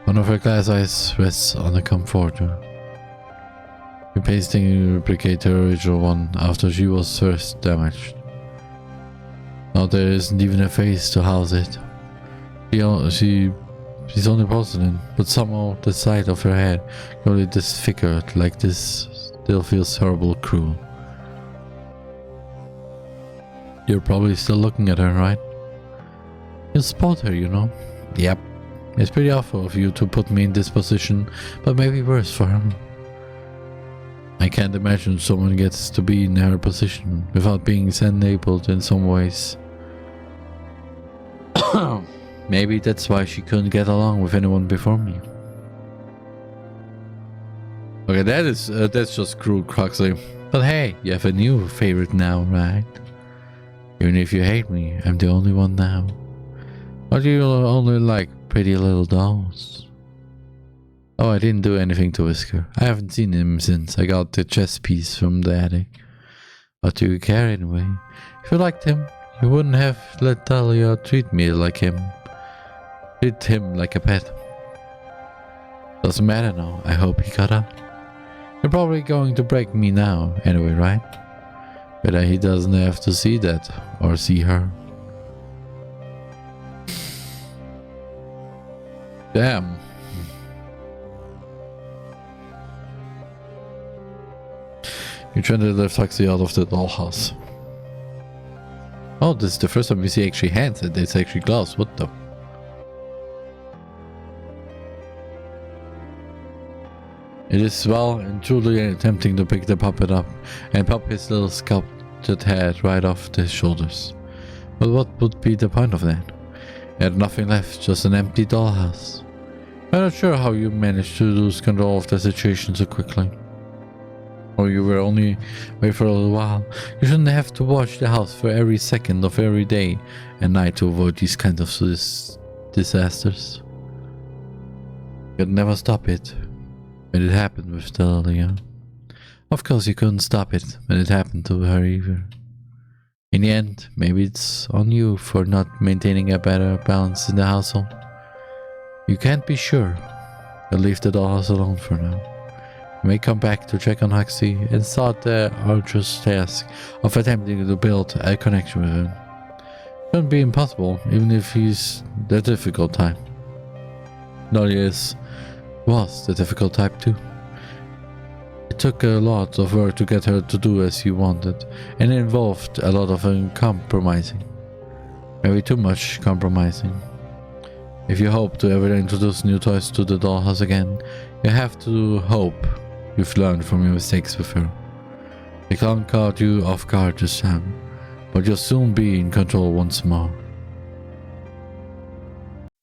One of her glass eyes rests on the comforter. You painstakingly replicate her original one after she was first damaged. Now there isn't even a face to house it. She's only porcelain, but somehow the side of her head, only disfigured like this, still feels horrible cruel. You're probably still looking at her, right? You'll spot her, you know. Yep. It's pretty awful of you to put me in this position, but maybe worse for her. I can't imagine someone gets to be in her position without being enabled in some ways. Maybe that's why she couldn't get along with anyone before me. Okay, that's just cruel, Croxley. But hey, you have a new favorite now, right? Even if you hate me, I'm the only one now. Or do you only like pretty little dolls? Oh, I didn't do anything to Whisker. I haven't seen him since I got the chess piece from the attic. But do you care anyway? If you liked him, you wouldn't have let Dahlia treat me like him. Treat him like a pet. Doesn't matter now. I hope he got up. You're probably going to break me now, anyway, right? But he doesn't have to see that, or see her. Damn. You're trying to lift Huxley out of the dollhouse. Oh, this is the first time we see actually hands, and it's actually gloves. What the? It is well and truly attempting to pick the puppet up and pop his little sculpted head right off his shoulders. But what would be the point of that? He had nothing left, just an empty dollhouse. I'm not sure how you managed to lose control of the situation so quickly. Or you were only away for a little while. You shouldn't have to watch the house for every second of every day and night to avoid these kinds of disasters. You'd never stop it. When it happened with Dahlia. Of course you couldn't stop it when it happened to her either. In the end, maybe it's on you for not maintaining a better balance in the household. You can't be sure. You'll leave the dollhouse alone for now. You may come back to check on Huxley and start the arduous task of attempting to build a connection with him. It wouldn't be impossible, even if he's the difficult type. Dahlia was the difficult type too. It took a lot of work to get her to do as you wanted, and it involved a lot of compromising. Maybe too much compromising. If you hope to ever introduce new toys to the dollhouse again, you have to hope you've learned from your mistakes with her. They can't caught you off guard this time, but you'll soon be in control once more.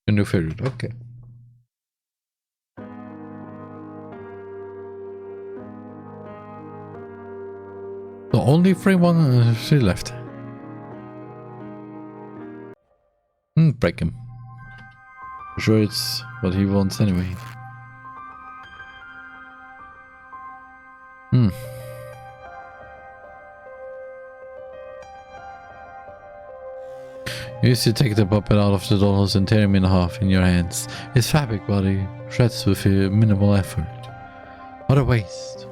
A new favorite, okay. The only free one she left. Break him. I'm sure it's what he wants anyway. You used to take the puppet out of the dollhouse and tear him in half in your hands. His fabric body shreds with minimal effort. What a waste.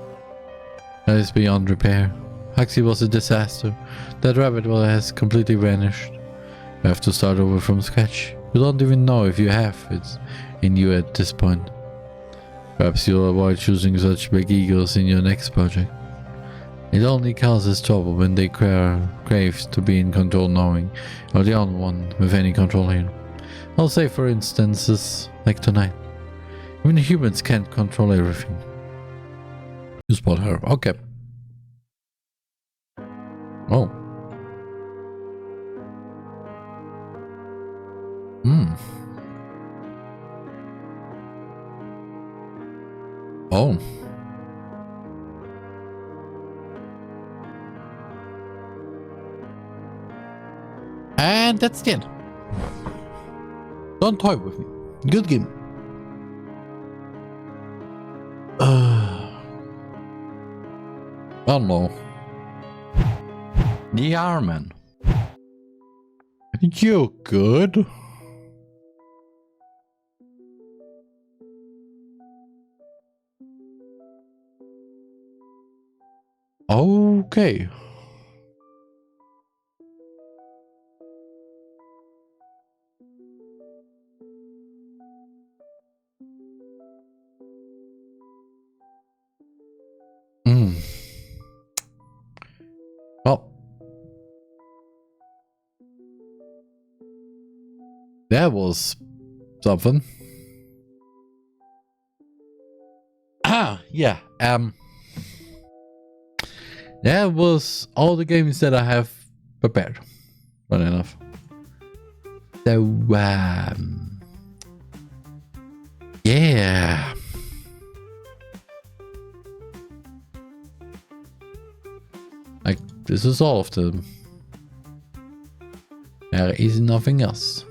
That is beyond repair. Huxley was a disaster. That rabbit well has completely vanished. You have to start over from scratch. You don't even know if you have it in you at this point. Perhaps you'll avoid choosing such big egos in your next project. It only causes trouble when they crave to be in control, knowing you're the only one with any control here. I'll say for instances like tonight. Even humans can't control everything. You spot her. Okay. Oh. Oh. And that's the end. Don't toy with me. Good game. Oh no. TheRMan. I think you're good. Okay. Well, that was something. Yeah. That was all the games that I have prepared. Funny enough. So, yeah. Like, this is all of them. There is nothing else.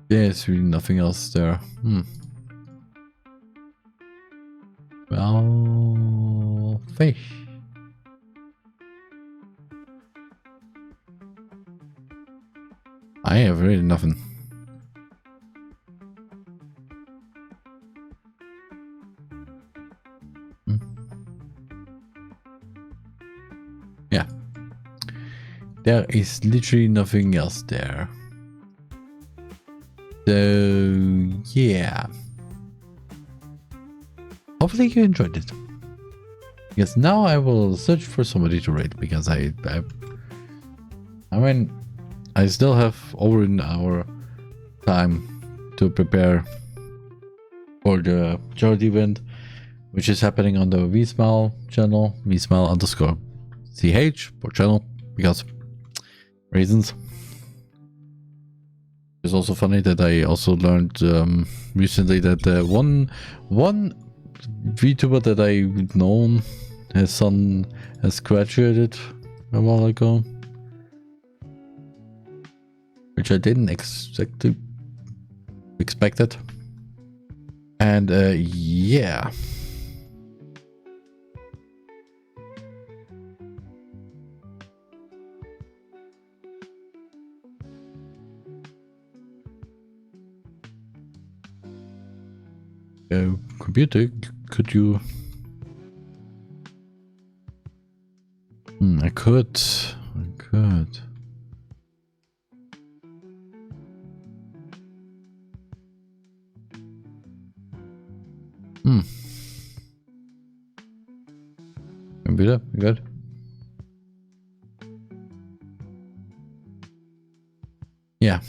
There's really nothing else there. Well, fish. I have really nothing. Yeah. There is literally nothing else there. So, yeah. Hopefully you enjoyed it. Because now I will search for somebody to rate, because I mean, I still have over an hour time to prepare for the charity event, which is happening on the VSmile channel, VSmile_CH for channel, because reasons. It's also funny that I also learned recently that one VTuber that I've known, his son has graduated a while ago, which I didn't expect it. And yeah. Computer, could you? I could. Computer, you good? Yeah.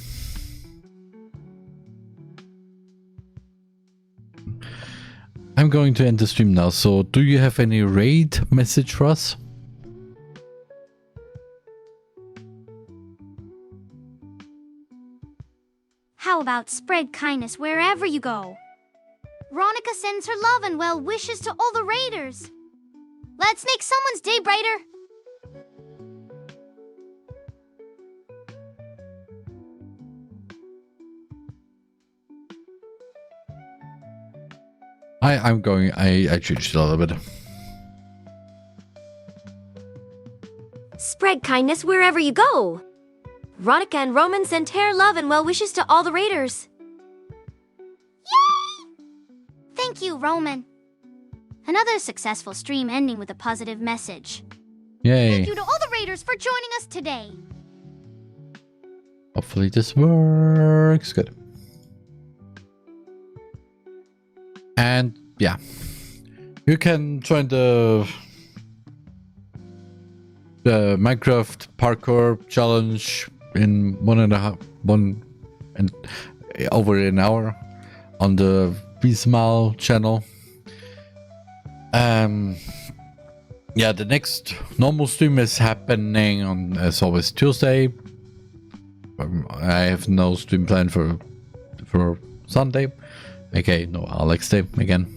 I'm going to end the stream now, so do you have any raid message for us? How about spread kindness wherever you go? Veronica sends her love and well wishes to all the raiders. Let's make someone's day brighter. I changed it a little bit. Spread kindness wherever you go. Veronica and Roman send TAoR love and well wishes to all the raiders. Yay! Thank you, Roman. Another successful stream ending with a positive message. Yay. Thank you to all the raiders for joining us today. Hopefully this works. Good. And yeah, you can join the Minecraft parkour challenge in over an hour on the Vsmile channel. Yeah, the next normal stream is happening on, as always, Tuesday. I have no stream planned for Sunday. Okay, no Alex Day again.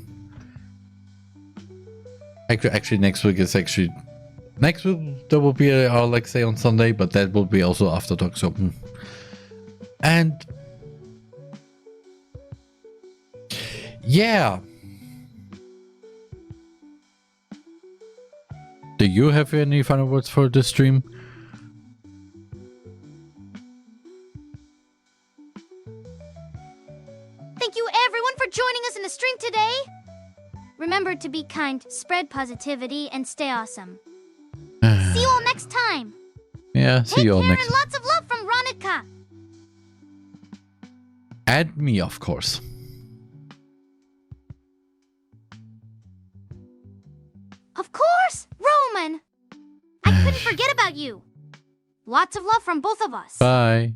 Actually, next week there will be a Alex Day on Sunday, but that will be also after Talks Open. And yeah. Do you have any final words for this stream? Thank you everyone for joining us in the stream today. Remember to be kind, spread positivity, and stay awesome. See you all next time. Yeah, see you all next And lots of love from Veronica. And me, of course. Of course, Roman. I couldn't forget about you. Lots of love from both of us. Bye.